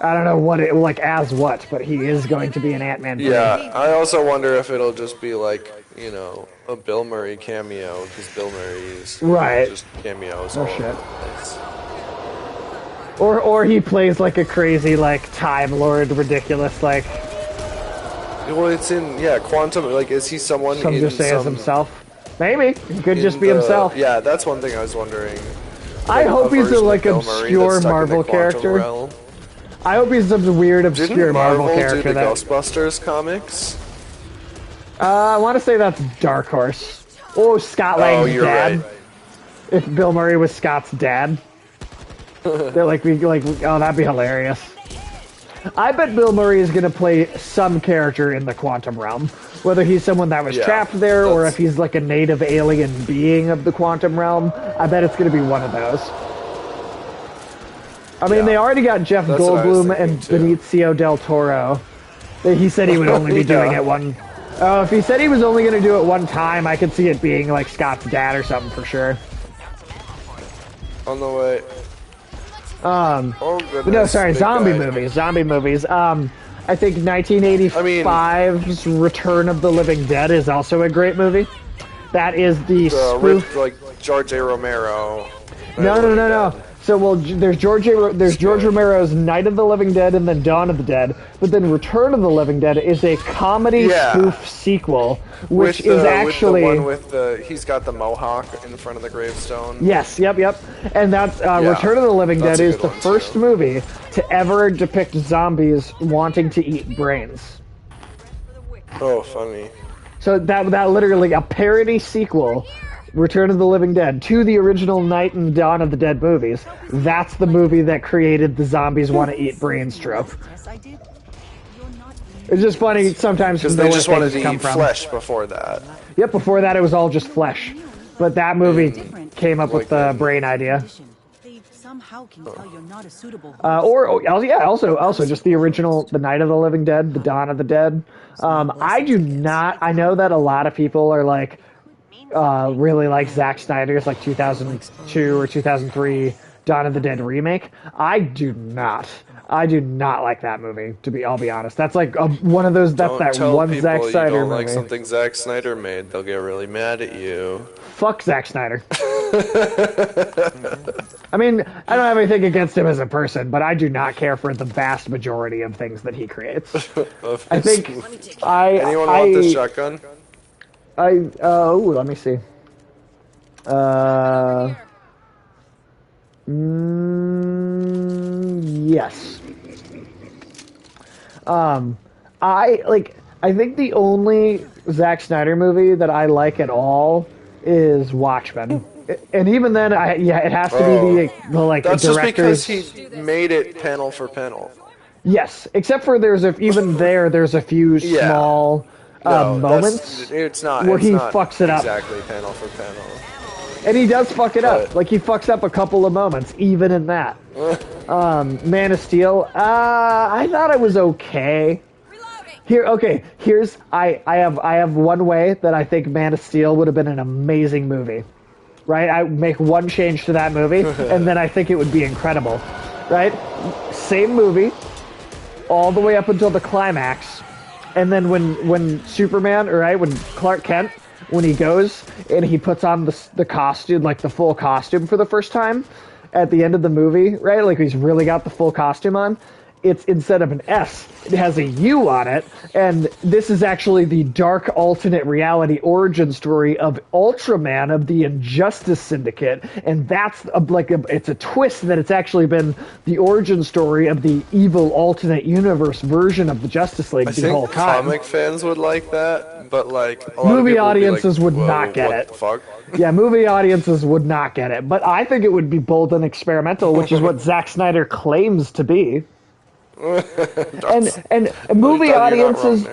I don't know what it like as what, but he is going to be in Ant-Man 3. Yeah, I also wonder if it'll just be like, you know, a Bill Murray cameo, because Bill Murray is Right. just cameos. Oh, all shit. over the place. Or he plays like a crazy like Time Lord, ridiculous like. Well, it's in Quantum. Like, is he someone? Some in just say as some, himself. Maybe he could in just be the- himself. Yeah, that's one thing I was wondering. I hope he's a version of like Bill Murray obscure that's stuck in the Marvel quantum character. realm. I hope he's some weird obscure Didn't Marvel Marvel do character the that. Ghostbusters comics? I want to say that's Dark Horse. Oh, Scott Lang's you're dad. right. If Bill Murray was Scott's dad, they're like, oh, that'd be hilarious. I bet Bill Murray is gonna play some character in the quantum realm, whether he's someone that was Yeah, trapped there or that's- if he's like a native alien being of the quantum realm. I bet it's gonna be one of those. I mean, Yeah. they already got Jeff That's what I was Goldblum and thinking, too. Benicio del Toro. He said he would only be doing Yeah. it one. Oh, if he said he was only going to do it one time, I could see it being like Scott's dad or something for sure. On the way. Oh goodness. But no, sorry, big zombie guy. movies. Zombie movies. I think 1985's Return of the Living Dead is also a great movie. That is the spoof. Like George A. Romero. No. So there's George Romero's Night of the Living Dead and then Dawn of the Dead, but then Return of the Living Dead is a comedy spoof sequel, which is actually with the one with the he's got the mohawk in front of the gravestone. Yes, yep. And that's Return of the Living That's Dead a is good the one, first too. movie to ever depict zombies wanting to eat brains. Oh, funny. So that literally a parody sequel, Return of the Living Dead, to the original Night and Dawn of the Dead movies. That's the movie that created the zombies want to eat brains trope. It's just funny sometimes Because to know they where just wanted things to come eat from. flesh before that. Yep, before that it was all just flesh. But that movie came up with the brain idea. somehow can tell you're not a suitable Also just the original, The Night of the Living Dead, The Dawn of the Dead. I do not. I know that a lot of people are like really like Zack Snyder's like 2002 or 2003 Dawn of the Dead remake. I do not. I do not like that movie. I'll be honest. That's like one of those. That's Don't that tell one people Zack you Snyder don't movie. like something Zack Snyder made. They'll get really mad at you. Fuck Zack Snyder. I mean, I don't have anything against him as a person, but I do not care for the vast majority of things that he creates. I think Anyone want this shotgun? Let me see. Yes. I think the only Zack Snyder movie that I like at all is Watchmen. And even then, it has to be the like That's directors. just because he made it panel for panel. Yes, except for there's a few small moments it's not where it's he not fucks it up. exactly panel for panel. And he does fuck it up. Like, he fucks up a couple of moments, even in that. Man of Steel, I thought it was okay. I have one way that I think Man of Steel would have been an amazing movie. Right? I make one change to that movie, and then I think it would be incredible. Right? Same movie, all the way up until the climax. And then when Superman, right, when Clark Kent, when he goes and he puts on the costume, like the full costume for the first time at the end of the movie, right? Like he's really got the full costume on. It's instead of an S, it has a U on it. And this is actually the dark alternate reality origin story of Ultraman of the Injustice Syndicate. And that's it's a twist that it's actually been the origin story of the evil alternate universe version of the Justice League the whole time. I think comic fans would like that, but like a lot movie of audiences would not get what it. The fuck? Yeah, movie audiences would not get it. But I think it would be bold and experimental, which is what Zack Snyder claims to be. and movie audiences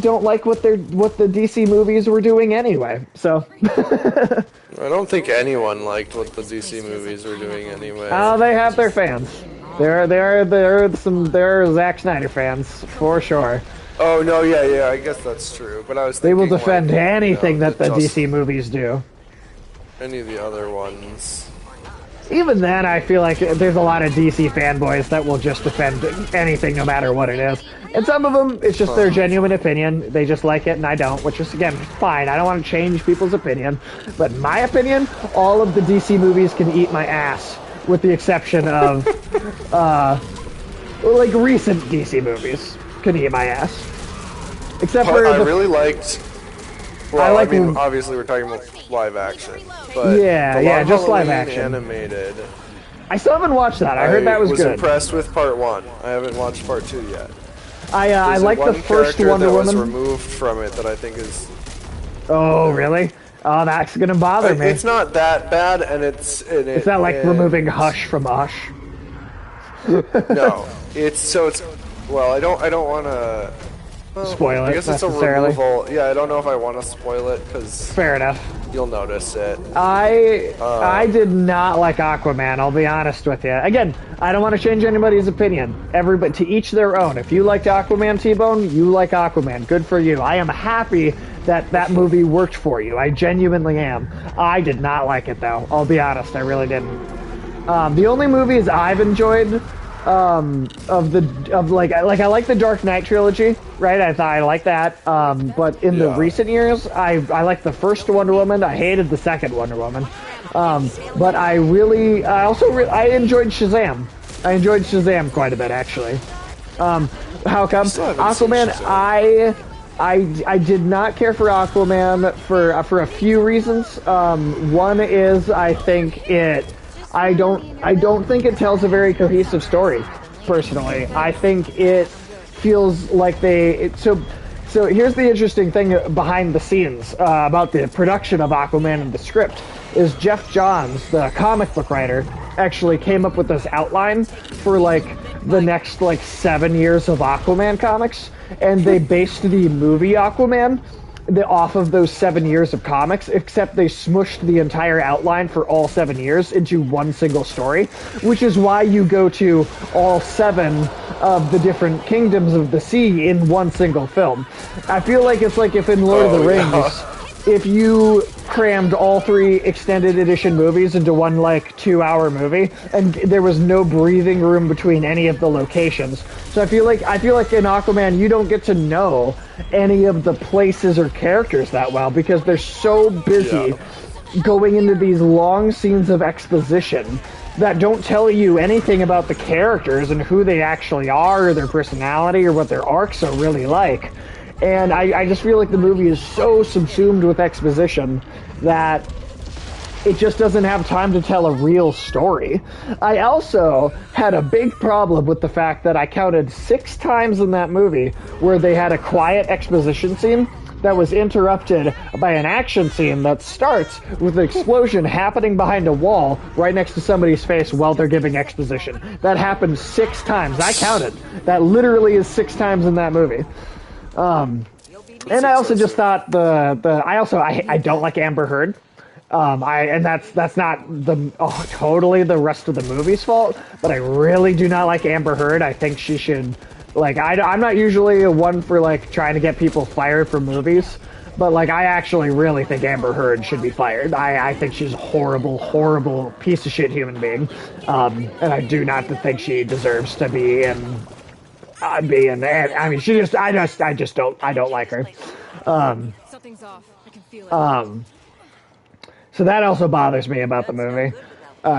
don't like what the DC movies were doing anyway. So I don't think anyone liked what the DC movies were doing anyway. Oh, they have their fans. There are Zack Snyder fans for sure. Oh no, yeah, I guess that's true. But I was thinking, they will defend anything that the just DC movies do. Any of the other ones. Even then, I feel like there's a lot of DC fanboys that will just defend anything no matter what it is. And some of them, it's just their genuine opinion. They just like it and I don't, which is, again, fine. I don't want to change people's opinion. But in my opinion, all of the DC movies can eat my ass, with the exception of, like, recent DC movies can eat my ass. Except for I really liked... Well, I mean, obviously we're talking about live action, but yeah, just live action. Animated. I still haven't watched that. I heard that was good. I was impressed with part 1. I haven't watched part 2 yet. I like the first Wonder Woman. That was removed from it that I think is. Oh really? Oh, that's gonna bother me. It's not that bad, and it's. It's not like removing Hush from Hush. No, it's. Well, I don't want to. Spoil it. I guess it's a removal. Yeah, I don't know if I want to spoil it because. Fair enough. You'll notice it. I did not like Aquaman. I'll be honest with you. Again, I don't want to change anybody's opinion. Everybody, to each their own. If you liked Aquaman, T-Bone, you like Aquaman. Good for you. I am happy that movie worked for you. I genuinely am. I did not like it though. I'll be honest. I really didn't. The only movies I've enjoyed. I like the Dark Knight trilogy, right? I like that. But in the recent years, I like the first Wonder Woman. I hated the second Wonder Woman. But I enjoyed Shazam. I enjoyed Shazam quite a bit, actually. How come? Aquaman, I did not care for Aquaman for a few reasons. One is I think I don't think it tells a very cohesive story, personally. I think it feels like so here's the interesting thing behind the scenes about the production of Aquaman and the script is Jeff Johns, the comic book writer, actually came up with this outline for like the next like 7 years of Aquaman comics, and they based the movie Aquaman off of those 7 years of comics, except they smushed the entire outline for all 7 years into one single story, which is why you go to all 7 of the different kingdoms of the sea in one single film. I feel like it's like if in Lord of the Rings, if you crammed all 3 extended edition movies into one like 2-hour movie, and there was no breathing room between any of the locations. So I feel like in Aquaman you don't get to know any of the places or characters that well because they're so busy going into these long scenes of exposition that don't tell you anything about the characters and who they actually are or their personality or what their arcs are really like. And I just feel like the movie is so subsumed with exposition that it just doesn't have time to tell a real story. I also had a big problem with the fact that I counted 6 times in that movie where they had a quiet exposition scene that was interrupted by an action scene that starts with an explosion happening behind a wall right next to somebody's face while they're giving exposition. That happened 6 times. I counted. That literally is 6 times in that movie. And I also just thought I don't like Amber Heard. And that's not totally the rest of the movie's fault, but I really do not like Amber Heard. I think she should, I'm not usually a one for trying to get people fired from movies, but I actually really think Amber Heard should be fired. I think she's a horrible, horrible piece of shit human being, and I do not think she deserves to be in. I mean, I don't like her. Something's off. I can feel it. So that also bothers me about the movie,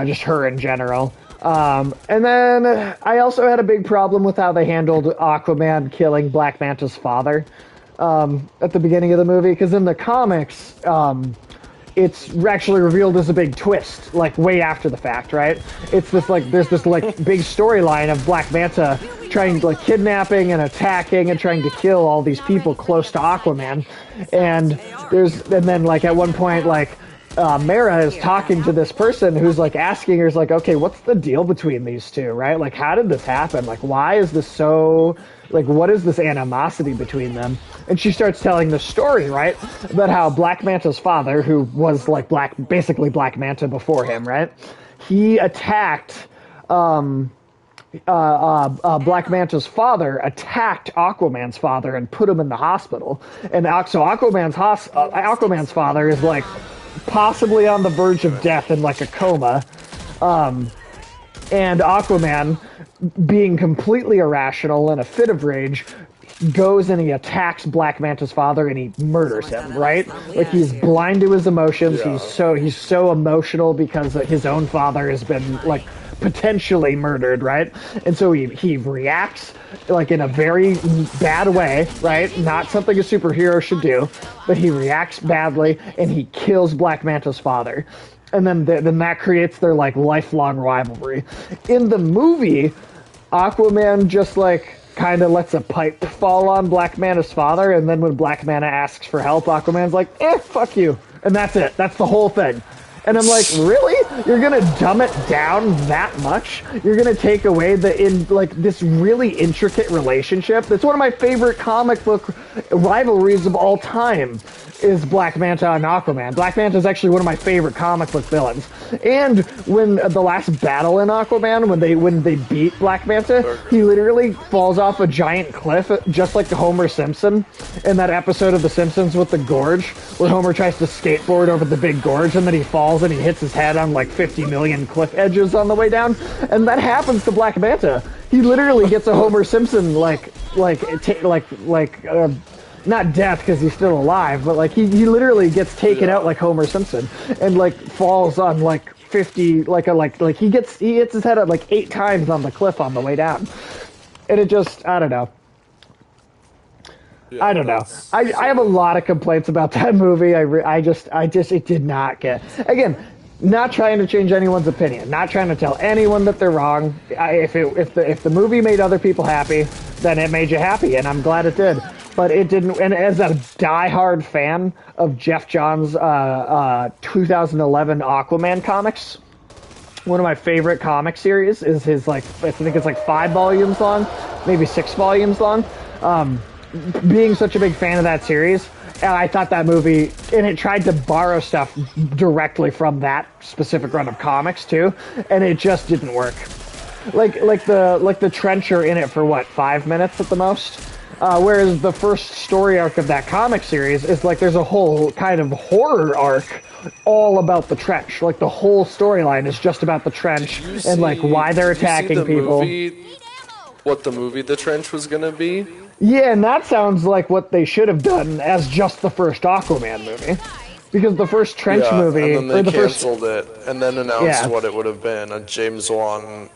just her in general. And then I also had a big problem with how they handled Aquaman killing Black Manta's father at the beginning of the movie, because in the comics, it's actually revealed as a big twist, way after the fact, right? It's this there's this big storyline of Black Manta trying kidnapping and attacking and trying to kill all these people close to Aquaman, and then at one point Mara is talking to this person who's asking her, okay, what's the deal between these two, right? How did this happen? Why is this so, what is this animosity between them? And she starts telling the story, right, about how Black Manta's father, who was basically Black Manta before him, right? He attacked, Black Manta's father attacked Aquaman's father and put him in the hospital. And so Aquaman's father is possibly on the verge of death in a coma, and Aquaman, being completely irrational in a fit of rage, goes and he attacks Black Manta's father and he murders him, right? He's blind to his emotions. Yeah. He's so emotional because his own father has been potentially murdered, right? And so he reacts in a very bad way, right? Not something a superhero should do, but he reacts badly and he kills Black Manta's father. And then that creates their lifelong rivalry. In the movie, Aquaman just kind of lets a pipe fall on Black Manta's father, and then when Black Manta asks for help, Aquaman's fuck you. And that's it. That's the whole thing. And I'm really? You're gonna dumb it down that much? You're gonna take away this really intricate relationship? That's one of my favorite comic book rivalries of all time, is Black Manta and Aquaman. Black Manta is actually one of my favorite comic book villains. And when the last battle in Aquaman, when they beat Black Manta, he literally falls off a giant cliff, just like Homer Simpson in that episode of The Simpsons with the gorge, where Homer tries to skateboard over the big gorge and then he falls and he hits his head on 50 million cliff edges on the way down. And that happens to Black Manta. He literally gets a Homer Simpson not death because he's still alive, but he literally gets taken out like Homer Simpson and falls on 50 he hits his head up 8 times on the cliff on the way down. And it just, I don't know. Yeah, I don't know. I have a lot of complaints about that movie. It did not get, again, not trying to change anyone's opinion, not trying to tell anyone that they're wrong. If the movie made other people happy, then it made you happy, and I'm glad it did. But it didn't. And as a diehard fan of Jeff Johns' 2011 Aquaman comics, one of my favorite comic series is his I think it's 5 volumes long, maybe 6 volumes long. being such a big fan of that series, I thought that movie, and it tried to borrow stuff directly from that specific run of comics too, and it just didn't work. Like the trencher in it for what, 5 minutes at the most? Whereas the first story arc of that comic series is like there's a whole kind of horror arc all about the trench. Like the whole storyline is just about the trench and like why they're attacking people. What the movie The Trench was gonna be? Yeah, and that sounds like what they should have done as just the first Aquaman movie. Because the first Trench movie... and then they canceled it, and then announced what it would have been, a James Wan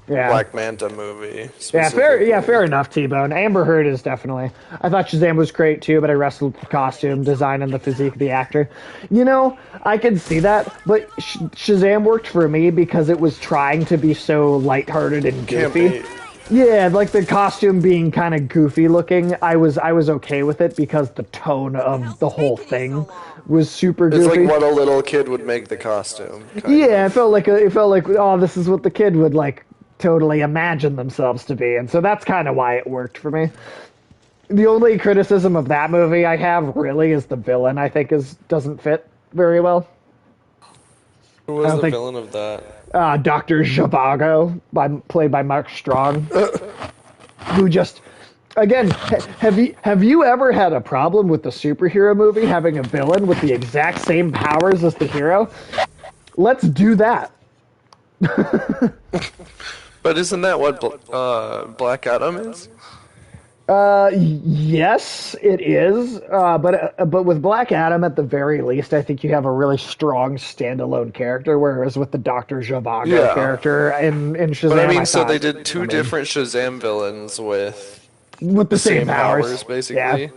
Black Manta movie. Yeah, fair enough, T-Bone. Amber Heard is definitely... I thought Shazam was great, too, but I wrestled with the costume, design, and the physique of the actor. You know, I can see that, but Shazam worked for me because it was trying to be so lighthearted and goofy. Yeah, like the costume being kind of goofy looking, I was okay with it because the tone of the whole thing was super goofy. It's like what a little kid would make the costume. Yeah, it felt like oh, this is what the kid would like totally imagine themselves to be, and so that's kind of why it worked for me. The only criticism of that movie I have really is the villain. I think doesn't fit very well. Who was the villain of that? Dr. Zhivago, played by Mark Strong, who just, again, have you ever had a problem with the superhero movie having a villain with the exact same powers as the hero? Let's do that. But isn't that what Black Adam is? Yes, it is. But with Black Adam, at the very least, I think you have a really strong standalone character. Whereas with the Dr. Zhivago character in Shazam, but I mean, so they did two different Shazam villains with the same powers, basically. Yeah.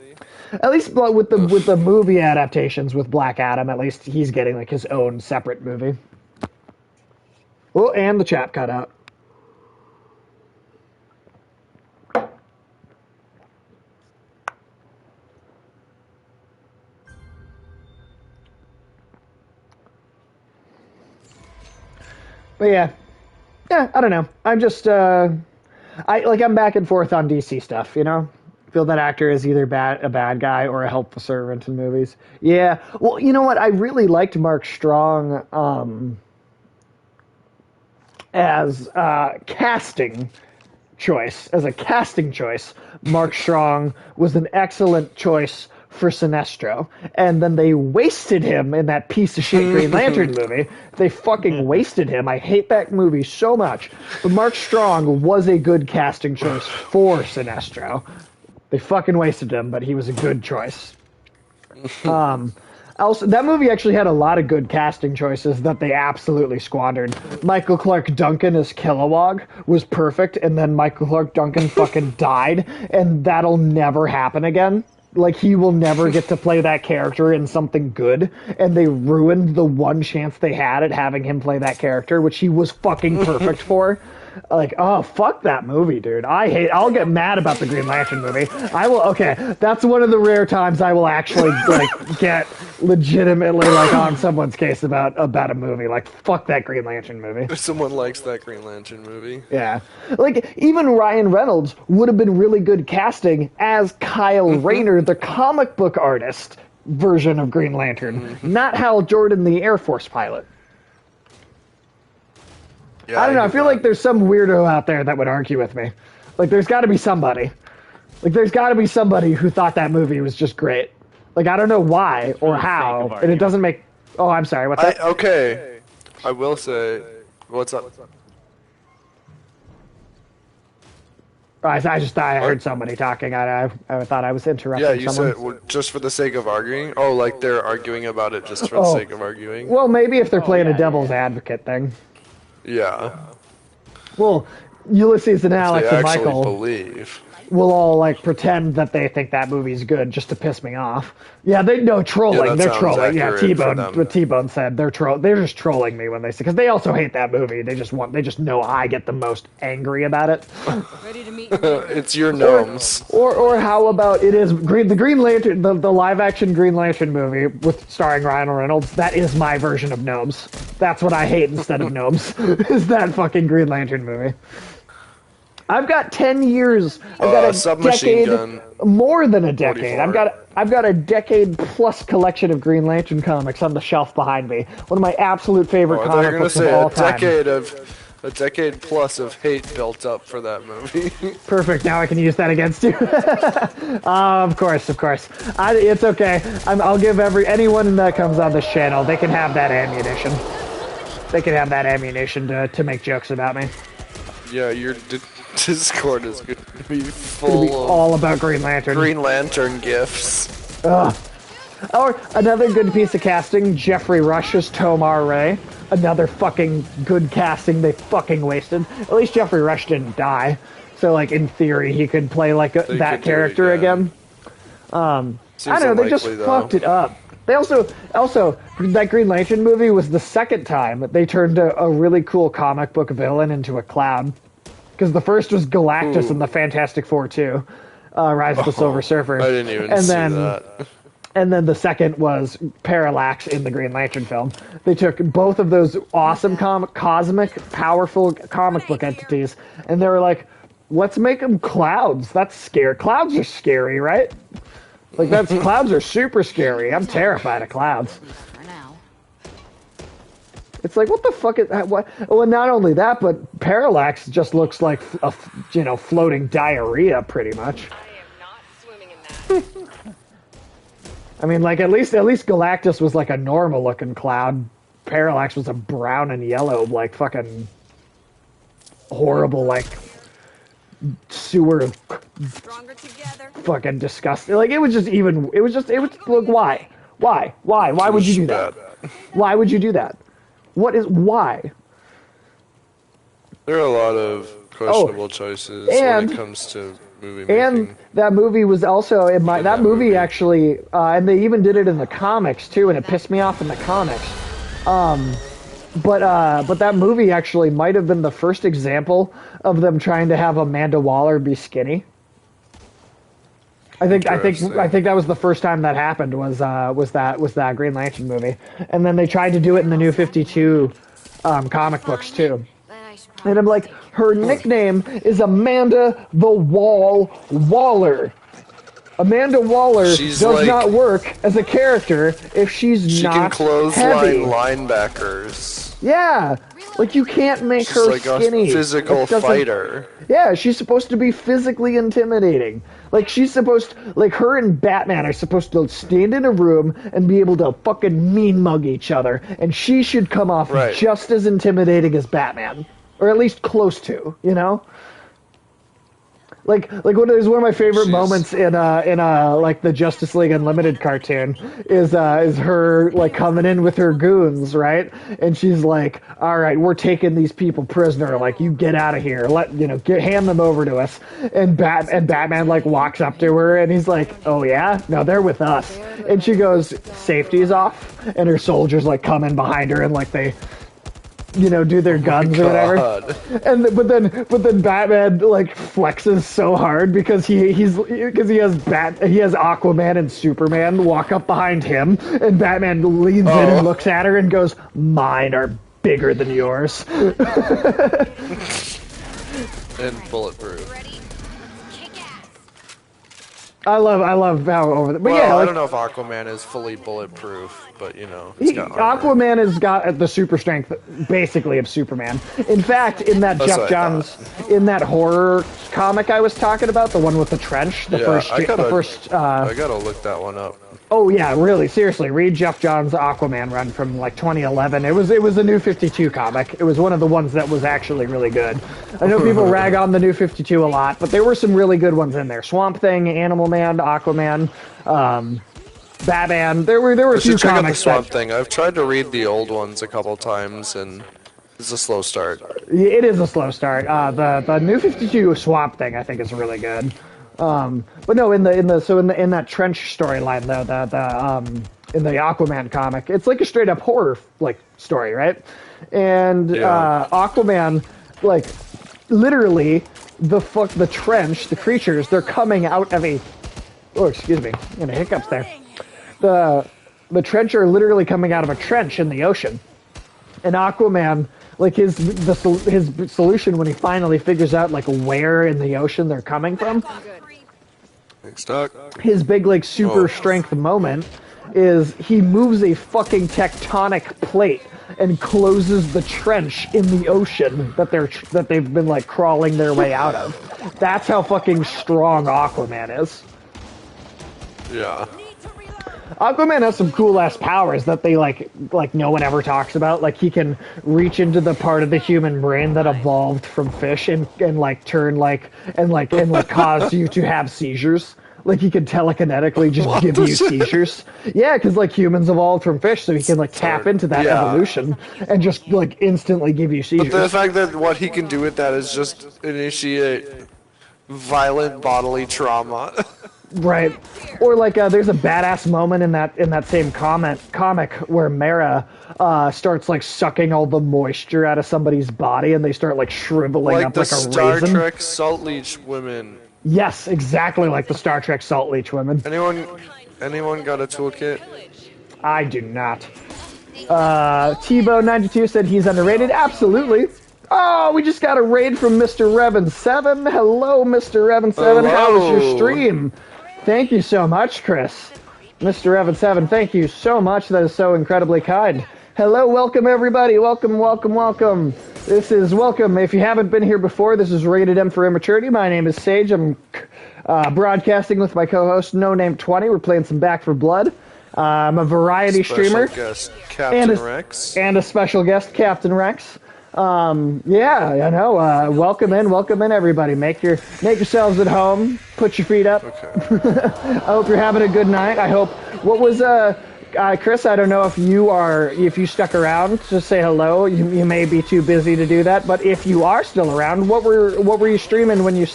At least with the movie adaptations with Black Adam, at least he's getting like his own separate movie. Oh, and the chat cut out. But yeah, I don't know. I'm just, I'm back and forth on DC stuff, you know? I feel that actor is either a bad guy or a helpful servant in movies. Yeah, well, you know what? I really liked Mark Strong as a casting choice. As a casting choice, Mark Strong was an excellent choice for Sinestro, and then they wasted him in that piece of shit Green Lantern movie. They fucking wasted him. I hate that movie so much. But Mark Strong was a good casting choice for Sinestro. They fucking wasted him, but he was a good choice. Also, that movie actually had a lot of good casting choices that they absolutely squandered. Michael Clark Duncan as Kilowog was perfect, and then Michael Clark Duncan fucking died, and that'll never happen again. Like, he will never get to play that character in something good, and they ruined the one chance they had at having him play that character, which he was fucking perfect for. Like, oh, fuck that movie, dude. I'll get mad about the Green Lantern movie. That's one of the rare times I will actually, like, get legitimately, like, on someone's case about a movie. Like, fuck that Green Lantern movie. If someone likes that Green Lantern movie. Yeah. Like, even Ryan Reynolds would have been really good casting as Kyle Rayner, the comic book artist version of Green Lantern, not Hal Jordan, the Air Force pilot. Yeah, I don't know. I feel like there's some weirdo out there that would argue with me. Like, there's got to be somebody. Like, there's got to be somebody who thought that movie was just great. Like, I don't know why or how, and it doesn't make... Oh, I'm sorry. What's that? Okay. I will say... What's up? I just thought I heard somebody talking. I thought I was interrupting someone. Yeah, you said just for the sake of arguing? Oh, like they're arguing about it just for the sake of arguing? Well, maybe if they're playing a devil's advocate thing. Yeah. Well, Ulysses and Alex and Michael believe. will all like pretend that they think that movie's good just to piss me off. Yeah, they know trolling. Yeah, they're trolling. Yeah, T-Bone. What T-Bone said, they're just trolling me when they say, because they also hate that movie. They just know I get the most angry about it. Ready to meet It's your gnomes. Or how about the Green Lantern, the live action Green Lantern movie with starring Ryan Reynolds? That is my version of gnomes. That's what I hate instead of gnomes. Is that fucking Green Lantern movie? I've got 10 years. I've got a submachine decade, gun. more than a decade. 44. I've got a decade plus collection of Green Lantern comics on the shelf behind me. One of my absolute favorite I thought you were comic gonna books of say all time. a decade plus of hate built up for that movie. Perfect. Now I can use that against you. Of course. It's okay. I'll give anyone that comes on this channel. They can have that ammunition. They can have that ammunition to make jokes about me. Yeah, your Discord is going to be It'll full be of all about Green Lantern. Green Lantern gifs. Ugh. Or another good piece of casting, Jeffrey Rush as Tomar Ray. Another fucking good casting they fucking wasted. At least Jeffrey Rush didn't die. So, like, in theory, he could play, like, that character again. I don't know, they just fucked it up. They also, that Green Lantern movie was the second time that they turned a really cool comic book villain into a clown. Because the first was Galactus in the Fantastic Four 2, Rise of the Silver Surfer. I didn't even see that. And then the second was Parallax in the Green Lantern film. They took both of those awesome cosmic, powerful comic book entities, and they were like, let's make them clouds. That's scary. Clouds are scary, right? Like, clouds are super scary. I'm terrified of clouds. It's like, what the fuck is that? What? Well, not only that, but Parallax just looks like a, floating diarrhea, pretty much. I mean, like, at least Galactus was like a normal looking cloud. Parallax was a brown and yellow, like, fucking horrible, like, sewer, fucking disgusting. Like, it was look, why would you do that? Why would you do that? Why? There are a lot of questionable choices when it comes to movie making. And that movie was also that movie actually, and they even did it in the comics too, and it pissed me off in the comics. But that movie actually might have been the first example of them trying to have Amanda Waller be skinny. I think that was the first time that happened was that Green Lantern movie, and then they tried to do it in the New 52 comic books too. And I'm like, her nickname is Amanda the Wall Waller. Amanda Waller does not work as a character if she not can clothesline heavy. linebackers. Yeah, like you can't make her like skinny. A physical fighter. Yeah, she's supposed to be physically intimidating. Like her and Batman are supposed to stand in a room and be able to fucking mean mug each other, and she should come off just as intimidating as Batman. Or at least close to, you know? Like one of my favorite moments in like the Justice League Unlimited cartoon is her like coming in with her goons, right? And she's like, "All right, we're taking these people prisoner. Like, you get out of here. Hand them over to us." And Batman like walks up to her and he's like, "Oh yeah, no, they're with us." And she goes, "Safety's off," and her soldiers like come in behind her and like they, do their guns or whatever. But then Batman like flexes so hard because he has Aquaman and Superman walk up behind him, and Batman leans in and looks at her and goes, "Mine are bigger than yours." And bulletproof. I love how over the. But well, yeah, I don't know if Aquaman is fully bulletproof, but he's got armor. Aquaman has got the super strength, basically, of Superman. In fact, in that Jeff Johns, in that horror comic I was talking about, the one with the trench, I gotta look that one up. Oh yeah, really, seriously, read Jeff Johns' Aquaman run from like 2011. It was a New 52 comic. It was one of the ones that was actually really good. I know people rag on the New 52 a lot, but there were some really good ones in there. Swamp Thing, Animal Man, Aquaman, Batman. There were a few check out the comics. Swamp Thing. I've tried to read the old ones a couple times, and it's a slow start. It is a slow start. The New 52 Swamp Thing I think is really good. But no, in that trench storyline though, in the Aquaman comic, it's like a straight up horror like story, right? And Aquaman, like literally the trench, the creatures, they're coming out of a. Oh, excuse me, I'm gonna hiccups there. The trench are literally coming out of a trench in the ocean, and Aquaman Like his solution when he finally figures out like where in the ocean they're coming from. Thanks, Doc. His big like super strength moment is he moves a fucking tectonic plate and closes the trench in the ocean that they've been like crawling their way out of. That's how fucking strong Aquaman is. Yeah. Aquaman has some cool ass powers that they like no one ever talks about. Like he can reach into the part of the human brain that evolved from fish and like turn and cause you to have seizures. Like he can telekinetically just give you seizures. Yeah, because like humans evolved from fish, so he can like tap into that evolution and just like instantly give you seizures. But the fact that what he can do with that is just initiate violent bodily trauma. Right. Or like there's a badass moment in that same comic where Mera starts like sucking all the moisture out of somebody's body and they start like shriveling up like a raisin. Like the Star Trek salt leech women. Yes, exactly like the Star Trek salt leech women. Anyone got a toolkit? I do not. Tebow92 said he's underrated. Absolutely. Oh, we just got a raid from Mr. Revan7. Hello, Mr. Revan7. How was your stream? Thank you so much, Chris. Mr. Revan7, thank you so much. That is so incredibly kind. Hello, welcome everybody. Welcome. This is welcome. If you haven't been here before, this is Rated M for Immaturity. My name is Sage. I'm broadcasting with my co-host No Name 20. We're playing some Back for Blood. I'm a variety streamer. Guest, Captain Rex. And a special guest, Captain Rex. Yeah, I know. Welcome in, everybody. Make yourselves at home. Put your feet up. Okay. I hope you're having a good night. I hope. What was Chris? I don't know if you stuck around to say hello. You may be too busy to do that, but if you are still around, what were you streaming when you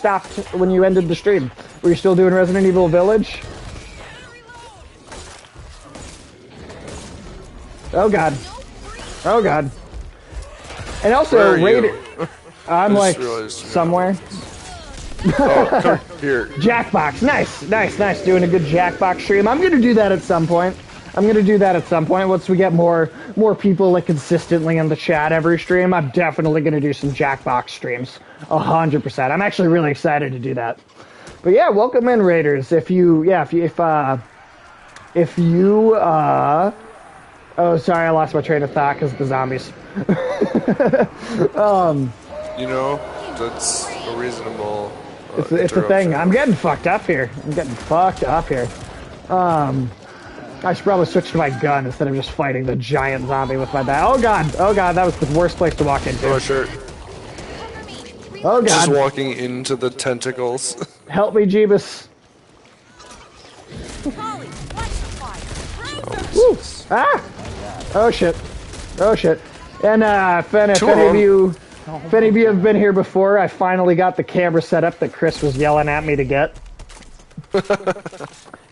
ended the stream? Were you still doing Resident Evil Village? Oh God. And also, I'm like somewhere. Oh, come here. Jackbox, nice. Doing a good Jackbox stream. I'm gonna do that at some point. Once we get more people like consistently in the chat every stream. I'm definitely gonna do some Jackbox streams. 100%. I'm actually really excited to do that. But yeah, welcome in, Raiders. Oh, sorry, I lost my train of thought because of the zombies. That's a reasonable. It's a thing. I'm getting fucked up here. I should probably switch to my gun instead of just fighting the giant zombie with my bat. Oh god, that was the worst place to walk into. Oh sure. Oh god. Just walking into the tentacles. Help me, Jeebus. Woo. Ah! Oh shit. And if any of you have been here before, I finally got the camera set up that Chris was yelling at me to get.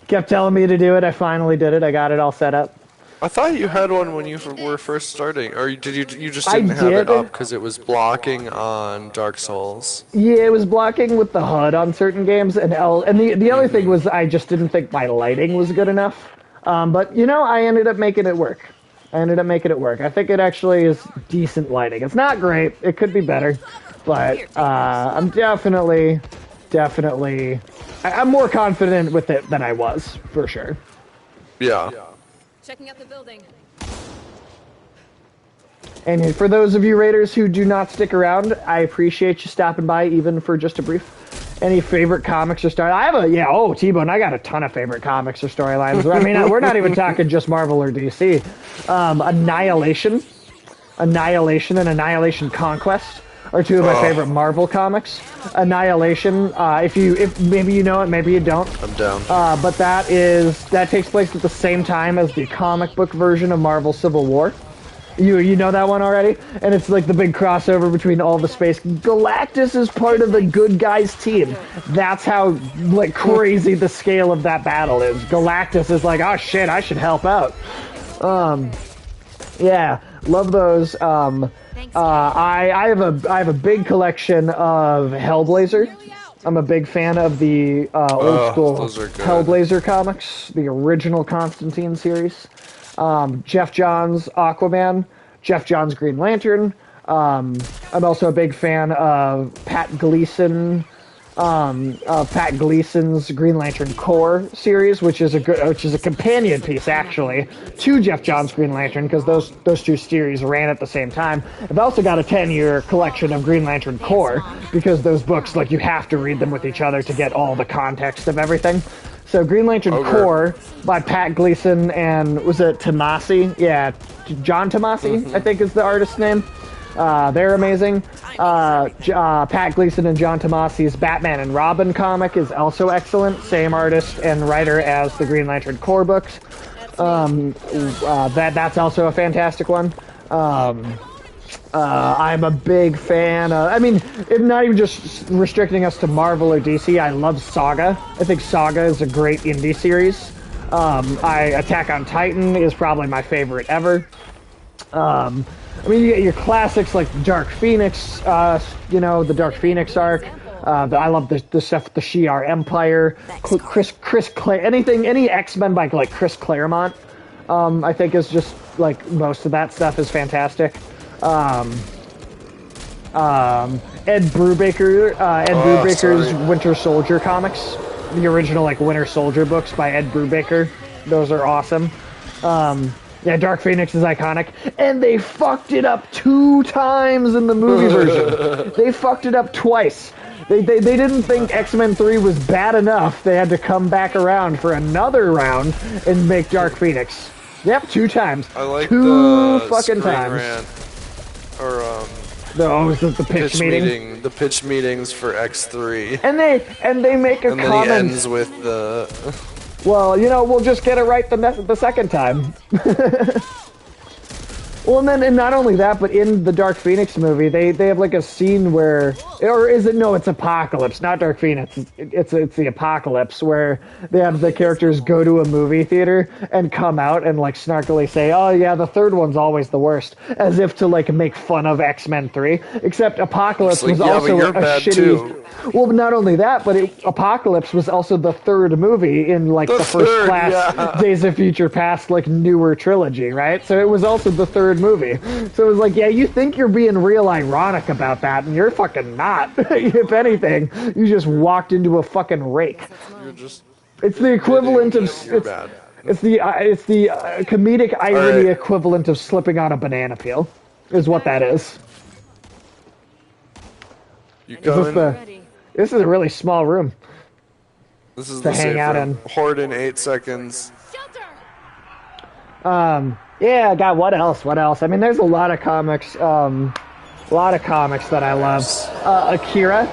Kept telling me to do it. I finally did it. I got it all set up. I thought you had one when you were first starting, or did you just didn't have it up because it was blocking on Dark Souls? Yeah, it was blocking with the HUD on certain games, and the other thing was I just didn't think my lighting was good enough. But I ended up making it work. I think it actually is decent lighting. It's not great. It could be better, but I'm definitely. I'm more confident with it than I was, for sure. Yeah. Checking out the building. And for those of you Raiders who do not stick around, I appreciate you stopping by, even for just a brief. Any favorite comics or storylines? T-Bone, I got a ton of favorite comics or storylines. I mean, we're not even talking just Marvel or DC. Annihilation, and Annihilation Conquest are two of my favorite Marvel comics. Annihilation, if maybe you know it, maybe you don't. I'm down. But that takes place at the same time as the comic book version of Marvel Civil War. You know that one already? And it's like the big crossover between all the space. Galactus is part of the good guys team. That's how like crazy the scale of that battle is. Galactus is like, oh shit, I should help out. Yeah, love those. I have a big collection of Hellblazer. I'm a big fan of the old school Hellblazer comics, the original Constantine series. Jeff Johns Aquaman, Jeff Johns Green Lantern, I'm also a big fan of Pat Gleason. Pat Gleason's Green Lantern Corps series, which is a companion piece actually to Jeff Johns' Green Lantern, because those two series ran at the same time. I've also got a 10-year collection of Green Lantern Corps, because those books, like, you have to read them with each other to get all the context of everything. So Green Lantern Corps by Pat Gleason and, was it Tomasi? Yeah, John Tomasi, I think is the artist's name. They're amazing. Pat Gleason and John Tomasi's Batman and Robin comic is also excellent. Same artist and writer as the Green Lantern Corps books. That's also a fantastic one. I'm a big fan. I mean, if not even just restricting us to Marvel or DC, I love Saga. I think Saga is a great indie series. Attack on Titan is probably my favorite ever. I mean, you get your classics like Dark Phoenix, the Dark Phoenix arc. I love the stuff with the Shi'ar Empire. Any X-Men by like Chris Claremont, I think is just like most of that stuff is fantastic. Ed Brubaker's Winter Soldier comics, the original like Winter Soldier books by Ed Brubaker. Those are awesome. Yeah, Dark Phoenix is iconic, and they fucked it up 2 times in the movie version. They fucked it up twice. They didn't think X-Men 3 was bad enough. They had to come back around for another round and make Dark Phoenix. Yep, 2 times. I like 2 the fucking screen times. rant, or the pitch meeting. The pitch meetings for X3. And they make a and comment. then he ends with the. Well, we'll just get it right the second time. Well, and not only that, but in the Dark Phoenix movie, they have like a scene where, or is it, no, it's Apocalypse, not Dark Phoenix, it's the Apocalypse, where they have the characters go to a movie theater and come out and like snarkily say, oh yeah, the third one's always the worst, as if to like make fun of X-Men 3, except Apocalypse was also a shitty... Too. Well, not only that, but Apocalypse was also the third movie in like the first class Days of Future Past like newer trilogy, right? So it was also the third movie. So it was like, yeah, you think you're being real ironic about that, and you're fucking not. If anything, you just walked into a fucking rake. It's the equivalent of it's the comedic irony equivalent of slipping on a banana peel, is what that is. You coming? This is a really small room. This is to the hang out in. Horde in 8 seconds. Yeah, God, what else? I mean, there's a lot of comics. That I love. Akira.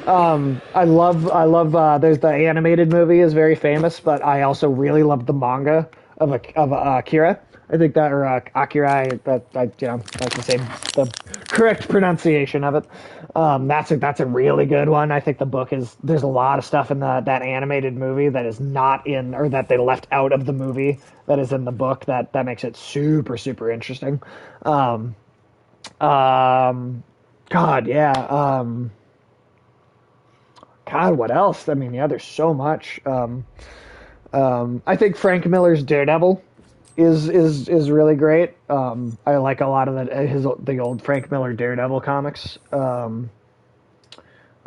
I love. There's the animated movie is very famous, but I also really love the manga of Akira. I think that, or Akira, that's the correct pronunciation of it. That's a really good one. I think the book there's a lot of stuff in that animated movie that is not in, or that they left out of the movie that is in the book that makes it super, super interesting. God, yeah. God, what else? I mean, yeah, there's so much. I think Frank Miller's Daredevil is really great. I like a lot of the old Frank Miller Daredevil comics. I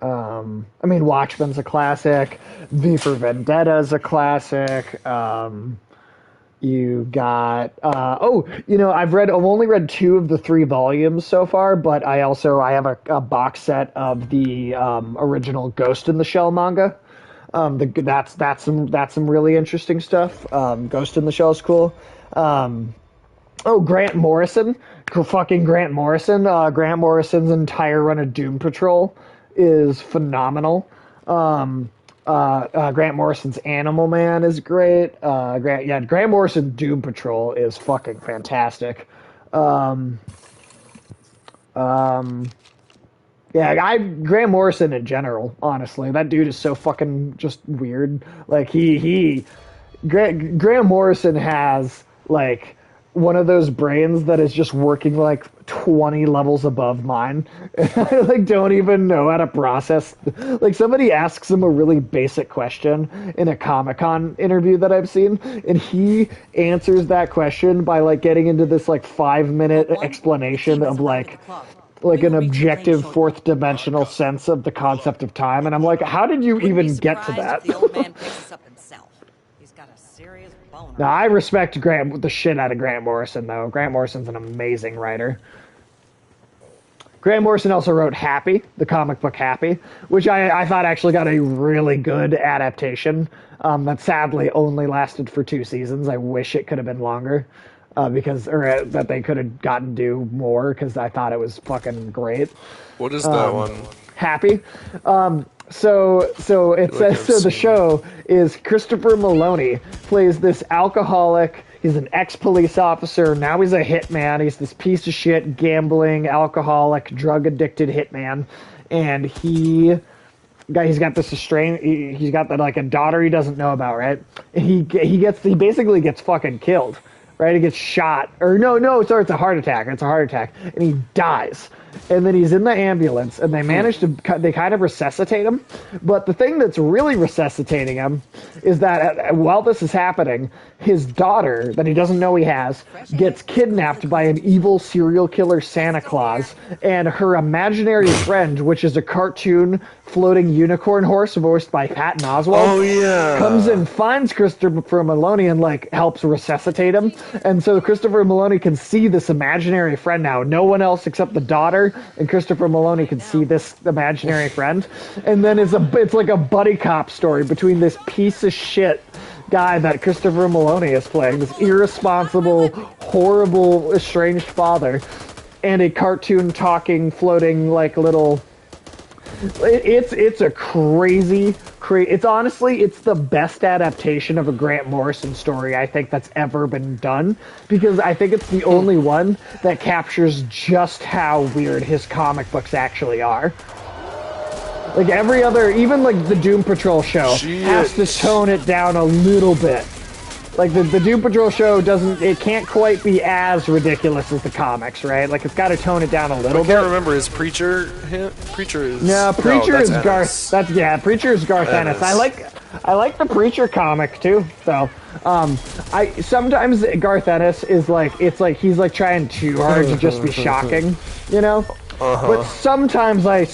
mean, Watchmen's a classic. V for Vendetta is a classic. You got I've only read 2 of the 3 volumes so far, but I have a box set of the original Ghost in the Shell manga. That's some really interesting stuff. Ghost in the Shell is cool. Grant Morrison. Grant Morrison's entire run of Doom Patrol is phenomenal. Grant Morrison's Animal Man is great. Grant Morrison Doom Patrol is fucking fantastic. Grant Morrison in general, honestly, that dude is so fucking just weird. Like Grant Morrison has like one of those brains that is just working like 20 levels above mine. And I like don't even know how to process. Like somebody asks him a really basic question in a Comic-Con interview that I've seen, and he answers that question by like getting into this like 5-minute explanation of like an objective fourth dimensional sense of the concept of time, and I'm like, how did you even get to that? The old man picks us up himself. He's got a serious boner. Now, I respect the shit out of Grant Morrison, though. Grant Morrison's an amazing writer. Grant Morrison also wrote Happy, the comic book Happy, which I thought actually got a really good adaptation that sadly only lasted for 2 seasons. I wish it could have been longer. That they could have gotten do more, because I thought it was fucking great. What is that one? Happy. So it says, so the show is Christopher Maloney plays this alcoholic. He's an ex-police officer. Now he's a hitman. He's this piece of shit, gambling, alcoholic, drug-addicted hitman. And he's got this he's got like a daughter he doesn't know about, right? And he basically gets fucking killed. Right, he gets shot, or sorry, it's a heart attack. And he dies. And then he's in the ambulance, and they kind of resuscitate him. But the thing that's really resuscitating him is that while this is happening, his daughter, that he doesn't know he has, gets kidnapped by an evil serial killer Santa Claus, and her imaginary friend, which is a cartoon floating unicorn horse voiced by Patton Oswalt, comes and finds Christopher Maloney and like helps resuscitate him. And so Christopher Maloney can see this imaginary friend now. No one else except the daughter and Christopher Maloney can see this imaginary friend. And then it's like a buddy cop story between this piece of shit guy that Christopher Maloney is playing, this irresponsible, horrible, estranged father, and a cartoon talking, floating like little. It's a crazy. It's honestly, it's the best adaptation of a Grant Morrison story I think that's ever been done, because I think it's the only one that captures just how weird his comic books actually are. Like every other, even like the Doom Patrol show has to tone it down a little bit. Like the Doom Patrol show it can't quite be as ridiculous as the comics, right? Like it's got to tone it down a little bit. I can't remember, is Preacher him? Preacher is... No, Preacher is Ennis. Garth. Preacher is Garth Ennis. I like the Preacher comic too, so I sometimes Garth Ennis is like, it's like he's like trying too hard to just be shocking, you know? But sometimes I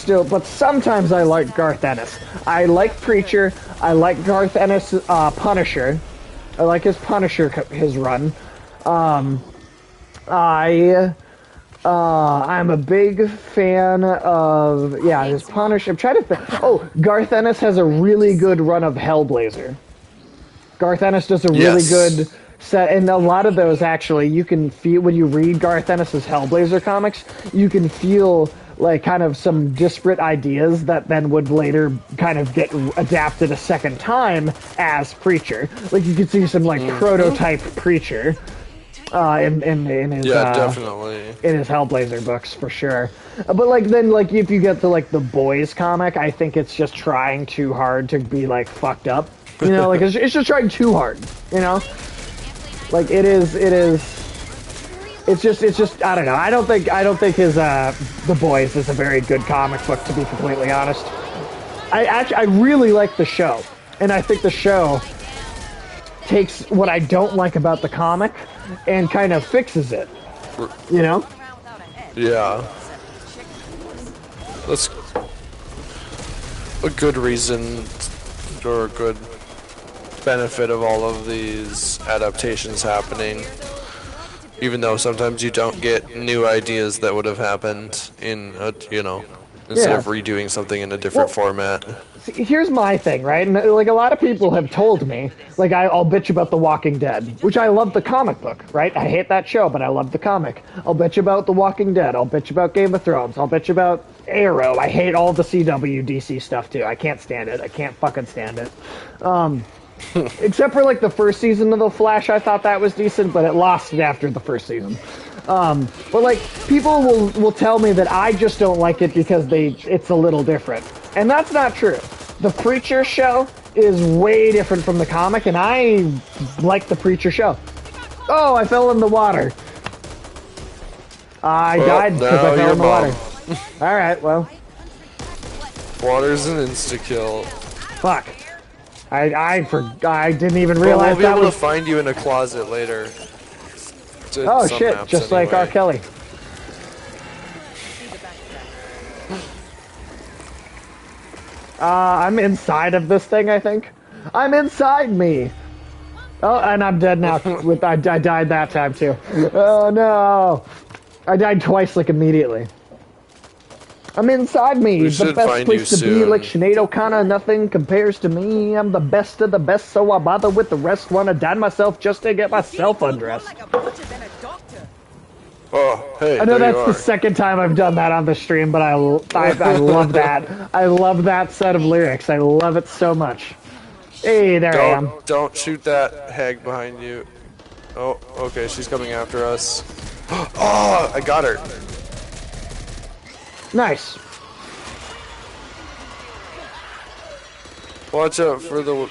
like Garth Ennis. I like Preacher. I like Garth Ennis Punisher. I like his Punisher, his run. I'm a big fan of his Punisher. I'm trying to think. Oh, Garth Ennis has a really good run of Hellblazer. Garth Ennis does a really good set, and a lot of those actually you can feel when you read Garth Ennis's Hellblazer comics. You can feel like kind of some disparate ideas that then would later kind of get adapted a second time as Preacher. Like you could see some like prototype Preacher in his definitely in his Hellblazer books for sure. But like then like if you get to like the Boys comic, I think it's just trying too hard to be like fucked up. You know, like it's just trying too hard. You know, like it is. It's just I don't know. I don't think his The Boys is a very good comic book, to be completely honest. I really like the show, and I think the show takes what I don't like about the comic and kind of fixes it. You know? Yeah. That's a good reason or a good benefit of all of these adaptations happening. Even though sometimes you don't get new ideas that would have happened in, instead of redoing something in a different format. See, here's my thing, right? And like a lot of people have told me, like I'll bitch about The Walking Dead, which I love the comic book, right? I hate that show, but I love the comic. I'll bitch about The Walking Dead. I'll bitch about Game of Thrones. I'll bitch about Arrow. I hate all the CW DC stuff too. I can't stand it. I can't fucking stand it. Except for like the first season of The Flash, I thought that was decent, but it lost it after the first season. But like people will tell me that I just don't like it because it's a little different, and that's not true. The Preacher show is way different from the comic, and I like the Preacher show. Oh, I fell in the water. I died because I fell in the water. Alright, well. Water's an insta-kill. Fuck. I didn't even realize we'll be able to find you in a closet later. Oh shit, just like R. Kelly. I'm inside of this thing, I think. I'm inside me! Oh, and I'm dead now. I died that time too. Oh no! I died twice, like, immediately. I'm inside me, the best place to be, like Sinead O'Connor, nothing compares to me. I'm the best of the best, so I bother with the rest. Wanna die myself just to get myself undressed. Oh, hey, I know that's the second time I've done that on the stream, but I love that. I love that set of lyrics. I love it so much. Hey, there I am. Don't shoot that hag behind you. Oh, okay, she's coming after us. Oh, I got her. Nice. Watch out for the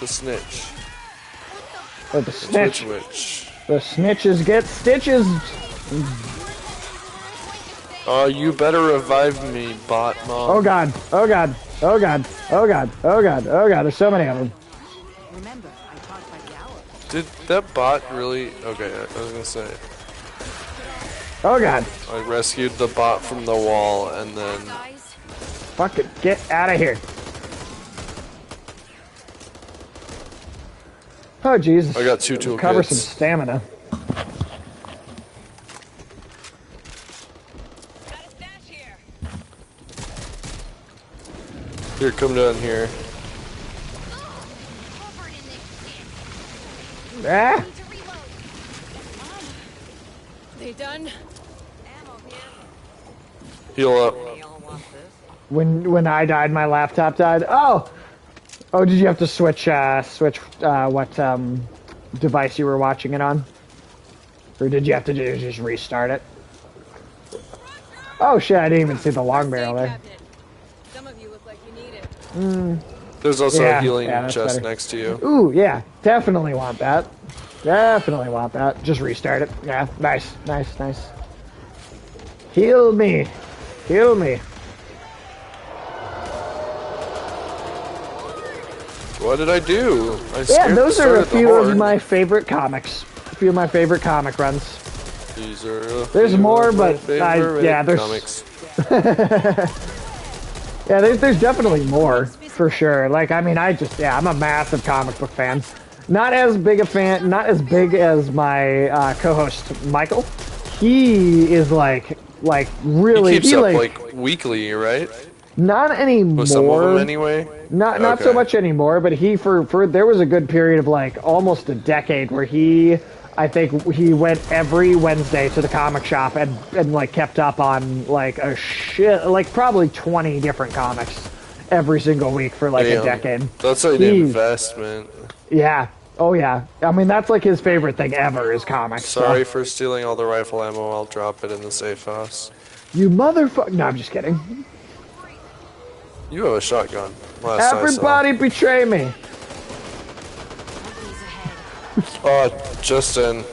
snitch. Oh, the snitch. Witch. The snitches get stitches. Oh, you better revive me, bot mom. Oh god. Oh god. Oh god. Oh god. Oh god. Oh god. There's so many of them. Remember, I talked by the hour. Did that bot really? Okay, I was gonna say. Oh god. I rescued the bot from the wall and then. Fuck it. Get out of here. Oh Jesus. I got two toolkits. Cover some stamina. Here, come down here. Ah. They done? Heal up. When I died, my laptop died. Oh, did you have to switch what device you were watching it on, or did you have to just restart it? Oh shit! I didn't even see the long barrel there. Some of you look like you need it. There's also a healing chest next to you. Ooh, yeah, definitely want that. Definitely want that. Just restart it. Yeah, nice. Heal me. Heal me. What did I do? Those are a few of my favorite comics. A few of my favorite comic runs. There's more, but there's comics. Yeah, there's definitely more for sure. Like, I mean, I'm a massive comic book fan. Not as big as my co-host Michael. He is like really. He keeps up like weekly, right? Not anymore. With some of them anyway. Not so much anymore, but he for there was a good period of like almost a decade where I think he went every Wednesday to the comic shop and like kept up on like a shit, like probably 20 different comics every single week for like a decade. That's an investment. Yeah. Oh yeah. I mean, that's like his favorite thing ever is comics. Sorry for stealing all the rifle ammo. I'll drop it in the safe house. You motherfucker. No, I'm just kidding. You have a shotgun. Everybody betray me. Just in.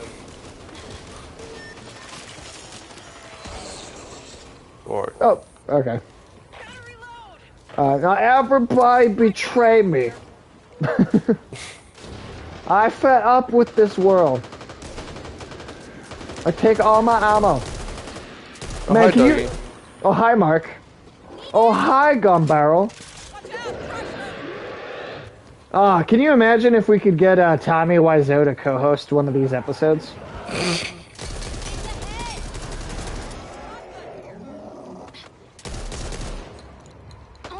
Or. Oh, okay. Now everybody betray me. I fed up with this world. I take all my ammo. Oh, Man, hi, can Dougie. you... Oh, hi, Mark. Oh, hi, Gun Barrel. Can you imagine if we could get Tommy Wiseau to co-host one of these episodes?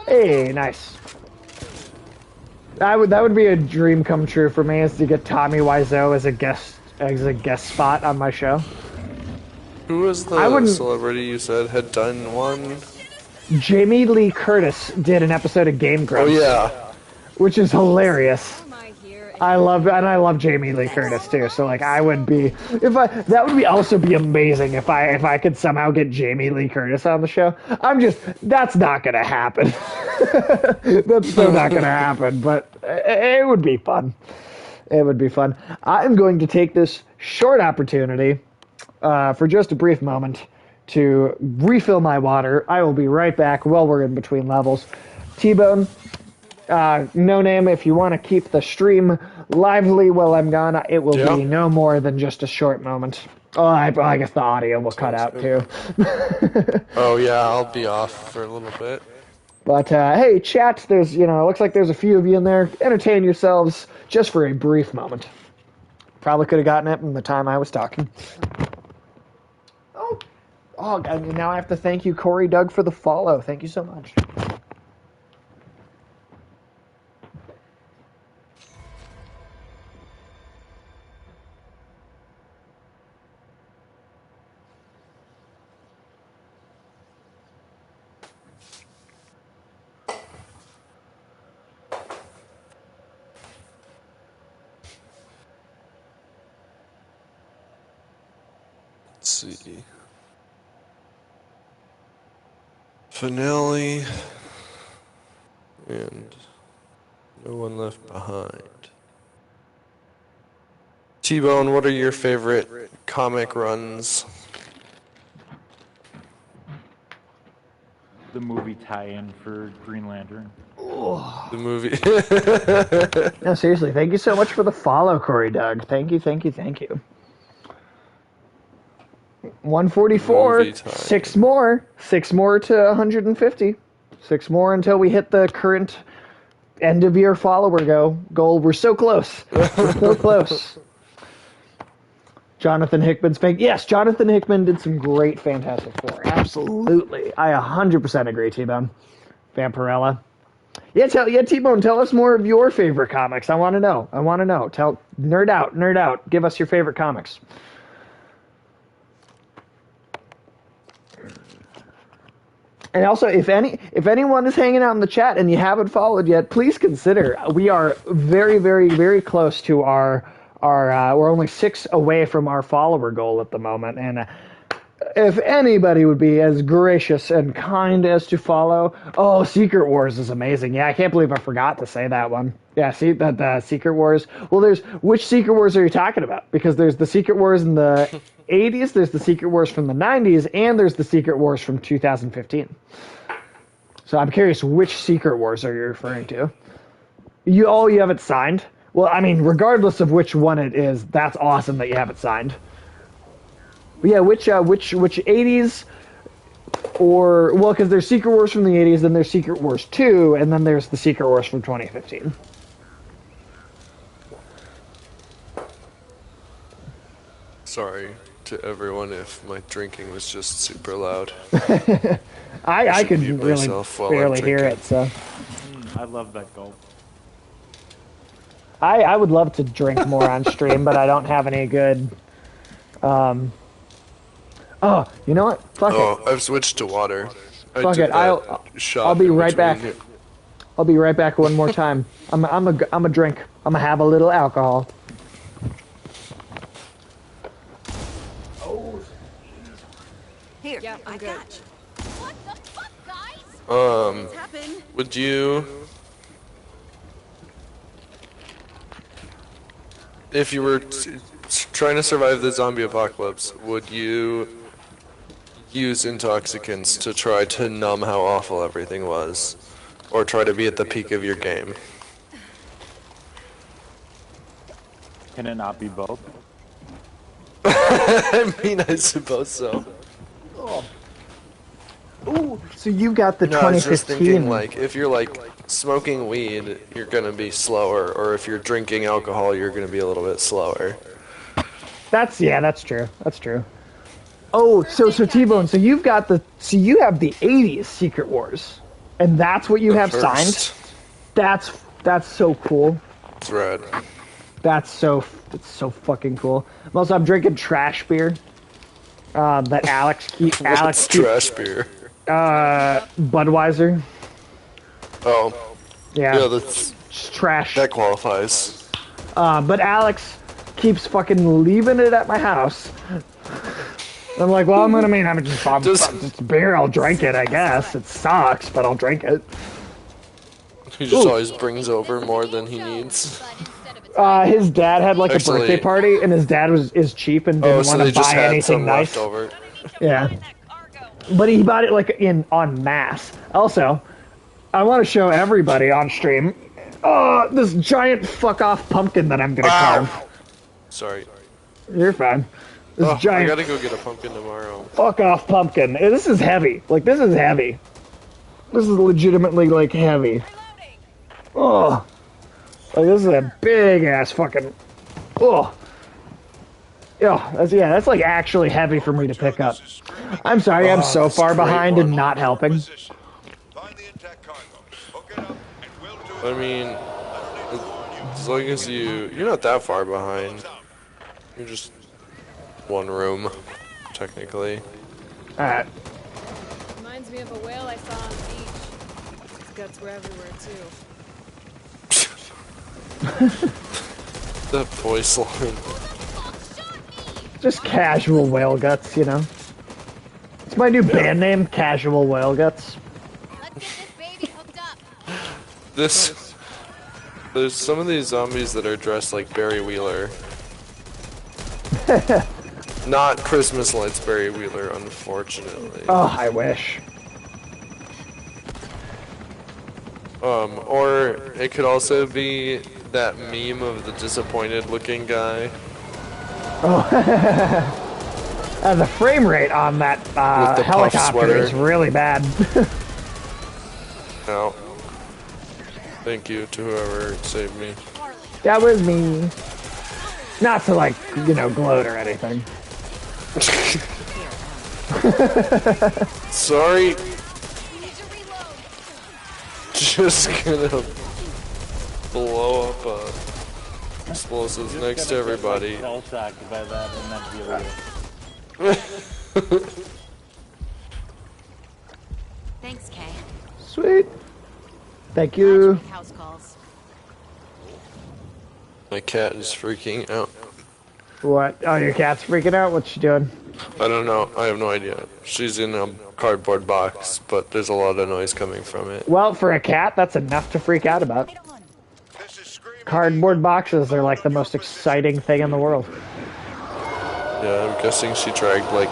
Hey, nice. That would be a dream come true for me, is to get Tommy Wiseau as a guest spot on my show. Who was the celebrity you said had done one? Jamie Lee Curtis did an episode of Game Grumps. Oh yeah, which is hilarious. I love Jamie Lee Curtis too. So like, that would be also be amazing if I could somehow get Jamie Lee Curtis on the show. That's not gonna happen. That's so not gonna happen. But it would be fun. It would be fun. I'm going to take this short opportunity for just a brief moment to refill my water. I will be right back while we're in between levels. T-Bone, No Name, if you want to keep the stream lively while I'm gone, it will be no more than just a short moment. Oh, I guess the audio will cut out too. Oh yeah, I'll be off for a little bit. But hey, chat, there's, looks like there's a few of you in there. Entertain yourselves just for a brief moment. Probably could have gotten it in the time I was talking. Oh, and now I have to thank you, Corey Doug, for the follow. Thank you so much. Let's see. Finale. And No One Left Behind. T-Bone, what are your favorite comic runs? The movie tie-in for Green Lantern. The movie. No, seriously, thank you so much for the follow, Corey Doug. Thank you. 144, six more to 150. 6 more until we hit the current end of year follower goal. We're so close. We're so close. Jonathan Hickman's fake. Yes, Jonathan Hickman did some great Fantastic Four. Absolutely. I 100% agree, T-Bone. Vampirella. Yeah, T-Bone, tell us more of your favorite comics. I want to know. Nerd out. Give us your favorite comics. And also, if anyone is hanging out in the chat and you haven't followed yet, please consider. We are very, very, very close to our we're only 6 away from our follower goal at the moment. And if anybody would be as gracious and kind as to follow, Secret Wars is amazing. Yeah, I can't believe I forgot to say that one. Yeah, see that the Secret Wars. Well, which Secret Wars are you talking about? Because there's the Secret Wars in the 80s, there's the Secret Wars from the 90s, and there's the Secret Wars from 2015. So I'm curious, which Secret Wars are you referring to? You have it signed? Well, I mean, regardless of which one it is, that's awesome that you have it signed. But yeah, which 80s because there's Secret Wars from the 80s, then there's Secret Wars 2, and then there's the Secret Wars from 2015. Sorry to everyone if my drinking was just super loud. I could really barely hear it, so. I love that gulp. I would love to drink more on stream, but I don't have any good. You know what? Fuck it. I've switched to water. Fuck it. I'll be right back. I'll be right back one more time. I'm a drink. I'm gonna have a little alcohol. Here, yeah, I got you. What the fuck, guys? Would you, if you were trying to survive the zombie apocalypse, would you use intoxicants to try to numb how awful everything was? Or try to be at the peak of your game? Can it not be both? I mean, I suppose so. Ooh, so you got the 2015. I was just thinking, like, if you're, like, smoking weed, you're gonna be slower, or if you're drinking alcohol, you're gonna be a little bit slower. That's true. That's true. Oh, so T-Bone, so you have the 80s Secret Wars, and that's what you have signed? That's so cool. It's rad. It's so fucking cool. I'm drinking trash beer. That Alex keeps. Trash beer? Budweiser. Oh. Yeah. Yeah, that's just trash. That qualifies. But Alex keeps fucking leaving it at my house. I'm like, well, it's beer, I'll drink it, I guess. It sucks, but I'll drink it. He just always brings over more than he needs. His dad had like Actually- a birthday party, and his dad is cheap and Oh, didn't so want they to just buy had anything some nice. left over. Yeah, but he bought it like on mass. Also, I want to show everybody on stream. This giant fuck off pumpkin that I'm gonna Ow! carve. Sorry. You're fine. This Oh, I giant gotta go get a pumpkin tomorrow. fuck off pumpkin. This is heavy. Like, this is heavy. This is legitimately, like, heavy. Oh. Like, this is a big ass fucking. Oh. Yeah, that's like actually heavy for me to pick up. I'm sorry, I'm so that's far a great behind one. and not helping. Find the intact cargo. Hook it up, and we'll do it. I mean, as long as you're not that far behind. You're just one room, technically. Alright. Reminds me of a whale I saw on the beach. Its guts were everywhere too. That voice line. Just casual whale guts, you know? It's my new band name, Casual Whale Guts. Let's get this baby hooked up. There's some of these zombies that are dressed like Barry Wheeler. Not Christmas Lights Barry Wheeler, unfortunately. Oh, I wish. Or it could also be that meme of the disappointed looking guy. The frame rate on that With the puff helicopter sweater. is really bad. No. Thank you to whoever saved me. That was me. Not to, like, you know, gloat or anything. Sorry. Just gonna blow up explosives next to everybody. Shell shocked by that and that video. Thanks, Kay. Sweet. Thank Glad you you. make house calls. My cat is freaking out. What? Oh, your cat's freaking out? What's she doing? I don't know. I have no idea. She's in a cardboard box, but there's a lot of noise coming from it. Well, for a cat, that's enough to freak out about. This is Screaming Cardboard boxes are like the most exciting thing in the world. Yeah, I'm guessing she dragged like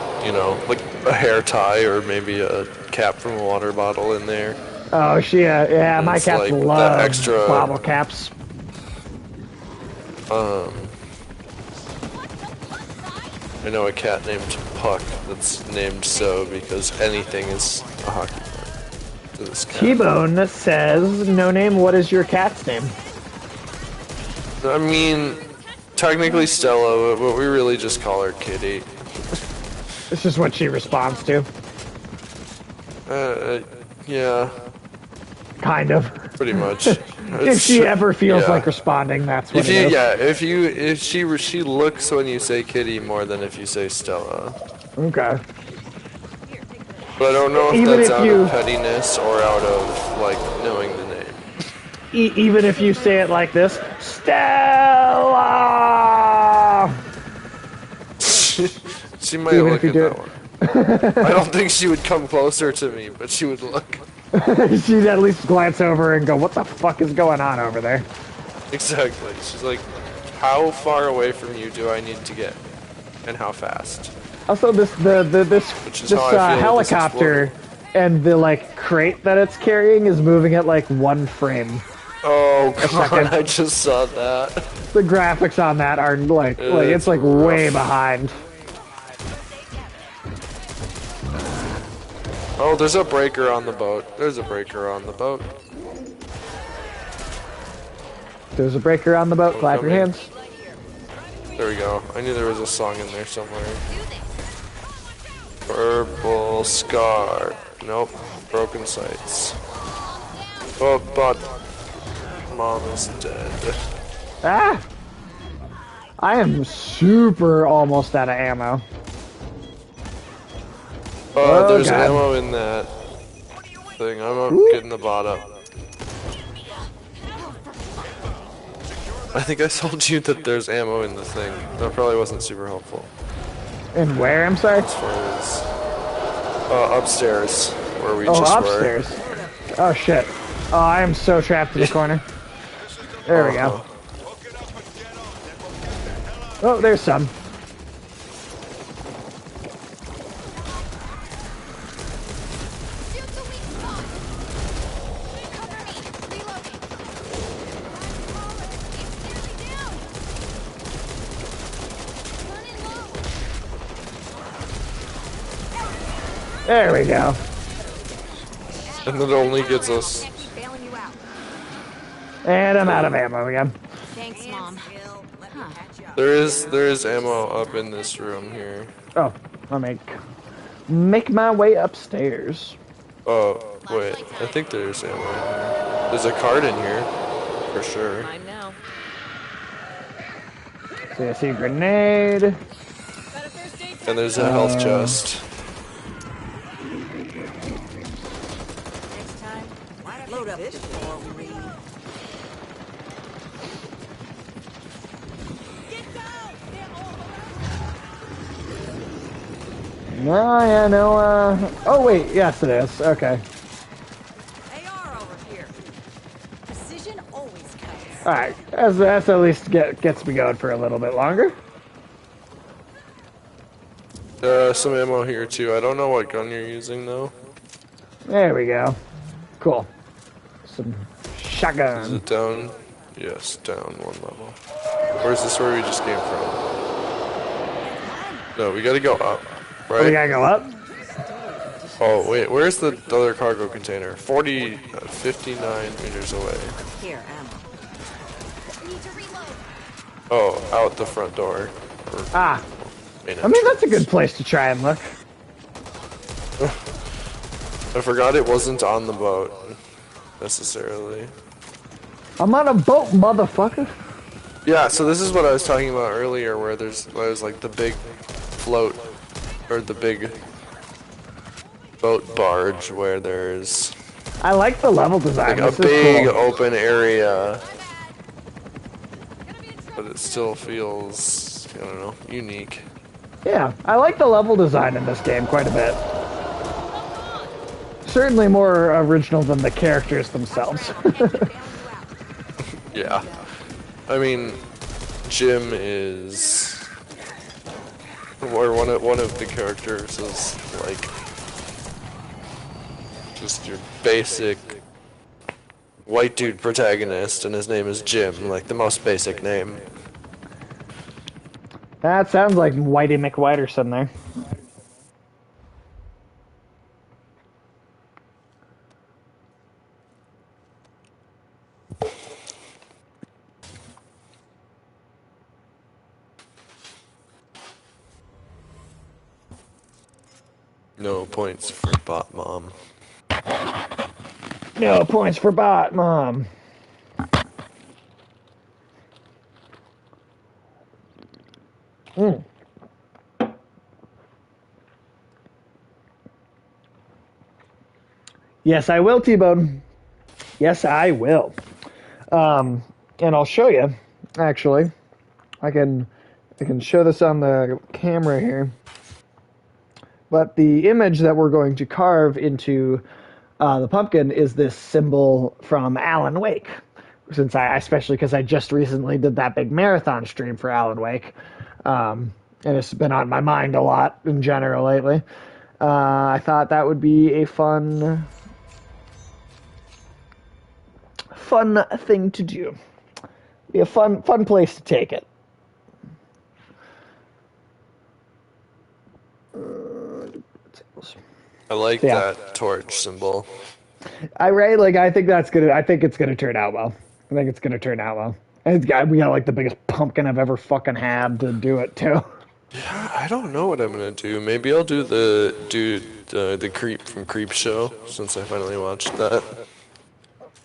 a hair tie or maybe a cap from a water bottle in there. Oh, yeah, my It's cats like that love extra- bottle caps. I know a cat named Puck that's named so because anything is a hockey puck to this cat. T-Bone says, no name, what is your cat's name? I mean, technically Stella, but we really just call her Kitty. This is what she responds to. Yeah, Kind of. pretty much. If she ever feels yeah. like responding, that's what If it you, is. yeah, if she looks when you say Kitty more than if you say Stella. Okay. But I don't know if Even that's if out you- of pettiness or out of like knowing the name. Even if you say it like this, Stella! She might Even look if you at do that it. one. I don't think she would come closer to me, but she would look. She'd at least glance over and go, what the fuck is going on over there? Exactly. She's like, how far away from you do I need to get? And how fast? Also, this Which is how I feel with this helicopter and the like crate that it's carrying is moving at like one frame. Oh god, second. I just saw that. The graphics on that are like it's like rough. way behind. Oh, there's a breaker on the boat. There's a breaker on the boat. There's a breaker on the boat. Clap your coming. hands. There we go. I knew there was a song in there somewhere. Purple scar. Nope. Broken sights. Oh, but Mom is dead. Ah! I am super almost out of ammo. Oh, There's God. ammo in that thing. I'm up getting the bot up. I think I told you that there's ammo in the thing. That probably wasn't super helpful. And where? I'm sorry. As far as upstairs, where we Oh, just upstairs. Oh shit. Oh, I am so trapped in the corner. There we go. Oh, there's some. Shoot the weak spot. Cover me. Reloading. It's nearly down. Running low. There we go. And it only gets us. Can't keep bailing you out. And I'm out of ammo again. Thanks, Mom. Still, let me catch up. There is ammo up in this room here. Oh, I'll make my way upstairs. Oh, wait. I think there's ammo in here. There's a card in here. For sure. Mine now. So I see a grenade. Got a first aid And there's a health chest. Next time, load up before we leave. No, yeah, no, oh wait, yes it is, okay. AR over here. Precision always counts. Alright, that's at least gets me going for a little bit longer. Some ammo here too. I don't know what gun you're using though. There we go. Cool. Some Is shotgun. it down? Yes, down one level. Or is this where we just came from? No, we gotta go up, Oh, we right? gotta go up? Oh, wait, where's the other cargo container? 59 meters away. Here, ammo. Need to reload. Oh, out the front door. Or Ah, main I mean, that's a entrance. good place to try and look. I forgot it wasn't on the boat, necessarily. I'm on a boat, motherfucker. Yeah, so this is what I was talking about earlier, where there's like the big float, or the big boat barge, where there's I like the level design. like a This is big cool. open area, but it still feels, I don't know, unique. Yeah, I like the level design in this game quite a bit. Certainly more original than the characters themselves. Yeah, I mean, Jim is, or one of the characters is like just your basic white dude protagonist, and his name is Jim, like the most basic name. That sounds like Whitey McWhiterson there. No points for Bot Mom. No points for bot, Mom. Yes, I will, T-Bone. Yes, I will. And I'll show you, actually. I can show this on the camera here. But the image that we're going to carve into the pumpkin is this symbol from Alan Wake. Since especially because I just recently did that big marathon stream for Alan Wake. And it's been on my mind a lot in general lately. I thought that would be a fun thing to do. Be a fun place to take it. I like Yeah. that torch symbol. I think it's gonna turn out well. I think it's gonna turn out well. And we got like the biggest pumpkin I've ever fucking had to do it too. I don't know what I'm gonna do. Maybe I'll do the Creep from Creep Show, since I finally watched that.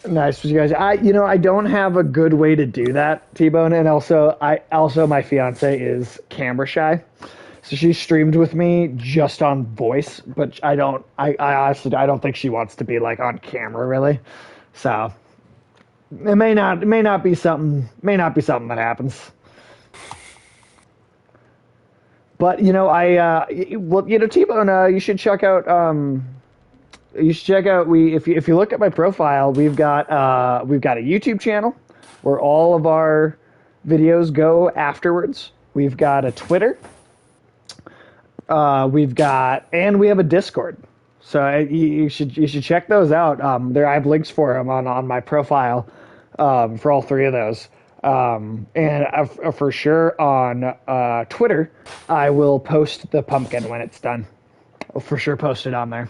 Nice for you guys. I don't have a good way to do that, T-Bone, and also my fiance is camera shy. So she streamed with me just on voice, but I honestly I don't think she wants to be like on camera really. So it may not be something that happens. But T-Bone, you should check out if you look at my profile, we've got a YouTube channel where all of our videos go afterwards. We've got a Twitter. We have a Discord. So you should check those out. There I have links for them on my profile for all three of those. And for sure on Twitter, I will post the pumpkin when it's done. I'll for sure post it on there.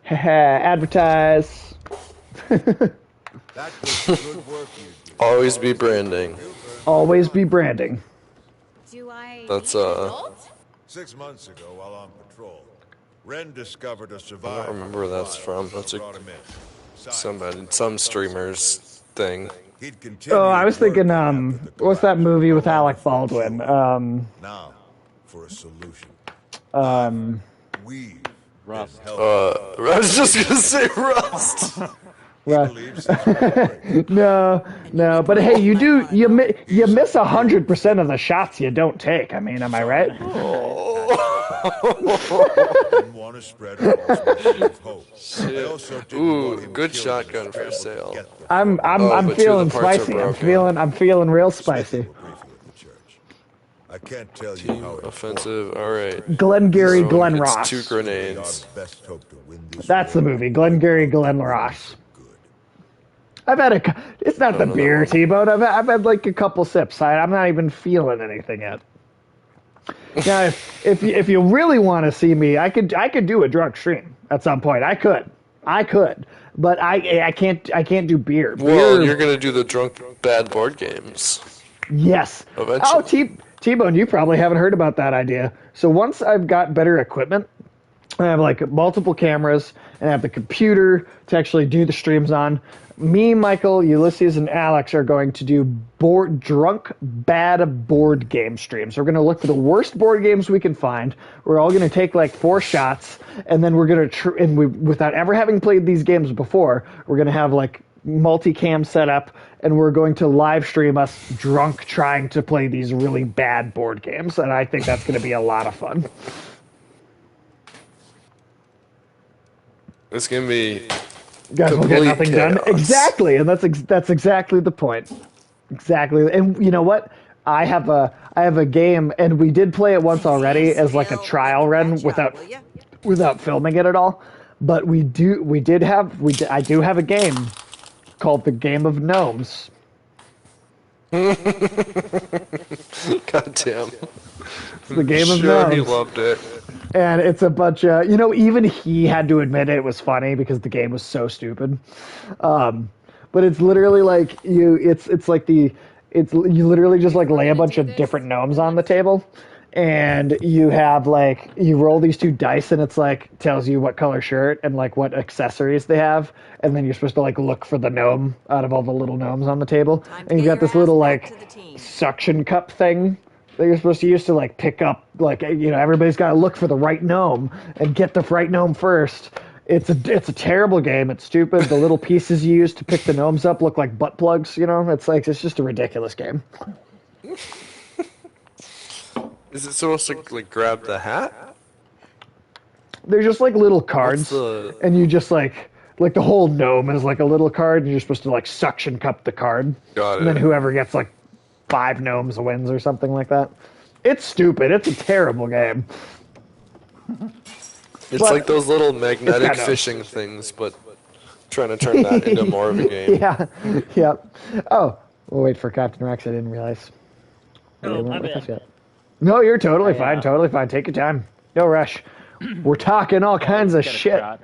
Advertise. That was good work you did. Always be branding. Always be branding. Do I That's, need an adult? 6 months ago, while on patrol, Ren discovered a I survivor. don't remember where that's from. That's Brought him in. some streamer's thing. He'd continue Oh, I was thinking, working after the what's that collapse. movie with Alec Baldwin? Now, for a solution. We've Rust. been I was just gonna say Rust. No, but hey, you miss 100% of the shots you don't take. I mean, am I right? didn't want to spread false messages of hope. I also didn't want him Good killed shotgun as for able to sale. get them. I'm but two of the feeling parts are spicy. broken. I'm feeling real spicy. We'll brief you at the church. I can't tell you how Offensive. All right. Glengarry So Glen it's Ross. 2 grenades. our best hope to win this That's the war. movie, Glengarry Glen Ross. I've had it's not the beer, T-Bone. I've had like a couple sips. I'm not even feeling anything yet. Now, if you really want to see me, I could do a drunk stream at some point. I could, but I can't do beer. Well, Beer- you're gonna do the drunk bad board games. Yes. Eventually. Oh, T-Bone, you probably haven't heard about that idea. So once I've got better equipment, I have like multiple cameras and I have the computer to actually do the streams on. Me, Michael, Ulysses, and Alex are going to do drunk bad board game streams. We're going to look for the worst board games we can find. We're all going to take like 4 shots, and then we're going to without ever having played these games before, we're going to have like multicam set up, and we're going to live stream us drunk trying to play these really bad board games. And I think that's going to be a lot of fun. It's gonna be. You guys will get nothing done. Exactly, and that's exactly the point. Exactly, and you know what? I have a game, and we did play it once already as like a trial run without filming it at all. But I do have a game called the Game of Gnomes. God damn. The Game of Sure, Gnomes. he loved it. And it's a bunch of, even he had to admit it was funny because the game was so stupid. But it's literally like you literally just like lay a bunch of different gnomes on the table, and you have like, you roll these 2 dice, and it's like tells you what color shirt and like what accessories they have, and then you're supposed to like look for the gnome out of all the little gnomes on the table, and you got this little like suction cup thing that you're supposed to use to like pick up, like, everybody's got to look for the right gnome and get the right gnome first. It's a terrible game. It's stupid. The little pieces you use to pick the gnomes up look like butt plugs. It's just a ridiculous game. Is it supposed to like grab the hat? They're just like little cards, What's and you just like the whole gnome is like a little card, and you're supposed to like suction cup the card. Got And then it. whoever gets like 5 gnomes wins or something like that. It's stupid. It's a terrible game. It's But like those little it's magnetic kind of- fishing things, but trying to turn that into more of a game. Yeah. Oh, we'll wait for Captain Rex. I didn't realize. Oh, You weren't my with bad. us yet. No, you're totally I, fine. Totally fine. Take your time. No rush. We're talking all kinds of Get a shit. shot.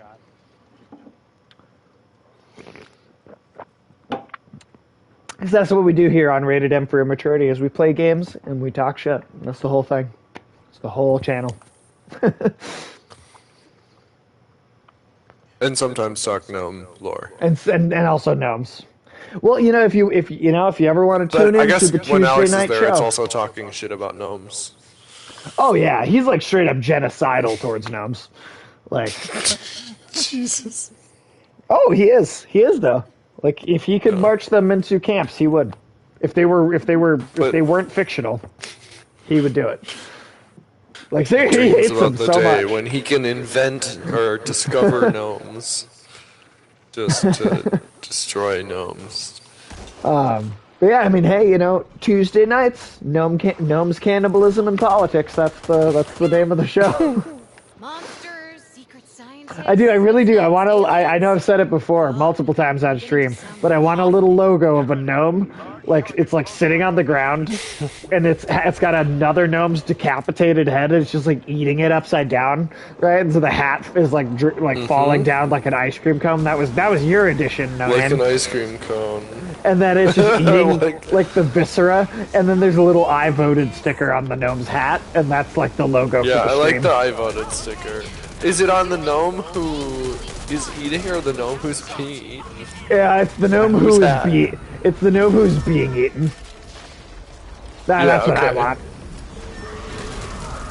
'Cause that's what we do here on Rated M for Immaturity, is we play games and we talk shit. That's the whole thing. It's the whole channel. And sometimes talk gnome lore. And also gnomes. Well, if you ever want to But tune I in guess to the when Tuesday Alex is night there, show. it's also talking shit about gnomes. Oh yeah, he's like straight up genocidal towards gnomes. Like, Jesus. oh, he is though. Like, if he could march them into camps, he would. If they weren't fictional, he would do it. Like, he Dreams hates them about the so day much. when he can invent or discover gnomes just to destroy gnomes. Yeah, But yeah, I mean, hey, you know, Tuesday nights, gnomes, cannibalism, and politics. That's the name of the show. Monsters, secret scientists. I do. I really do. I want to. I know I've said it before multiple times on stream, but I want a little logo of a gnome, like it's like sitting on the ground, and it's got another gnome's decapitated head. And it's just like eating it upside down, right? And so the hat is like falling down like an ice cream cone. That was your edition, no Like man. an ice cream cone. And then it's just eating like the viscera, and then there's a little I voted sticker on the gnome's hat, and that's like the logo for the Yeah, I stream. like the I voted sticker. Is it on the gnome who is eating or the gnome who's being eaten? Yeah, it's the gnome it's the gnome who's being eaten. That's what I want.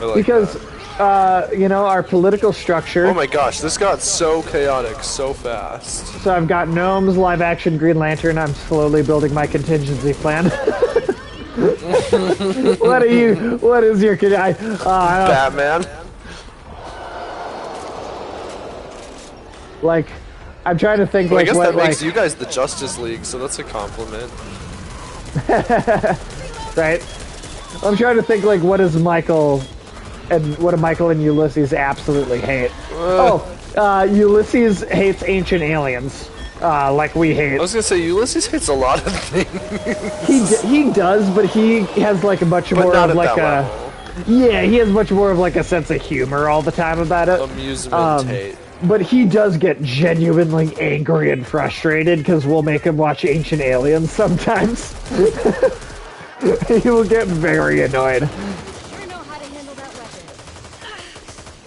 I like because that. you know, our political structure. Oh my gosh, this got so chaotic so fast. So I've got gnomes, live action Green Lantern. I'm slowly building my contingency plan. What is your Batman? Like, I'm trying to think. Well, like, I guess what, that makes like, you guys the Justice League, so that's a compliment. Right? I'm trying to think, like, what do Michael and Ulysses absolutely hate? Ulysses hates ancient aliens, like we hate. I was gonna say Ulysses hates a lot of things. He does, but he has like a much more of like a he has much more of like a sense of humor all the time about it. Amusement hate. But he does get genuinely angry and frustrated because we'll make him watch Ancient Aliens sometimes. He will get very annoyed. Sure know how to handle that weapon.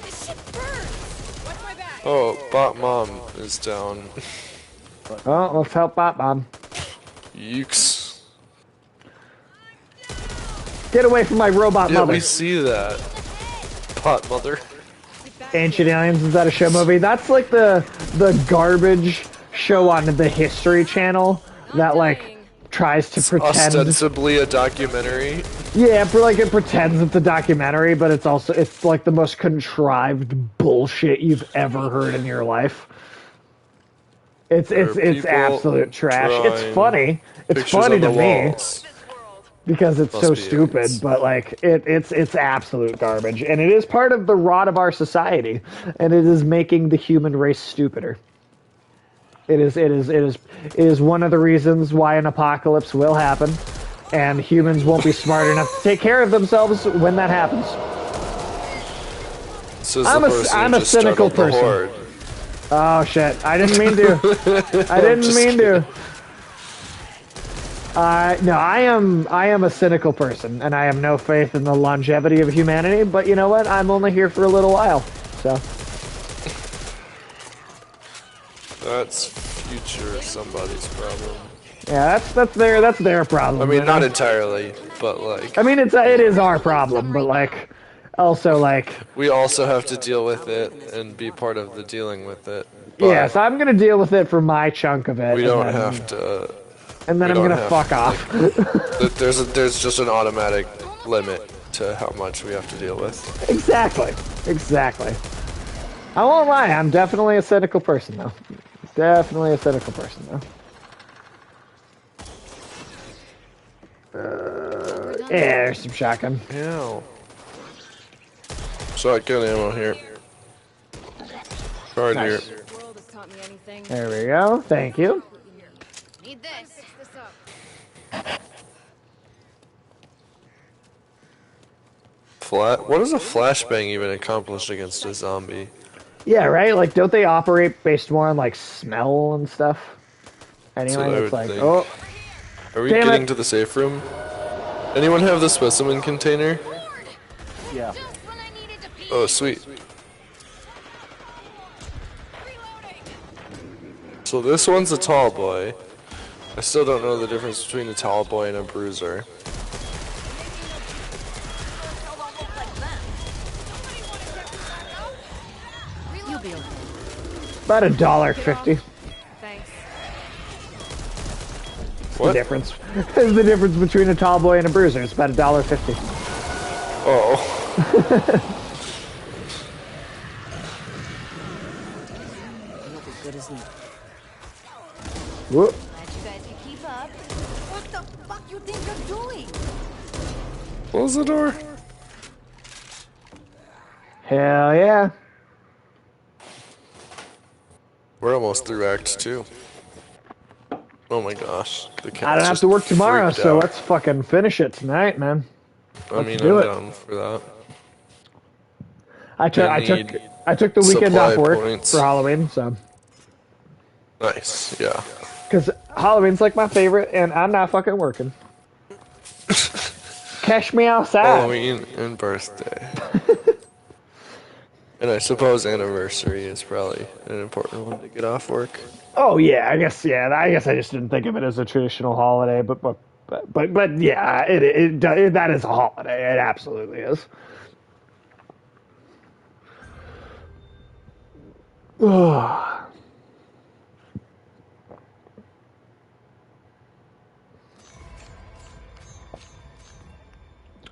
This shit burns. What's my bag? Oh, Bot Mom is down. Oh, let's help Bot Mom. Yikes. Get away from my robot mother. Yeah, we see that. Bot Mother. Ancient Aliens, is that a show movie? That's like the garbage show on the History Channel that like tries to pretend Ostensibly a documentary. Yeah, like it pretends it's a documentary, but it's like the most contrived bullshit you've ever heard in your life. It's absolute trash. It's funny. It's funny to me because it's so stupid, but like it's absolute garbage, and it is part of the rot of our society, and it is making the human race stupider. It is one of the reasons why an apocalypse will happen, and humans won't be smart enough to take care of themselves when that happens. I'm a cynical person. Oh shit! I didn't mean to. I didn't mean to. No, I am a cynical person, and I have no faith in the longevity of humanity. But you know what? I'm only here for a little while, so. That's future somebody's problem. Yeah, that's their problem. I mean, not entirely, but like. I mean, it is our problem, but like, also like. We also have to deal with it and be part of the dealing with it. Yeah, so I'm gonna deal with it for my chunk of it. We don't have to. And then I'm gonna fuck off. There's just an automatic limit to how much we have to deal with. Exactly. I won't lie, I'm definitely a cynical person though. Definitely a cynical person though. Yeah, there's some shotgun. Ew. Shotgun ammo here. Right here. There we go. Thank you. Need this. What does a flashbang even accomplish against a zombie? Yeah, right? Like, don't they operate based more on, like, smell and stuff? Anyway, it's like, think. oh. Are we getting to the safe room? Anyone have the specimen container? Yeah. Oh, sweet. So this one's a tall boy. I still don't know the difference between a tall boy and a bruiser. About $1.50. Thanks. What? The difference. The difference between a tall boy and a bruiser. It's about $1.50. Oh. Whoop. Glad you guys could keep up. What the fuck you think you're doing? Close the door. Hell yeah. We're almost through Act 2. Oh my gosh. The cat's I don't have just to work tomorrow, freaked so out. let's fucking finish it tonight, man. I mean, do I'm it. down for that. I need took the weekend supply off work points. for Halloween, so Nice, yeah. because Halloween's like my favorite, and I'm not fucking working. Catch me outside. Halloween and birthday. And I suppose anniversary is probably an important one to get off work. Oh yeah, I guess I just didn't think of it as a traditional holiday, but yeah, that is a holiday. It absolutely is.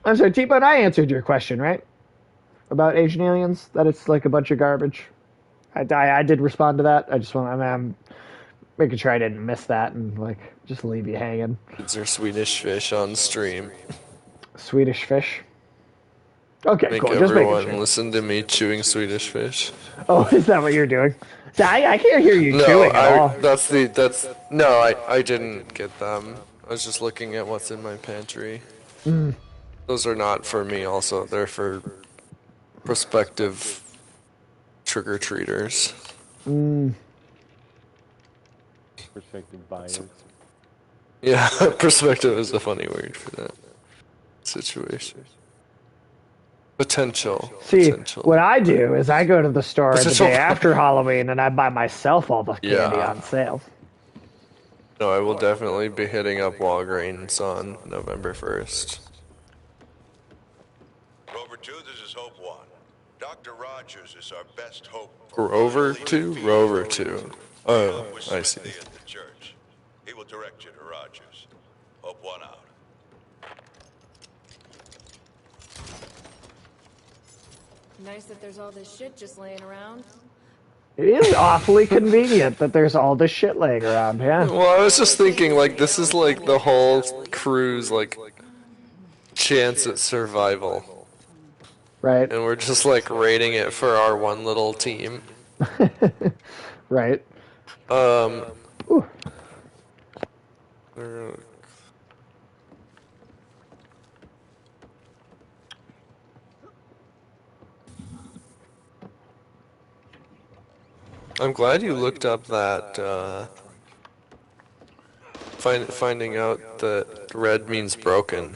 I'm sorry, T-Bone, I answered your question, right? About Asian aliens, that it's like a bunch of garbage. I did respond to that. I'm making sure I didn't miss that and like just leave you hanging. Is there Swedish fish on stream? Swedish fish. Okay, Make cool. Just making everyone sure. listen to me chewing Swedish fish. Oh, is that what you're doing? See, I can't hear you chewing at all. I didn't get them. I was just looking at what's in my pantry. Those are not for me also. They're for prospective trick-or-treaters. Prospective buyers. Yeah, perspective is a funny word for that situation. Potential. See, Potential. what I do is I go to the store the Potential. day after Halloween and I buy myself all the candy Yeah. on sale. No, I will definitely be hitting up Walgreens on November 1st. Rover 2, this is Hope 1. Dr. Rogers is our best hope. Rover 2? Rover 2. Oh, I see. At the church. He will direct you to Rogers. Hope 1 out. Nice that there's all this shit just laying around. It is awfully convenient that there's all this shit laying around, yeah. Well, I was just thinking, like, this is like the whole crew's, like, chance at survival. Right, And we're just, like, rating it for our one little team. right. Ooh. I'm glad you looked up that, finding out that red means broken.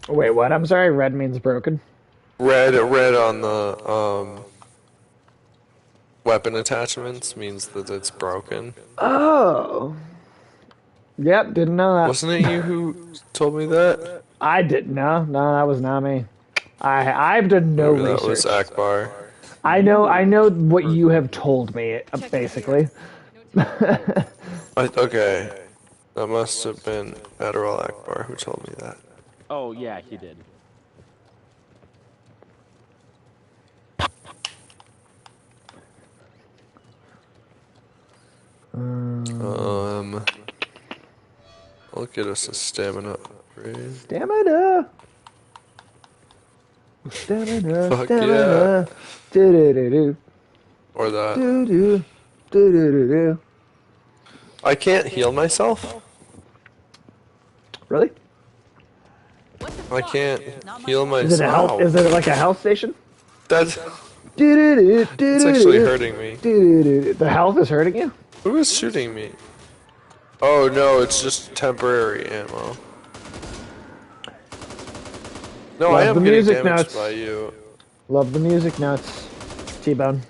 Wait, what? I'm sorry, red means broken? Red on the, weapon attachments means that it's broken. Oh. Yep, didn't know that. Wasn't it you who told me that? I didn't know. No, that was not me. I've done no Maybe research. that was Akbar. I know what you have told me, basically. Okay. That must have been Admiral Akbar who told me that. Oh, yeah, he did. I'll get us a stamina upgrade. Stamina! Stamina, Fuck stamina. Do-do-do-do. Or that. Do-do. Do-do-do-do. I can't heal myself? Really? I can't heal myself. Is it a health? Is it like a health station? That's It's actually hurting me. The health is hurting you? Who is shooting me? Oh no, it's just temporary ammo. No, I Love the am getting music damaged notes. by you. Love the music notes. T-Bone.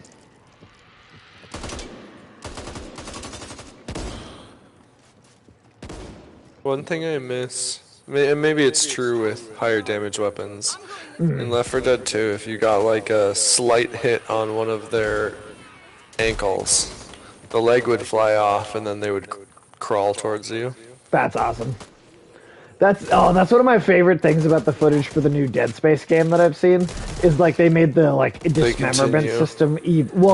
One thing I miss, and maybe it's true with higher damage weapons, in Left 4 Dead 2, if you got like a slight hit on one of their ankles, the leg would fly off and then they would crawl towards you. That's awesome. That's one of my favorite things about the footage for the new Dead Space game that I've seen is like they made the like dismemberment continue. system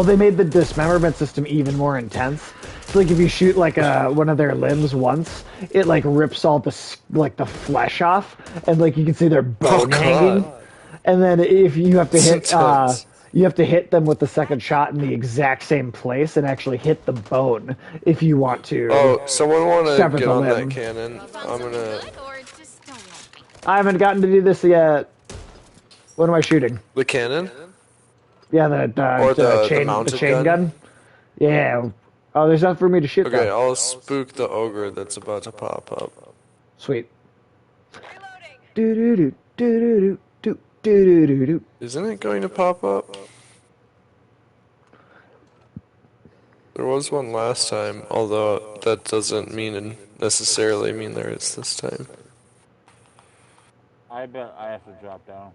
they made the dismemberment system even more intense So like if you shoot like one of their limbs once, it like rips all the flesh off, and like you can see their bone hanging. And then if you have to hit them with the second shot in the exact same place and actually hit the bone if you want to. Oh, someone want to sever get the on limb. that cannon? I'm gonna. I haven't gotten to do this yet. What am I shooting? The cannon? Yeah, the chain gun. Yeah. Oh, there's nothing for me to shoot. Okay, though. I'll spook the ogre that's about to pop up. Sweet. Do do do do do do do do do. Isn't it going to pop up? There was one last time, although that doesn't necessarily mean there is this time. I bet I have to drop down.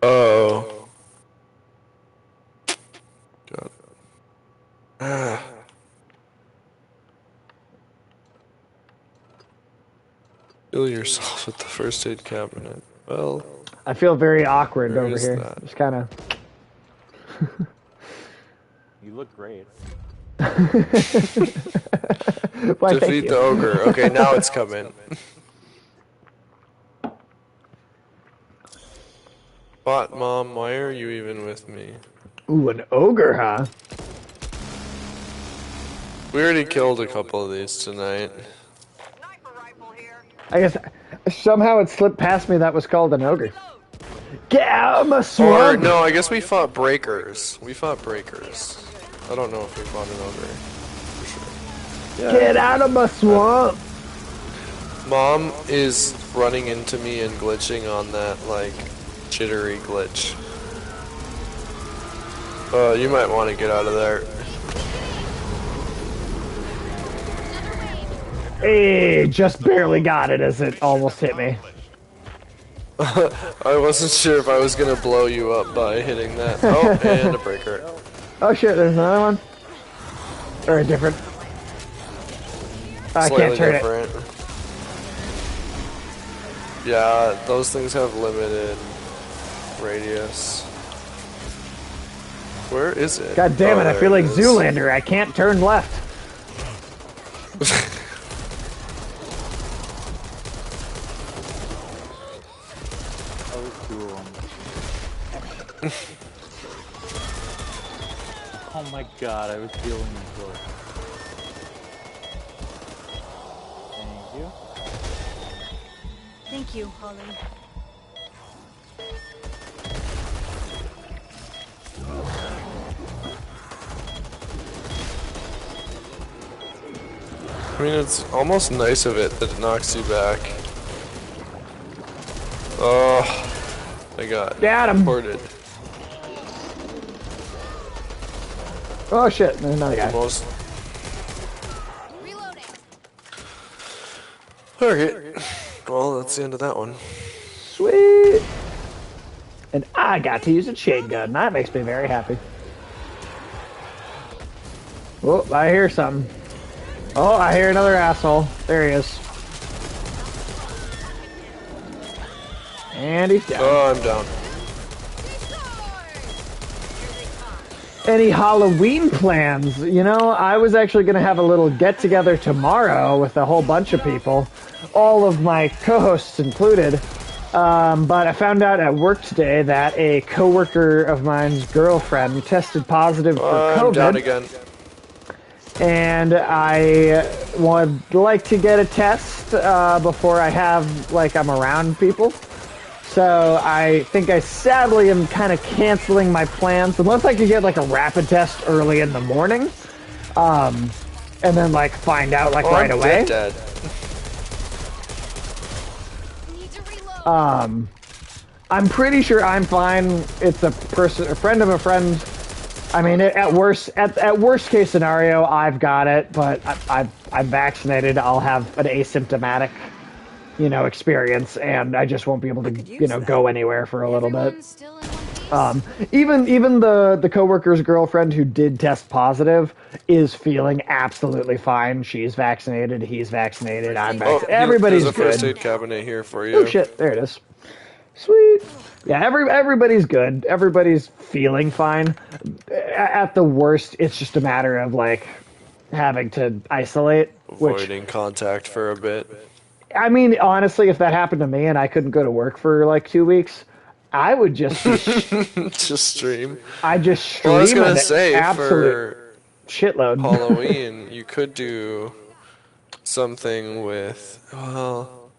Oh. God. Ah. Fill yourself with the first aid cabinet. Well, I feel very awkward where over is here. that? Just kind of. You look great. Why, thank Defeat you. the ogre. Okay, now it's coming. Bot mom, why are you even with me? Ooh, an ogre, huh? We already killed a couple of these tonight. I guess somehow it slipped past me that was called an ogre. Get out of my Or, swamp! no, I guess we fought breakers. We fought breakers. I don't know if we fought an ogre. For sure. Yeah. Get out of my swamp! Mom is running into me and glitching on that, like, jittery glitch. You might want to get out of there. Hey, just barely got it as it almost hit me. I wasn't sure if I was gonna blow you up by hitting that. Oh, and a breaker. Oh shit, there's another one? Or a different... I can't turn it. Yeah, those things have limited radius. Where is it? God damn it, I there feel like is. Zoolander. I can't turn left. Oh my god, I was feeling close. Thank you. Thank you, Holly. I mean, it's almost nice of it that it knocks you back. Oh, I got ported. Oh shit, there's another guy. Almost. Alright. Well, that's the end of that one. Sweet! And I got to use a chain gun. That makes me very happy. Oh, I hear something. Oh, I hear another asshole. There he is. And he's down. Oh, I'm down. Any Halloween plans? You know, I was actually going to have a little get-together tomorrow with a whole bunch of people, all of my co-hosts included. But I found out at work today that a coworker of mine's girlfriend tested positive for COVID. I'm down again. And I would like to get a test before I'm around people. So I think I sadly am kind of canceling my plans, unless I could get like a rapid test early in the morning, and then like find out like right away. Dead. I'm pretty sure I'm fine. It's a friend of a friend. I mean, at worst case scenario, I've got it, but I'm vaccinated. I'll have an asymptomatic, experience, and I just won't be able to, go anywhere for a little bit. Even the coworker's girlfriend who did test positive is feeling absolutely fine. She's vaccinated. He's vaccinated. I'm vaccinated. Everybody's good. There's a first good. aid cabinet here for you. Oh shit! There it is. Sweet. Yeah, everybody's good. Everybody's feeling fine. At the worst, it's just a matter of like having to isolate. Avoiding contact for a bit. I mean, honestly, if that happened to me and I couldn't go to work for like 2 weeks, I would just just stream. I just stream. Well, I was gonna say absolute for shitload. Halloween, you could do something with. Well,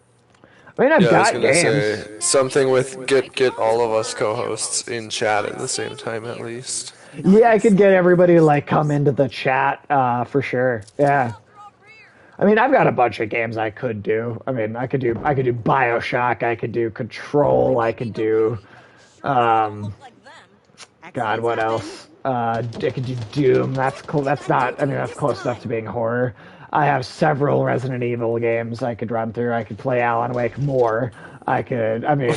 I mean, I've yeah, I was got gonna games. say something with get all of us co-hosts in chat at the same time at least. Yeah, I could get everybody to like come into the chat for sure. Yeah. I mean, I've got a bunch of games I could do. I mean, I could do BioShock, I could do Control, I could do God, what else? I could do Doom. That's cool. That's not. I mean, that's close enough to being horror. I have several Resident Evil games I could run through. I could play Alan Wake more. I could. I mean,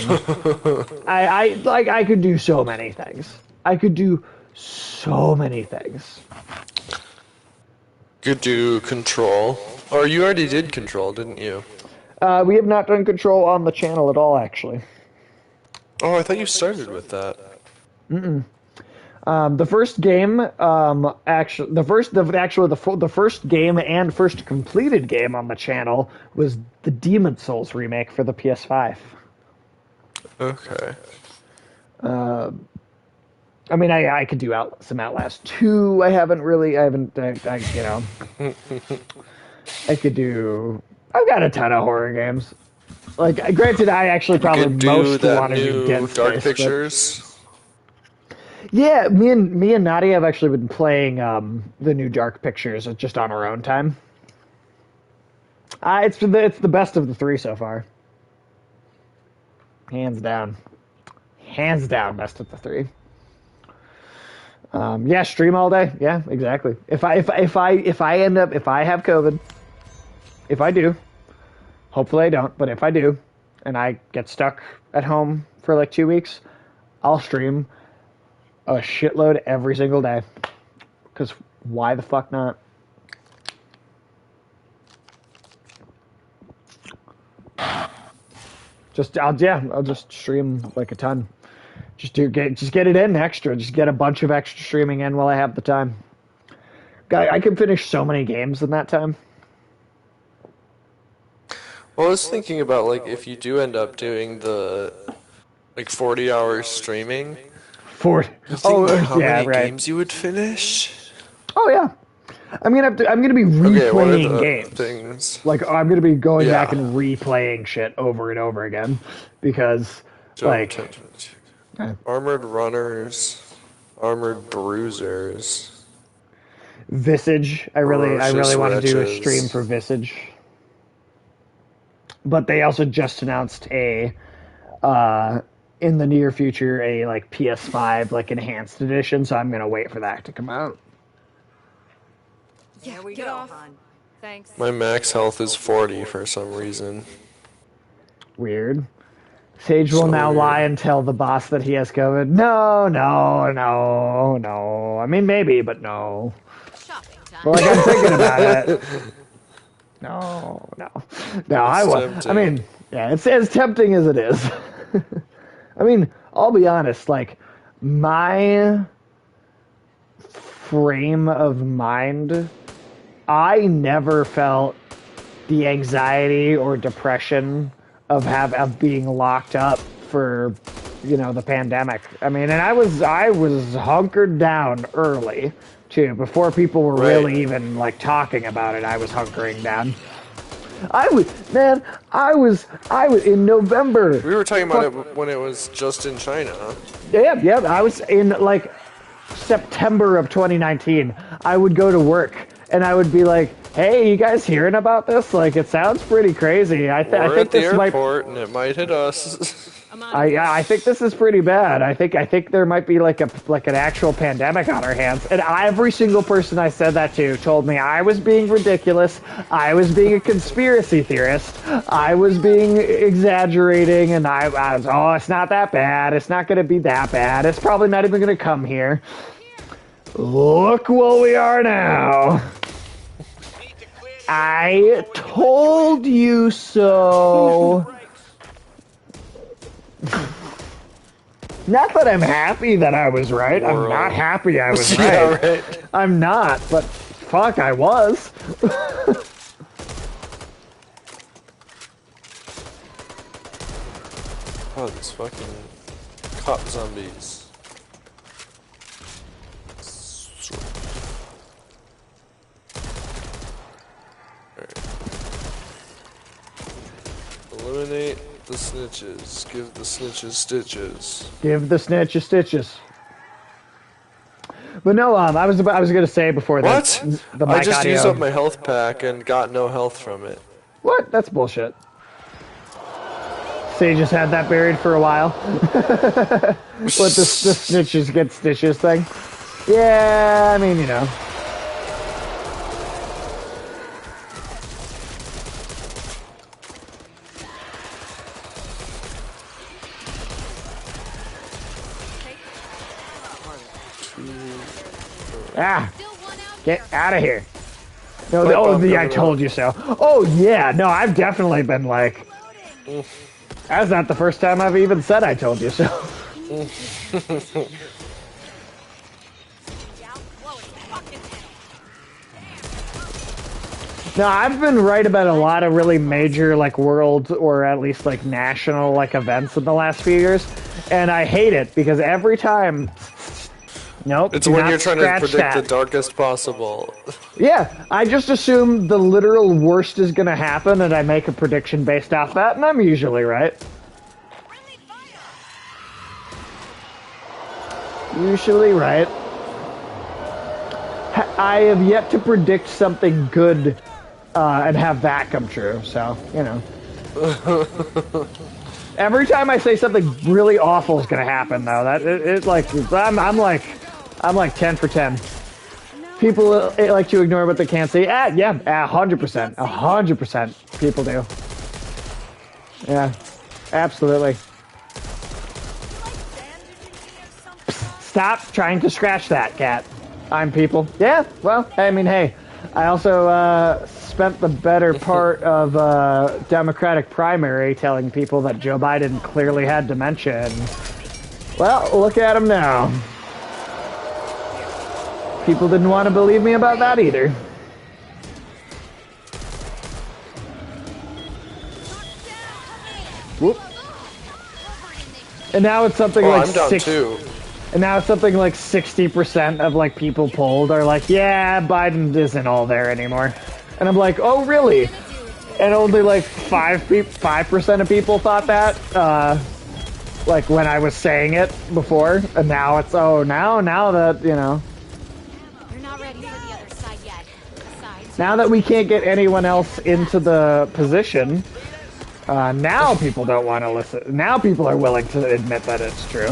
I could do so many things. I could do so many things. Could do Control. Or you already did Control, didn't you? We have not done Control on the channel at all, actually. Oh, I thought you started with that. The first game, the first game and first completed game on the channel was the Demon Souls remake for the PS5. Okay. I mean, I could do some Outlast 2. I could do. I've got a ton of horror games. Like, granted, I actually probably most want to do Dead Space. Dark Pictures. Yeah, me and Nadia have actually been playing the new Dark Pictures just on our own time. It's the best of the three so far. Hands down, best of the three. Yeah, stream all day. Yeah, exactly. If I have COVID, if I do, hopefully I don't, but if I do, and I get stuck at home for like 2 weeks, I'll stream a shitload every single day. Because why the fuck not? I'll just stream like a ton. Just get it in extra. Just get a bunch of extra streaming in while I have the time. I can finish so many games in that time. Well, I was thinking about like if you do end up doing the like 40 hours streaming. 40. How many games you would finish? Oh yeah. I'm gonna be replaying games. Things? Like I'm gonna be going back and replaying shit over and over again because Armored Runners, Armored Bruisers, Visage. I really want to do a stream for Visage. But they also just announced in the near future a like PS5 like enhanced edition, so I'm gonna wait for that to come out. Yeah, we get go, off. hon. Thanks. My max health is 40 for some reason. Weird. Sage will now lie and tell the boss that he has COVID. No. I mean, maybe, but no. Shopping time. Well, like, I'm thinking about it. No. I was. I mean, yeah, it's as tempting as it is. I mean, I'll be honest. Like, my frame of mind, I never felt the anxiety or depression of being locked up for, the pandemic. I mean, and I was hunkered down early too, before people were really even like talking about it. I was hunkering down. I was in November. We were talking about it when it was just in China. Yeah. I was in like September of 2019. I would go to work and I would be like, "Hey, you guys hearing about this? Like, it sounds pretty crazy. I think at the this airport and it might hit us." I think this is pretty bad. I think there might be like an actual pandemic on our hands. And every single person I said that to told me I was being ridiculous. I was being a conspiracy theorist. I was being exaggerating, and I was, it's not that bad. It's not going to be that bad. It's probably not even going to come here. Look what we are now. I told you so. Not that I'm happy that I was right. I'm not happy I was right. Yeah, right. I'm not, but fuck, I was. Oh, these fucking cop zombies. Alright. Eliminate the snitches. Give the snitches stitches. Give the snitch stitches. But no, I was gonna say before that What? the mic I just audio. used up my health pack and got no health from it. What? That's bullshit. So you just had that buried for a while? What, the snitches get stitches thing? Yeah, I mean, you know. Ah! Get out of here. No, I told you so. Oh, yeah, no, I've definitely been like... That's not the first time I've even said I told you so. No, I've been right about a lot of really major, like, world or at least, like, national, like, events in the last few years. And I hate it because every time... Nope. It's when you're trying to predict the darkest possible. Yeah, I just assume the literal worst is going to happen and I make a prediction based off that, and I'm usually right. Usually right. I have yet to predict something good and have that come true, so, you know. Every time I say something really awful is going to happen, though, I'm like 10 for 10. People like to ignore what they can't see. Yeah, 100%. 100% people do. Yeah, absolutely. Stop trying to scratch that, cat. I'm people. Yeah, well, I mean, hey. I also spent the better part of Democratic primary telling people that Joe Biden clearly had dementia. And, well, look at him now. People didn't want to believe me about that either. Whoop. And now it's something like I'm down too. And now it's something like 60% of like people polled are like, yeah, Biden isn't all there anymore. And I'm like, oh really? And only like 5% of people thought that, like when I was saying it before. And now it's, oh, now that, you know. Now that we can't get anyone else into the position, now people don't want to listen. Now people are willing to admit that it's true.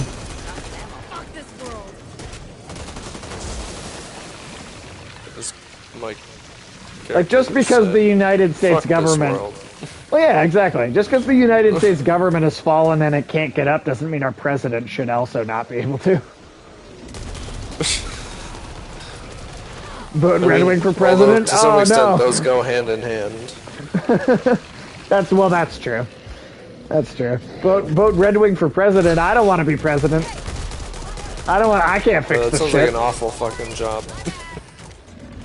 Like, just because the United States government... Well, yeah, exactly. Just because the United States government has fallen and it can't get up doesn't mean our president should also not be able to. Vote Red Wing for president? To some extent, those go hand in hand. That's true. That's true. Vote Red Wing for president. I don't want to be president. I can't fix this shit. That sounds like an awful fucking job.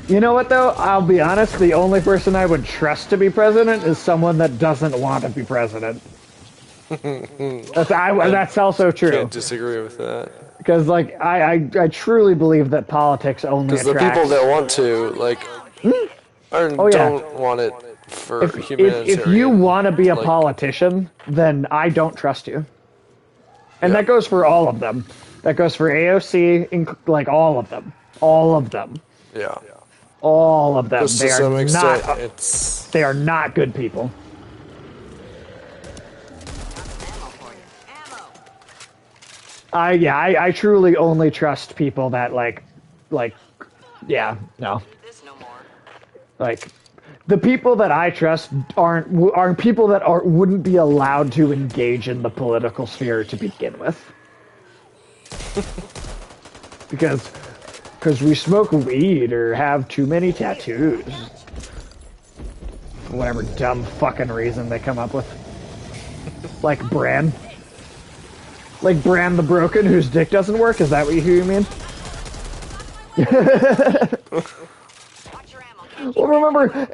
You know what, though? I'll be honest, the only person I would trust to be president is someone that doesn't want to be president. That's also true. Can't disagree with that. Because, like, I truly believe that politics only attracts... Because the people that want to, like, don't want it for humanitarian... If you want to be a politician, then I don't trust you. And that goes for all of them. That goes for AOC, like, all of them. All of them. Yeah. All of them. They are not good people. I truly only trust people that like, no. Like, the people that I trust aren't people that wouldn't be allowed to engage in the political sphere to begin with. Because we smoke weed or have too many tattoos. Whatever dumb fucking reason they come up with. Like Bran. Like Bran the Broken, whose dick doesn't work? Is that what you mean? Well, remember,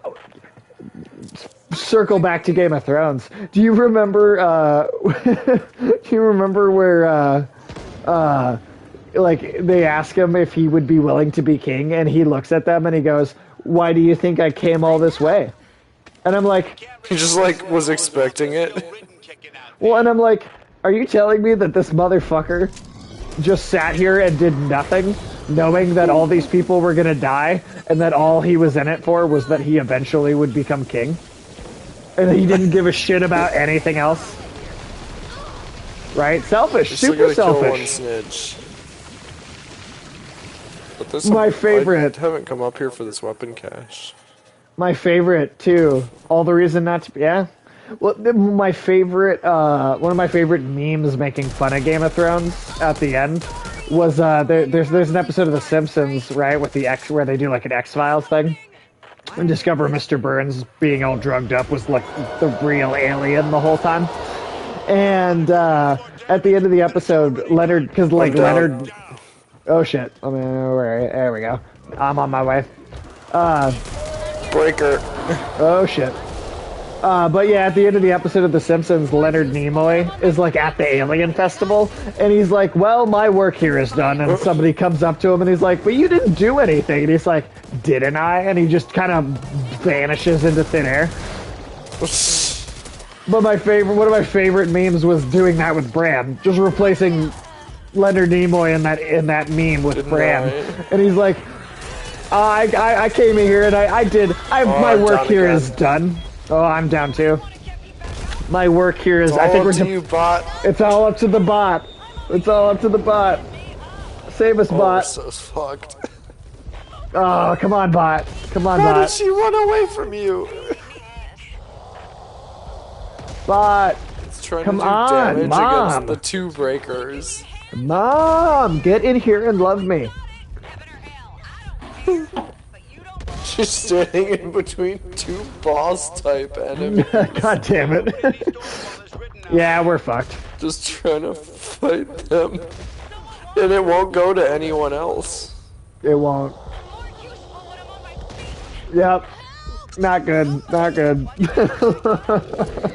circle back to Game of Thrones. Do you remember, do you remember where, like, they ask him if he would be willing to be king, and he looks at them and he goes, "Why do you think I came all this way?" And I'm like... He just, like, was expecting it. Well, and I'm like, are you telling me that this motherfucker just sat here and did nothing, knowing that all these people were gonna die, and that all he was in it for was that he eventually would become king? And he didn't give a shit about anything else? Right? Selfish. Just Super kill one selfish. snitch. But this My favorite. I haven't come up here for this weapon cache. My favorite, too. All the reason not to... Yeah? Well, my favorite... one of my favorite memes making fun of Game of Thrones at the end was... there's an episode of The Simpsons, right? With the X... Where they do, like, an X-Files thing. And discover Mr. Burns being all drugged up was, like, the real alien the whole time. And, at the end of the episode, Leonard... Because, like, Leonard... Oh, shit. I mean, there we go. I'm on my way. Breaker. Oh, shit. But yeah, at the end of the episode of The Simpsons, Leonard Nimoy is like at the Alien Festival, and he's like, "Well, my work here is done." And somebody comes up to him and he's like, "But you didn't do anything." And he's like, "Didn't I?" And he just kind of vanishes into thin air. But one of my favorite memes was doing that with Bran, just replacing Leonard Nimoy in that meme with Bran, and he's like, I came in here and my work here is done." Oh, I'm down too. My work here is... I think we're... you, bot. It's all up to the bot. It's all up to the bot. Save us, bot. We're so fucked. Oh, come on, bot. Come on, How bot. did she run away from you? Bot. It's trying Come to do on, damage Mom. against the two breakers. Mom, get in here and love me. She's standing in between two boss-type enemies. God damn it. Yeah, we're fucked. Just trying to fight them. And it won't go to anyone else. It won't. Yep. Not good. Not good.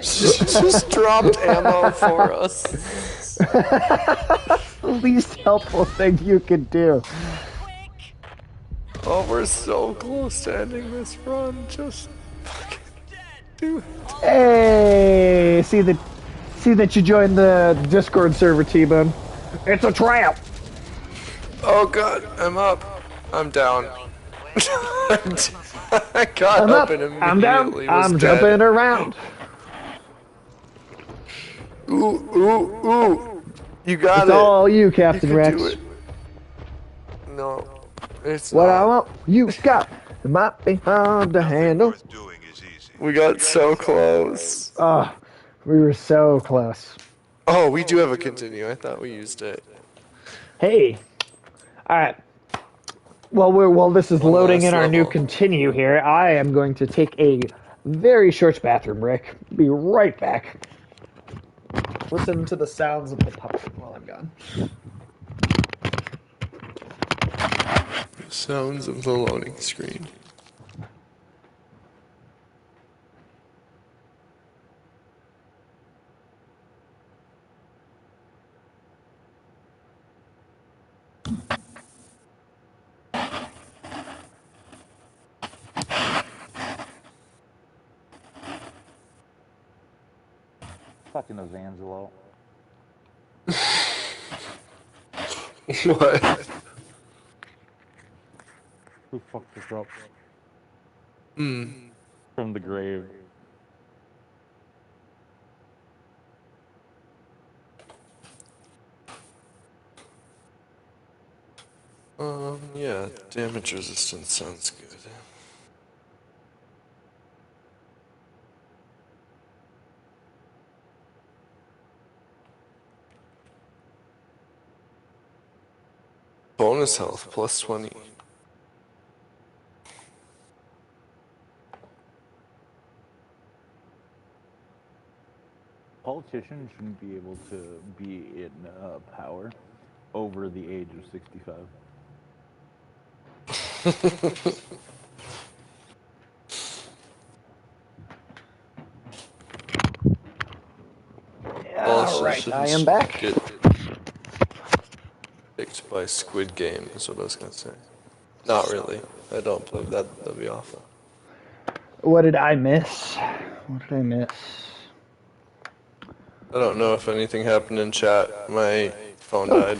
She just dropped ammo for us. The least helpful thing you could do. Oh, we're so close to ending this run. Just fucking do it. Hey, see that you joined the Discord server, T-Bone. It's a trap. Oh god, I'm up. I'm down. I got I'm up up. and immediately I'm down. was I'm dead. jumping around. Ooh, ooh, ooh. You got It's it. all you, Captain You Rex. do it. No, it's What not. I want, you got. It might be hard to handle. We got so close. Oh, we were so close. Oh, we do have a continue. I thought we used it. Hey. All right. Well, while this is loading in our new level. continue here, I am going to take a very short bathroom break. Be right back. Listen to the sounds of the puppet while I'm gone. Sounds of the loading screen. Fucking Evangelo. What? Who fucked this up? Hmm. From the grave. Yeah, damage resistance sounds good. Bonus health plus 20. politician shouldn't be able to be in power over the age of 65. Alright, I am back. Get picked by Squid Game is what I was gonna say. Not really. I don't believe that. That'd be awful. What did I miss? What did I miss? I don't know if anything happened in chat. My phone died.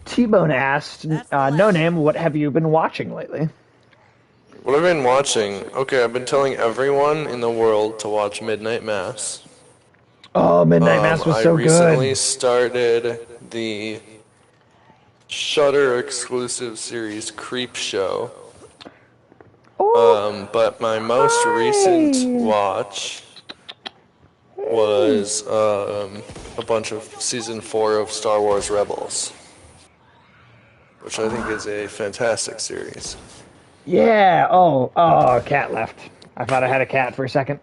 T-Bone asked, no name, what have you been watching lately? What have I been watching? Okay, I've been telling everyone in the world to watch Midnight Mass. Oh, Midnight Mass was so good. I recently started the Shudder exclusive series Creep Show. But my most recent watch was a bunch of season 4 of Star Wars Rebels, which I think is a fantastic series. Yeah. Oh, a cat left. I thought I had a cat for a second.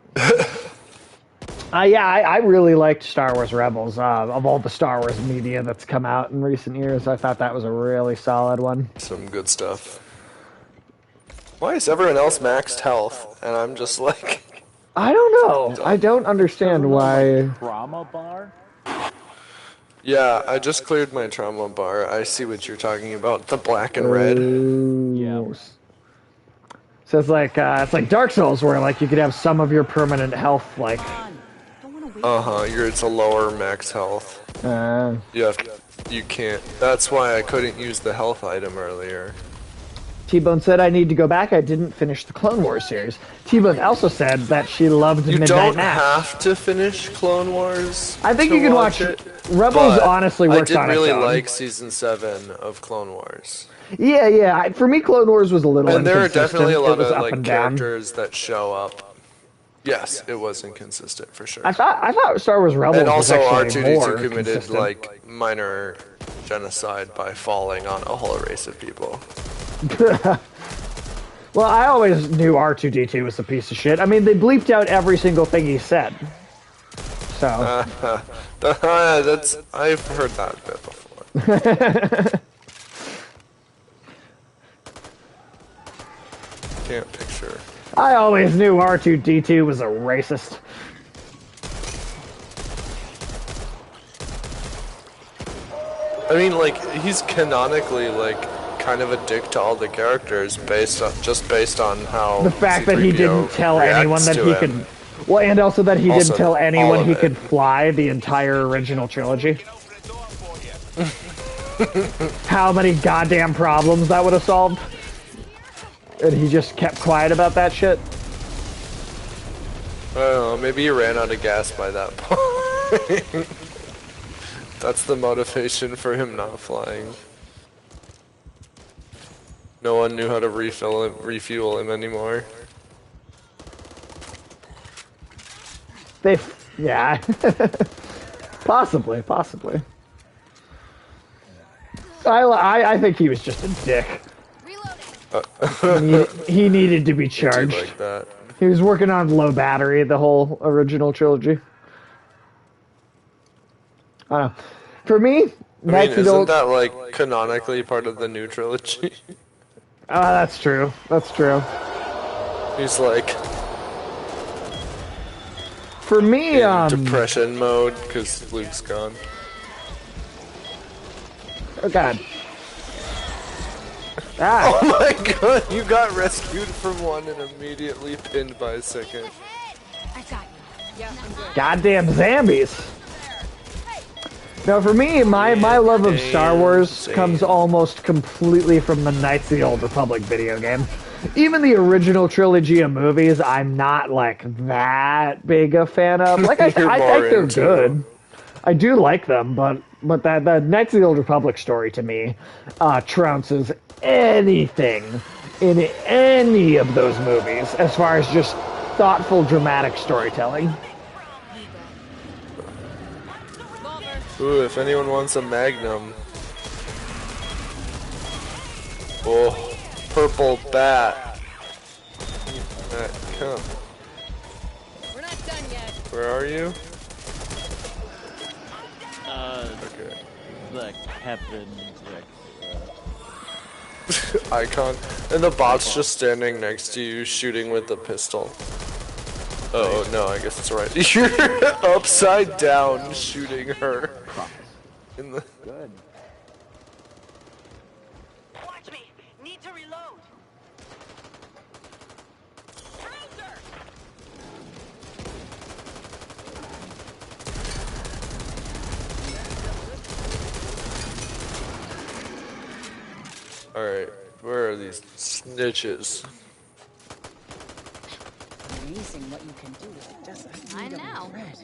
Yeah, I really liked Star Wars Rebels. Of all the Star Wars media that's come out in recent years, I thought that was a really solid one. Some good stuff. Why is everyone else maxed health? And I'm just like... I don't know. I don't understand why... Trauma bar? Yeah, I just cleared my trauma bar. I see what you're talking about. The black and red. Yeah. So it's like Dark Souls, where like you could have some of your permanent health, like... It's a lower max health. You can't. That's why I couldn't use the health item earlier. T-Bone said, I need to go back. I didn't finish the Clone Wars series. T-Bone also said that she loved Midnight Mass. You don't have to finish Clone Wars. I think you can watch it. Rebels honestly works on its own. I did really like Season 7 of Clone Wars. Yeah. For me, Clone Wars was a little inconsistent. And there are definitely a lot of like characters that show up. Yes, it was inconsistent for sure. I thought Star Wars Rebels was actually more R2-D2 committed consistent. like minor genocide by falling on a whole race of people. Well, I always knew R2-D2 was a piece of shit. I mean, they bleeped out every single thing he said. So I've heard that bit before. Can't picture. I always knew R2-D2 was a racist. I mean, like, he's canonically, like, kind of a dick to all the characters based on how the fact that he didn't tell anyone that he could... Well, and also that he didn't tell anyone he could fly the entire original trilogy. How many goddamn problems that would have solved. And he just kept quiet about that shit. I don't know, maybe he ran out of gas by that point. That's the motivation for him not flying. No one knew how to refuel him anymore. Yeah. Possibly. I think he was just a dick. He needed to be charged. Like that. He was working on low battery the whole original trilogy. I don't know. For me, isn't that like canonically part of the new trilogy? Oh, that's true. He's like... For me, in depression mode because Luke's gone. Oh god. Oh my god, you got rescued from one and immediately pinned by a second. Goddamn zombies. Now for me, my love of Star Wars comes almost completely from the Knights of the Old Republic video game. Even the original trilogy of movies, I'm not like that big a fan of. Like I think they're good. I do like them, but the Knights of the Old Republic story to me trounces anything in any of those movies as far as just thoughtful, dramatic storytelling. Ooh, if anyone wants a Magnum. Oh, purple bat. Come. We're not done yet. Where are you? Okay. The Captain Rex. Icon. And the bot's just standing next to you shooting with a pistol. Oh, no, I guess it's right. You're upside down shooting her. In the... Good. Watch me. Need to reload. Alright, where are these snitches? Amazing what you can do with just a I know. thread.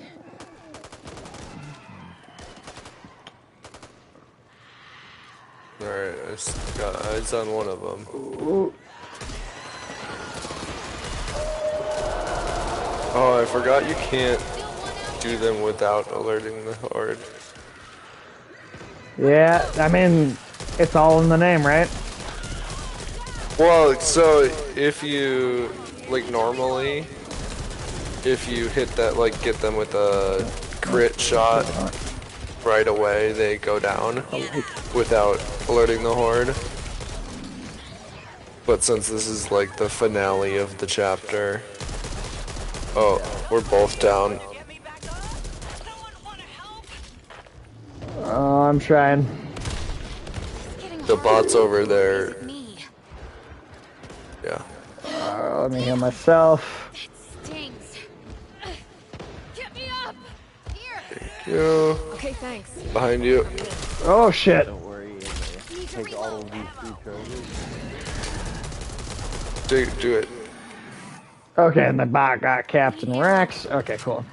Alright, I just got eyes on one of them. Oh, I forgot you can't do them without alerting the horde. Yeah, I mean, it's all in the name, right? Well, so if you, like normally, if you hit that, like get them with a crit shot right away, they go down without alerting the horde. But since this is like the finale of the chapter, oh, we're both down. Oh, I'm trying. The bot's over there. Yeah. Let me heal myself. Stings. Get me up. Here. Thank you. Okay, thanks. Behind you. Oh shit. Don't worry, take all of these 3 charges. Do it. Okay, and the bot got Captain Rex. Okay, cool.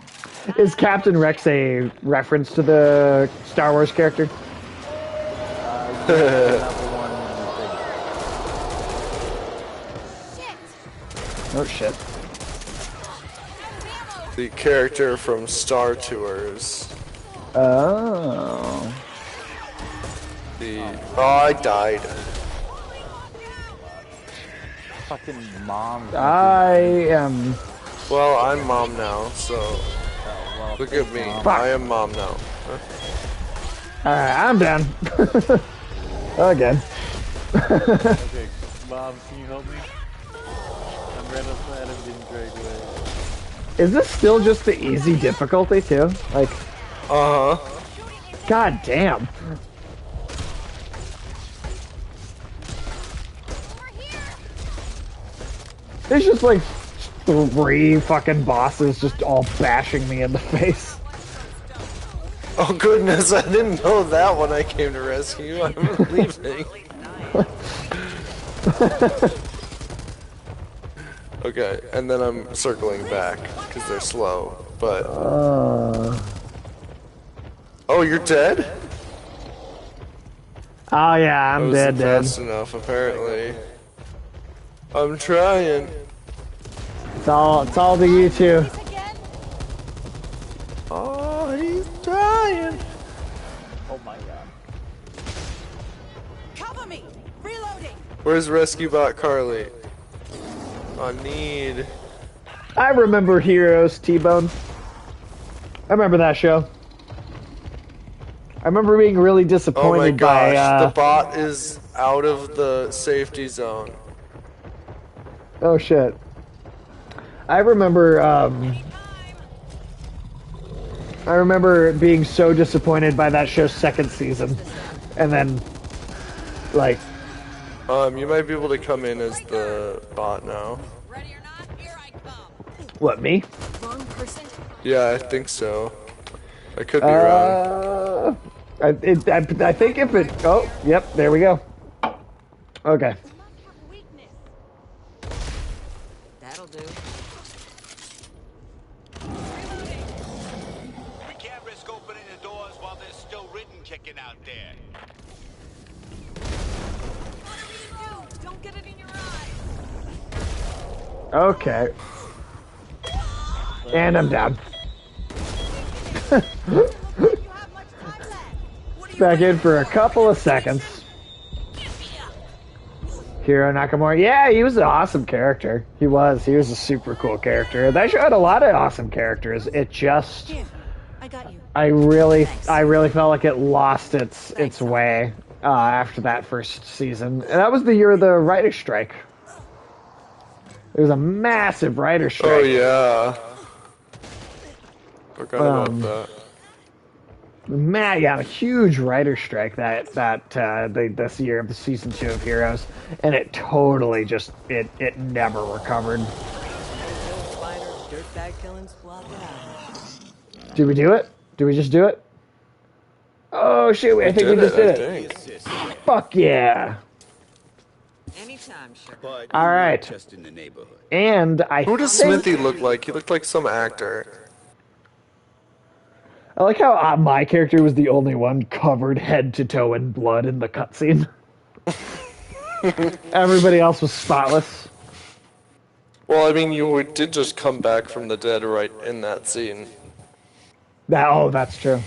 Is Captain Rex a reference to the Star Wars character? Oh shit. The character from Star Tours. Oh. Oh, I died. Fucking mom. I am. Well, I'm mom now, so look at me. I am mom now. Alright, I'm done. Again. Okay, Mom, can you help me? I'm right outside, I'm getting dragged away. Is this still just the easy difficulty too? Like, god damn. There's just like 3 fucking bosses just all bashing me in the face. Oh goodness, I didn't know that when I came to rescue. I'm leaving. Okay, and then I'm circling back because they're slow, but... Oh, you're dead? Oh yeah, I'm dead. Fast enough, apparently. I'm trying. It's all to you two. Oh, he's trying. Oh my god. Cover me. Reloading. Where's Rescue Bot Carly? I need... I remember Heroes, T-Bone. I remember that show. I remember being really disappointed oh my gosh, by, the bot is out of the safety zone. Oh shit. I remember being so disappointed by that show's 2nd season. And then, like... You might be able to come in as the bot now. Ready or not, here I come. What, me? Wrong person. Yeah, I think so. I could be wrong. I think if it... Oh, yep, there we go. Okay. That'll do. We can't risk opening the doors while there's still written kicking out there. Don't get it in your eyes. Okay. And I'm down. Back in for a couple of seconds. Hiro Nakamura. Yeah, he was an awesome character. He was a super cool character. That show had a lot of awesome characters. It just... got you. I really felt like it lost its way after that first season. And that was the year of the writer's strike. There was a massive writer's strike. Oh yeah. Forgot about that. Yeah, a huge writer's strike this year of the season 2 of Heroes, and it totally just it never recovered. Did we do it? Did we just do it? Oh shoot! I think we just did it. Fuck yeah! Anytime, sure. But All right. just in the neighborhood. And Who does Smithy look like? He looked like some actor. I like how my character was the only one covered head to toe in blood in the cutscene. Everybody else was spotless. Well, I mean, you did just come back from the dead right in that scene. That's true.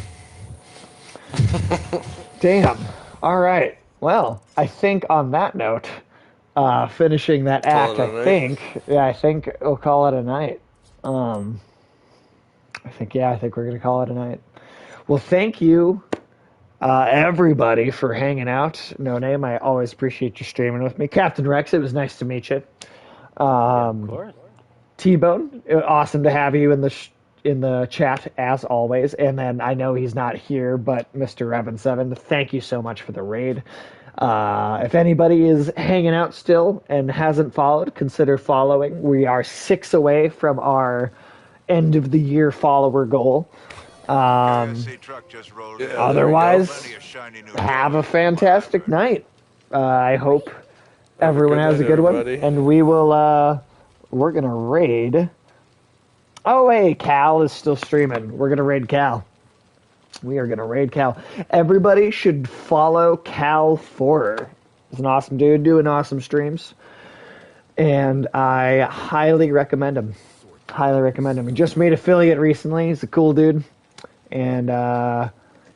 Damn. All right. Well, I think on that note, finishing that act, I think we'll call it a night. I think we're gonna call it a night. Well, thank you, everybody, for hanging out. No Name, I always appreciate you streaming with me. Captain Rex, it was nice to meet you. Of course. T-Bone, awesome to have you in the chat as always. And then I know he's not here, but Mr. Revan7, thank you so much for the raid. If anybody is hanging out still and hasn't followed, consider following. We are 6 away from our end of the year follower goal. Otherwise, have a fantastic night. I hope everyone has a good one, and we will. We're gonna raid. Oh, hey, Cal is still streaming. We're gonna raid Cal. We are gonna raid Cal. Everybody should follow Cal Forer. He's an awesome dude doing awesome streams, and I highly recommend him. Highly recommend him. He just made affiliate recently. He's a cool dude, and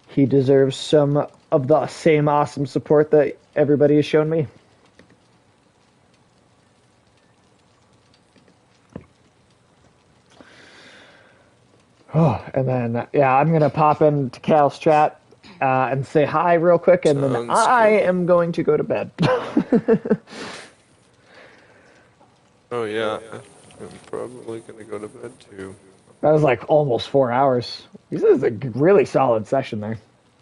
he deserves some of the same awesome support that everybody has shown me. Oh, and then I'm gonna pop into Cal's chat and say hi real quick, and then I am going to go to bed. Oh yeah, I'm probably gonna go to bed too. That was like almost 4 hours. This is a really solid session there.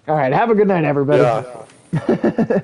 All right, have a good night, everybody. Yeah.